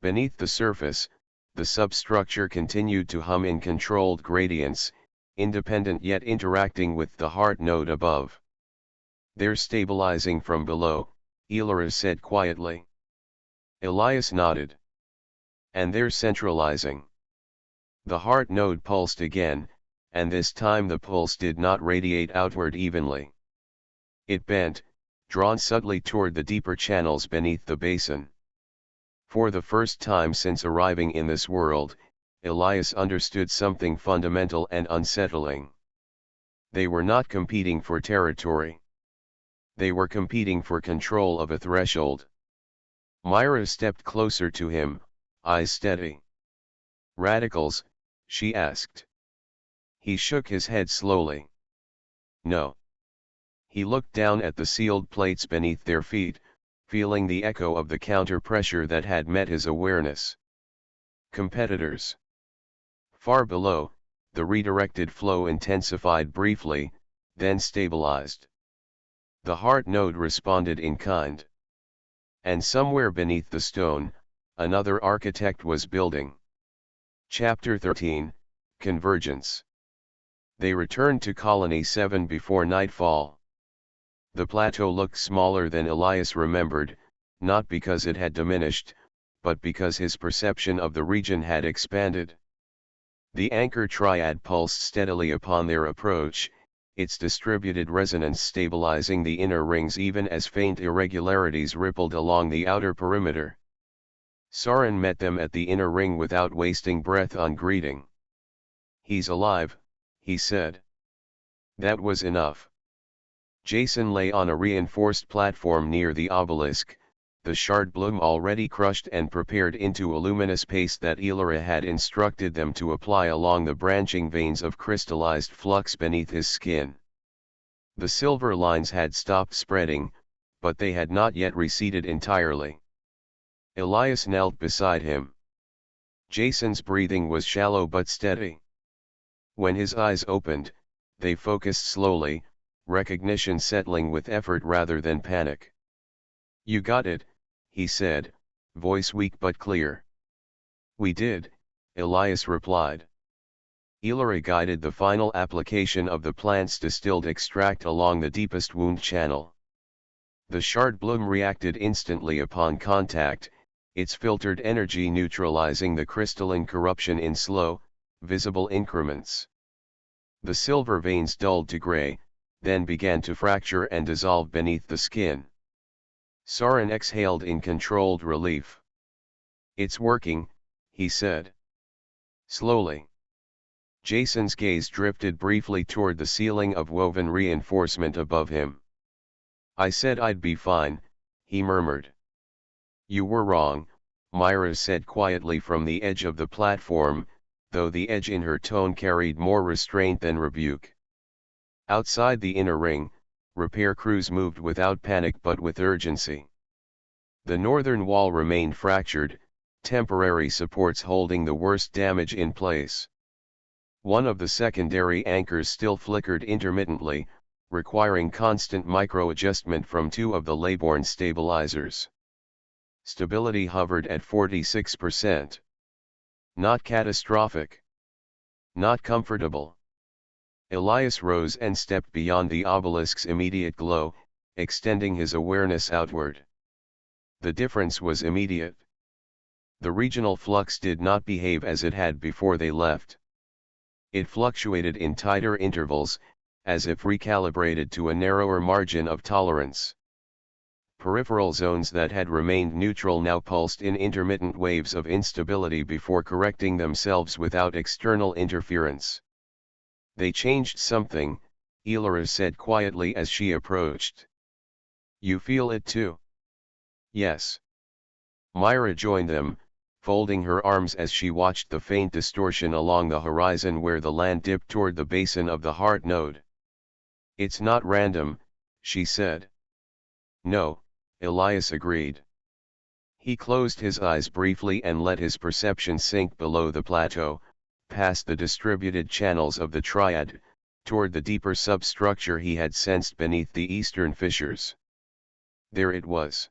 A: Beneath the surface, the substructure continued to hum in controlled gradients, independent yet interacting with the heart node above. "They're stabilizing from below," Elora said quietly. Elias nodded. "And they're centralizing." The heart node pulsed again, and this time the pulse did not radiate outward evenly. It bent, drawn subtly toward the deeper channels beneath the basin. For the first time since arriving in this world, Elias understood something fundamental and unsettling. They were not competing for territory. They were competing for control of a threshold. Myra stepped closer to him, eyes steady. "Radicals?" she asked. He shook his head slowly. "No." He looked down at the sealed plates beneath their feet, feeling the echo of the counter-pressure that had met his awareness. "Competitors." Far below, the redirected flow intensified briefly, then stabilized. The heart node responded in kind. And somewhere beneath the stone, another architect was building. Chapter 13, Convergence. They returned to Colony 7 before nightfall. The plateau looked smaller than Elias remembered, not because it had diminished, but because his perception of the region had expanded. The anchor triad pulsed steadily upon their approach, its distributed resonance stabilizing the inner rings even as faint irregularities rippled along the outer perimeter. Soren met them at the inner ring without wasting breath on greeting. "He's alive," he said. That was enough. Jason lay on a reinforced platform near the obelisk, the shard bloom already crushed and prepared into a luminous paste that Elora had instructed them to apply along the branching veins of crystallized flux beneath his skin. The silver lines had stopped spreading, but they had not yet receded entirely. Elias knelt beside him. Jason's breathing was shallow but steady. When his eyes opened, they focused slowly, recognition settling with effort rather than panic. "You got it," he said, voice weak but clear. "We did," Elias replied. Elora guided the final application of the plant's distilled extract along the deepest wound channel. The shard bloom reacted instantly upon contact, its filtered energy neutralizing the crystalline corruption in slow, visible increments. The silver veins dulled to gray, then began to fracture and dissolve beneath the skin. Soren exhaled in controlled relief. "It's working," he said. Slowly. Jason's gaze drifted briefly toward the ceiling of woven reinforcement above him. "I said I'd be fine," he murmured. "You were wrong," Myra said quietly from the edge of the platform, though the edge in her tone carried more restraint than rebuke. Outside the inner ring, repair crews moved without panic but with urgency. The northern wall remained fractured, temporary supports holding the worst damage in place. One of the secondary anchors still flickered intermittently, requiring constant micro-adjustment from two of the Leybourne stabilizers. Stability hovered at 46%. Not catastrophic. Not comfortable. Elias rose and stepped beyond the obelisk's immediate glow, extending his awareness outward. The difference was immediate. The regional flux did not behave as it had before they left. It fluctuated in tighter intervals, as if recalibrated to a narrower margin of tolerance. Peripheral zones that had remained neutral now pulsed in intermittent waves of instability before correcting themselves without external interference. "They changed something," Elias said quietly as she approached. "You feel it too?" "Yes." Myra joined them, folding her arms as she watched the faint distortion along the horizon where the land dipped toward the basin of the heart node. "It's not random," she said. "No," Elias agreed. He closed his eyes briefly and let his perception sink below the plateau, past the distributed channels of the triad, toward the deeper substructure he had sensed beneath the eastern fissures. There it was.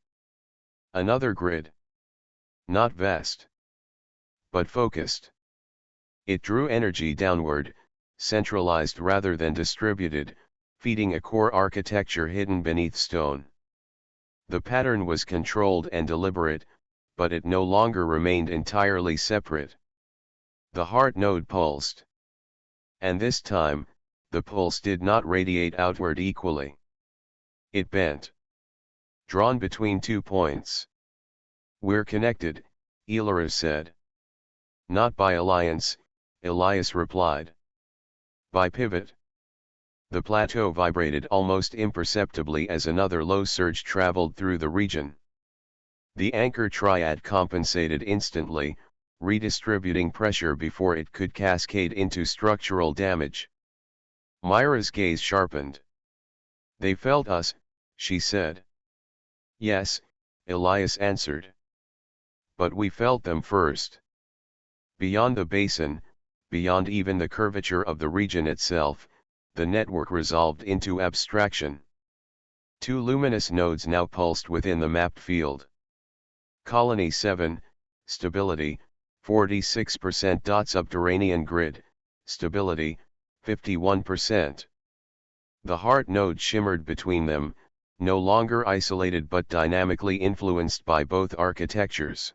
A: Another grid. Not vast. But focused. It drew energy downward, centralized rather than distributed, feeding a core architecture hidden beneath stone. The pattern was controlled and deliberate, but it no longer remained entirely separate. The heart node pulsed. And this time, the pulse did not radiate outward equally. It bent. Drawn between 2 points. "We're connected," Elias said. "Not by alliance," Elias replied. "By pivot." The plateau vibrated almost imperceptibly as another low surge traveled through the region. The anchor triad compensated instantly, redistributing pressure before it could cascade into structural damage. Myra's gaze sharpened. "They felt us," she said. "Yes," Elias answered. "But we felt them first." Beyond the basin, beyond even the curvature of the region itself, the network resolved into abstraction. 2 luminous nodes now pulsed within the mapped field. Colony 7, stability, 46%. Subterranean grid, stability, 51%. The heart node shimmered between them, no longer isolated but dynamically influenced by both architectures.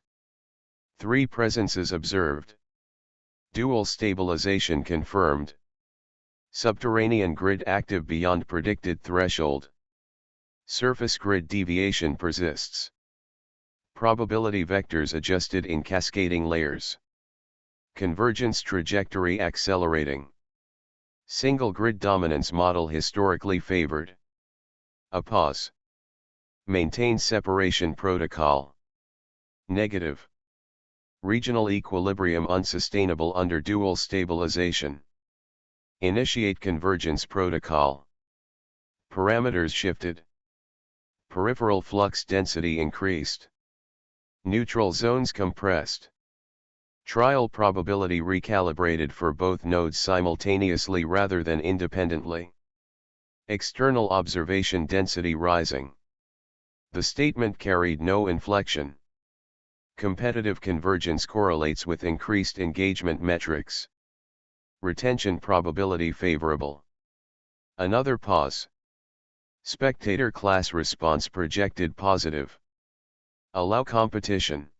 A: 3 presences observed. Dual stabilization confirmed. Subterranean grid active beyond predicted threshold. Surface grid deviation persists. Probability vectors adjusted in cascading layers. Convergence trajectory accelerating. Single grid dominance model historically favored. A pause. Maintain separation protocol. Negative. Regional equilibrium unsustainable under dual stabilization. Initiate convergence protocol. Parameters shifted. Peripheral flux density increased. Neutral zones compressed. Trial probability recalibrated for both nodes simultaneously rather than independently. External observation density rising. The statement carried no inflection. Competitive convergence correlates with increased engagement metrics. Retention probability favorable. Another pause. Spectator class response projected positive. Allow competition.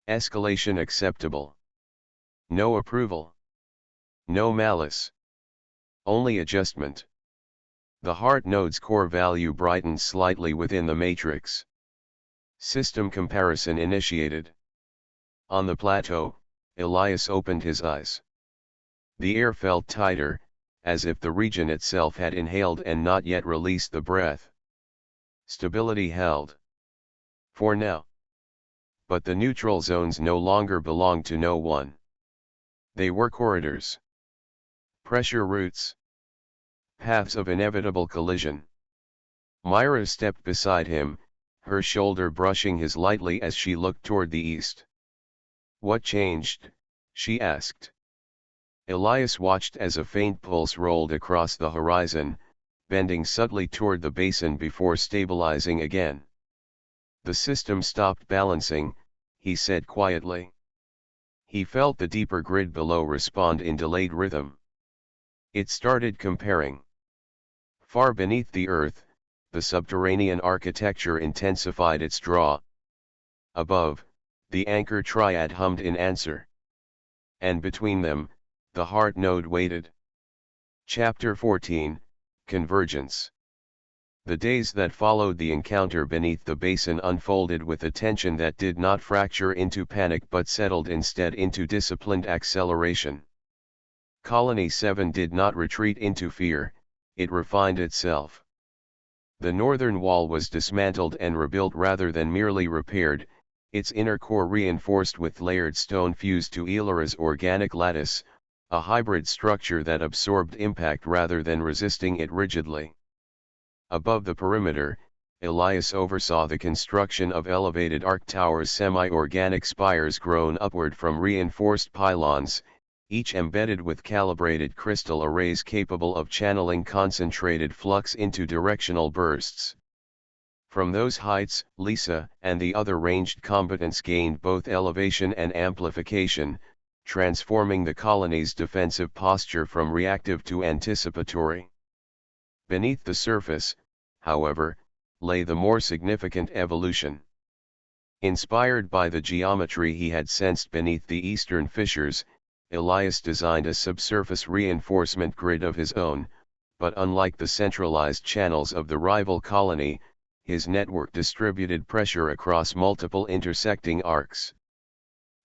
A: Escalation acceptable. No approval. No malice. Only adjustment. The heart node's core value brightens slightly within the matrix. System comparison initiated. On the plateau, Elias opened his eyes. The air felt tighter, as if the region itself had inhaled and not yet released the breath. Stability held. For now. But the neutral zones no longer belonged to no one. They were corridors. Pressure routes. Paths of inevitable collision. Myra stepped beside him, her shoulder brushing his lightly as she looked toward the east. "What changed?" she asked. Elias watched as a faint pulse rolled across the horizon, bending subtly toward the basin before stabilizing again. "The system stopped balancing," he said quietly. He felt the deeper grid below respond in delayed rhythm. It started comparing. Far beneath the earth, the subterranean architecture intensified its draw. Above, the anchor triad hummed in answer. And between them, the heart node waited. Chapter 14, Convergence. The days that followed the encounter beneath the basin unfolded with a tension that did not fracture into panic but settled instead into disciplined acceleration. Colony 7 did not retreat into fear, it refined itself. The northern wall was dismantled and rebuilt rather than merely repaired, its inner core reinforced with layered stone fused to Elara's organic lattice, a hybrid structure that absorbed impact rather than resisting it rigidly. Above the perimeter, Elias oversaw the construction of elevated arc towers, semi-organic spires grown upward from reinforced pylons, each embedded with calibrated crystal arrays capable of channeling concentrated flux into directional bursts. From those heights, Lisa and the other ranged combatants gained both elevation and amplification, transforming the colony's defensive posture from reactive to anticipatory. Beneath the surface, however, lay the more significant evolution. Inspired by the geometry he had sensed beneath the eastern fissures, Elias designed a subsurface reinforcement grid of his own, but unlike the centralized channels of the rival colony, his network distributed pressure across multiple intersecting arcs.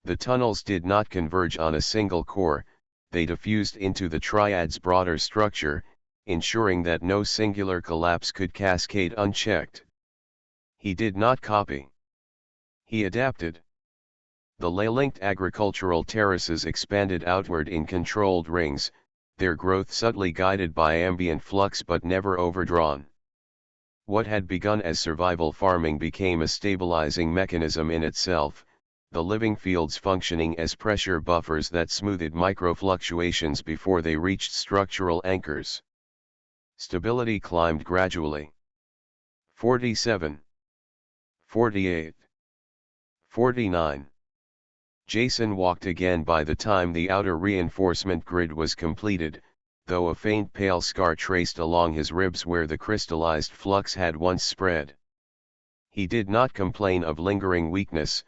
A: The tunnels did not converge on a single core, they diffused into the triad's broader structure, ensuring that no singular collapse could cascade unchecked. He did not copy. He adapted. The ley-linked agricultural terraces expanded outward in controlled rings, their growth subtly guided by ambient flux but never overdrawn. What had begun as survival farming became a stabilizing mechanism in itself, the living fields functioning as pressure buffers that smoothed microfluctuations before they reached structural anchors. Stability climbed gradually. 47. 48. 49. Jason walked again by the time the outer reinforcement grid was completed, though a faint pale scar traced along his ribs where the crystallized flux had once spread. He did not complain of lingering weakness,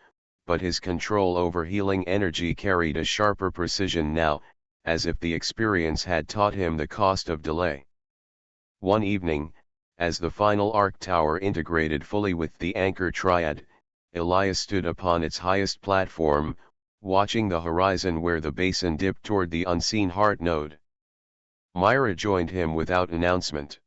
A: but his control over healing energy carried a sharper precision now, as if the experience had taught him the cost of delay. One evening, as the final arc tower integrated fully with the anchor triad, Elias stood upon its highest platform, watching the horizon where the basin dipped toward the unseen heart node. Myra joined him without announcement.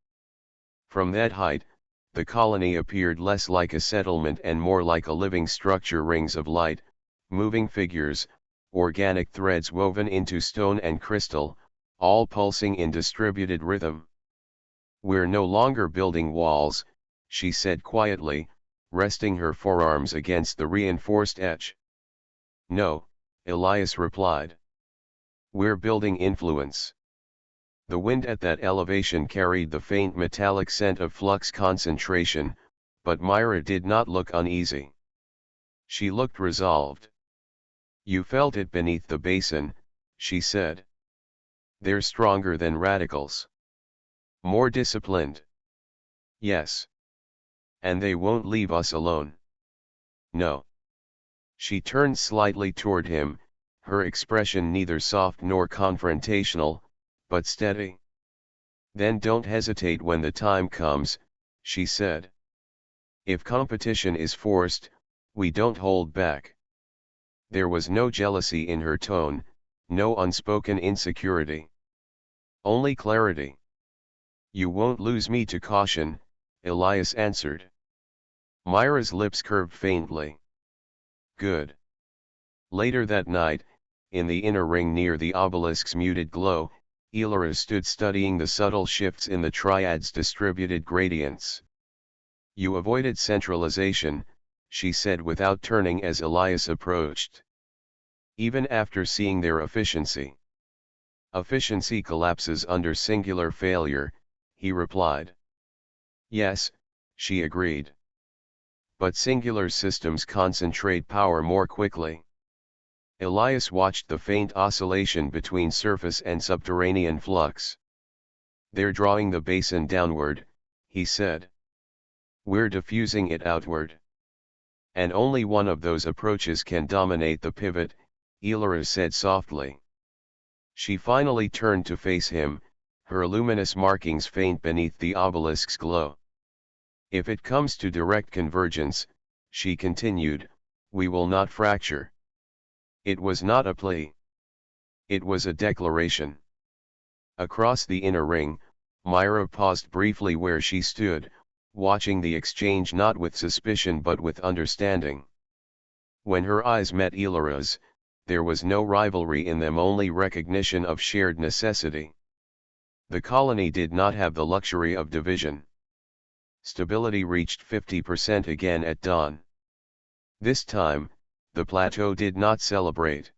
A: From that height, the colony appeared less like a settlement and more like a living structure, rings of light, moving figures, organic threads woven into stone and crystal, all pulsing in distributed rhythm. "We're no longer building walls," she said quietly, resting her forearms against the reinforced edge. "No," Elias replied. "We're building influence." The wind at that elevation carried the faint metallic scent of flux concentration, but Myra did not look uneasy. She looked resolved. "You felt it beneath the basin," she said. "They're stronger than radicals. More disciplined." "Yes. And they won't leave us alone." "No." She turned slightly toward him, her expression neither soft nor confrontational, but steady. "Then don't hesitate when the time comes," she said. "If competition is forced, we don't hold back." There was no jealousy in her tone, no unspoken insecurity. Only clarity. "You won't lose me to caution," Elias answered. Myra's lips curved faintly. "Good." Later that night, in the inner ring near the obelisk's muted glow, Elias stood studying the subtle shifts in the triad's distributed gradients. "You avoided centralization," she said without turning as Elias approached. "Even after seeing their efficiency." "Efficiency collapses under singular failure," he replied. "Yes," she agreed. "But singular systems concentrate power more quickly." Elias watched the faint oscillation between surface and subterranean flux. "They're drawing the basin downward," he said. "We're diffusing it outward. And only one of those approaches can dominate the pivot," Elias said softly. She finally turned to face him, her luminous markings faint beneath the obelisk's glow. "If it comes to direct convergence," she continued, "we will not fracture." It was not a plea. It was a declaration. Across the inner ring, Myra paused briefly where she stood, watching the exchange not with suspicion but with understanding. When her eyes met Elias's, there was no rivalry in them, only recognition of shared necessity. The colony did not have the luxury of division. Stability reached 50% again at dawn. This time, the plateau did not celebrate.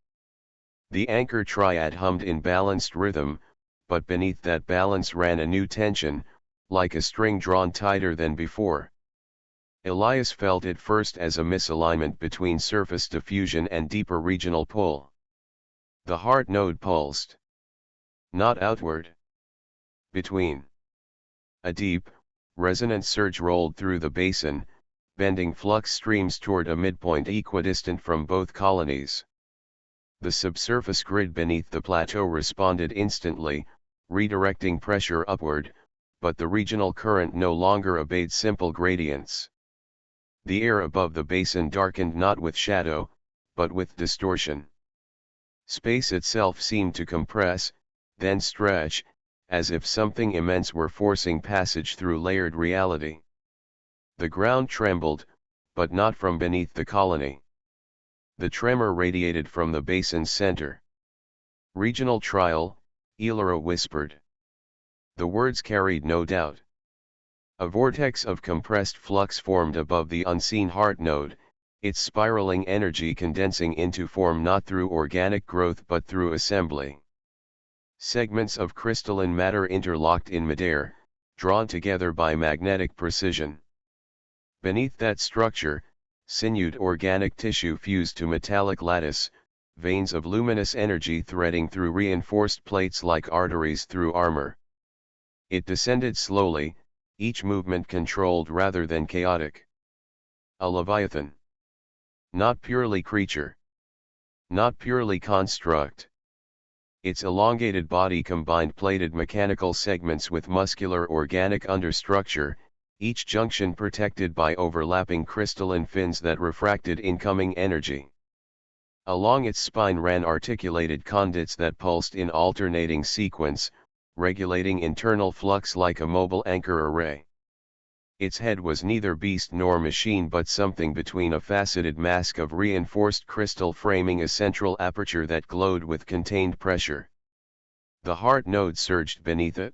A: The anchor triad hummed in balanced rhythm, but beneath that balance ran a new tension, like a string drawn tighter than before. Elias felt it first as a misalignment between surface diffusion and deeper regional pull. The heart node pulsed. Not outward. Between. A deep, resonant surge rolled through the basin, bending flux streams toward a midpoint equidistant from both colonies. The subsurface grid beneath the plateau responded instantly, redirecting pressure upward, but the regional current no longer obeyed simple gradients. The air above the basin darkened not with shadow, but with distortion. Space itself seemed to compress, then stretch, as if something immense were forcing passage through layered reality. The ground trembled, but not from beneath the colony. The tremor radiated from the basin's center. "Regional trial," Elias whispered. The words carried no doubt. A vortex of compressed flux formed above the unseen heart node, its spiraling energy condensing into form not through organic growth but through assembly. Segments of crystalline matter interlocked in midair, drawn together by magnetic precision. Beneath that structure, sinewed organic tissue fused to metallic lattice, veins of luminous energy threading through reinforced plates like arteries through armor. It descended slowly, each movement controlled rather than chaotic. A leviathan. Not purely creature. Not purely construct. Its elongated body combined plated mechanical segments with muscular organic understructure, each junction protected by overlapping crystalline fins that refracted incoming energy. Along its spine ran articulated conduits that pulsed in alternating sequence, regulating internal flux like a mobile anchor array. Its head was neither beast nor machine but something between, a faceted mask of reinforced crystal framing a central aperture that glowed with contained pressure. The heart node surged beneath it.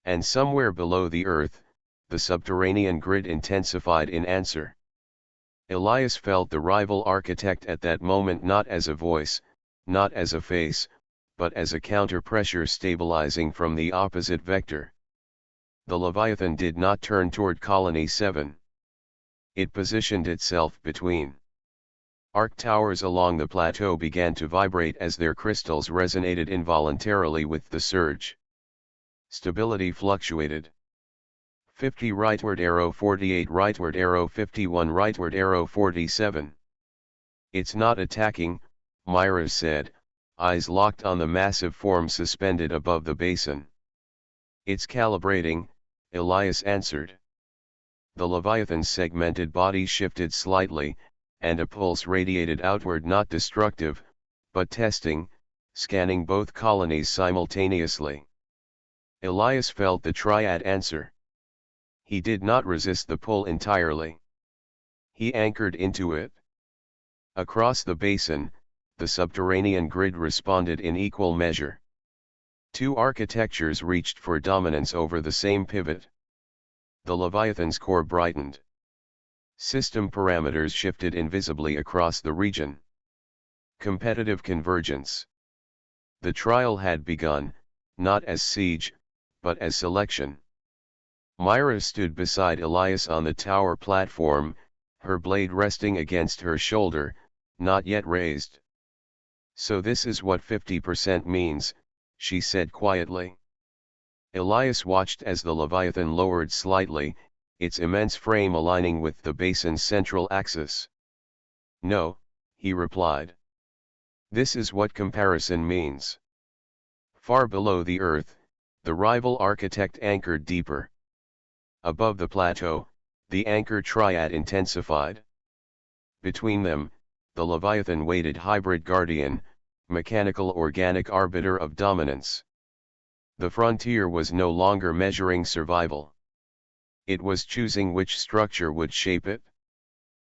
A: And somewhere below the earth, the subterranean grid intensified in answer. Elias felt the rival architect at that moment not as a voice, not as a face, but as a counter-pressure stabilizing from the opposite vector. The Leviathan did not turn toward Colony 7. It positioned itself between. Arc towers along the plateau began to vibrate as their crystals resonated involuntarily with the surge. Stability fluctuated. 50 rightward arrow, 48 rightward arrow, 51 rightward arrow, 47. "It's not attacking," Myra said, eyes locked on the massive form suspended above the basin. It's calibrating, Elias answered. The Leviathan's segmented body shifted slightly, and a pulse radiated outward, not destructive, but testing, scanning both colonies simultaneously. Elias felt the triad answer. He did not resist the pull entirely. He anchored into it. Across the basin, the subterranean grid responded in equal measure. Two architectures reached for dominance over the same pivot. The Leviathan's core brightened. System parameters shifted invisibly across the region. Competitive convergence. The trial had begun, not as siege, but as selection. Myra stood beside Elias on the tower platform, her blade resting against her shoulder, not yet raised. So this is what 50% means, she said quietly. Elias watched as the Leviathan lowered slightly, its immense frame aligning with the basin's central axis. No, he replied. This is what comparison means. Far below the earth, the rival architect anchored deeper. Above the plateau, the anchor triad intensified. Between them, the Leviathan waited hybrid guardian, mechanical organic arbiter of dominance. The frontier was no longer measuring survival. It was choosing which structure would shape it.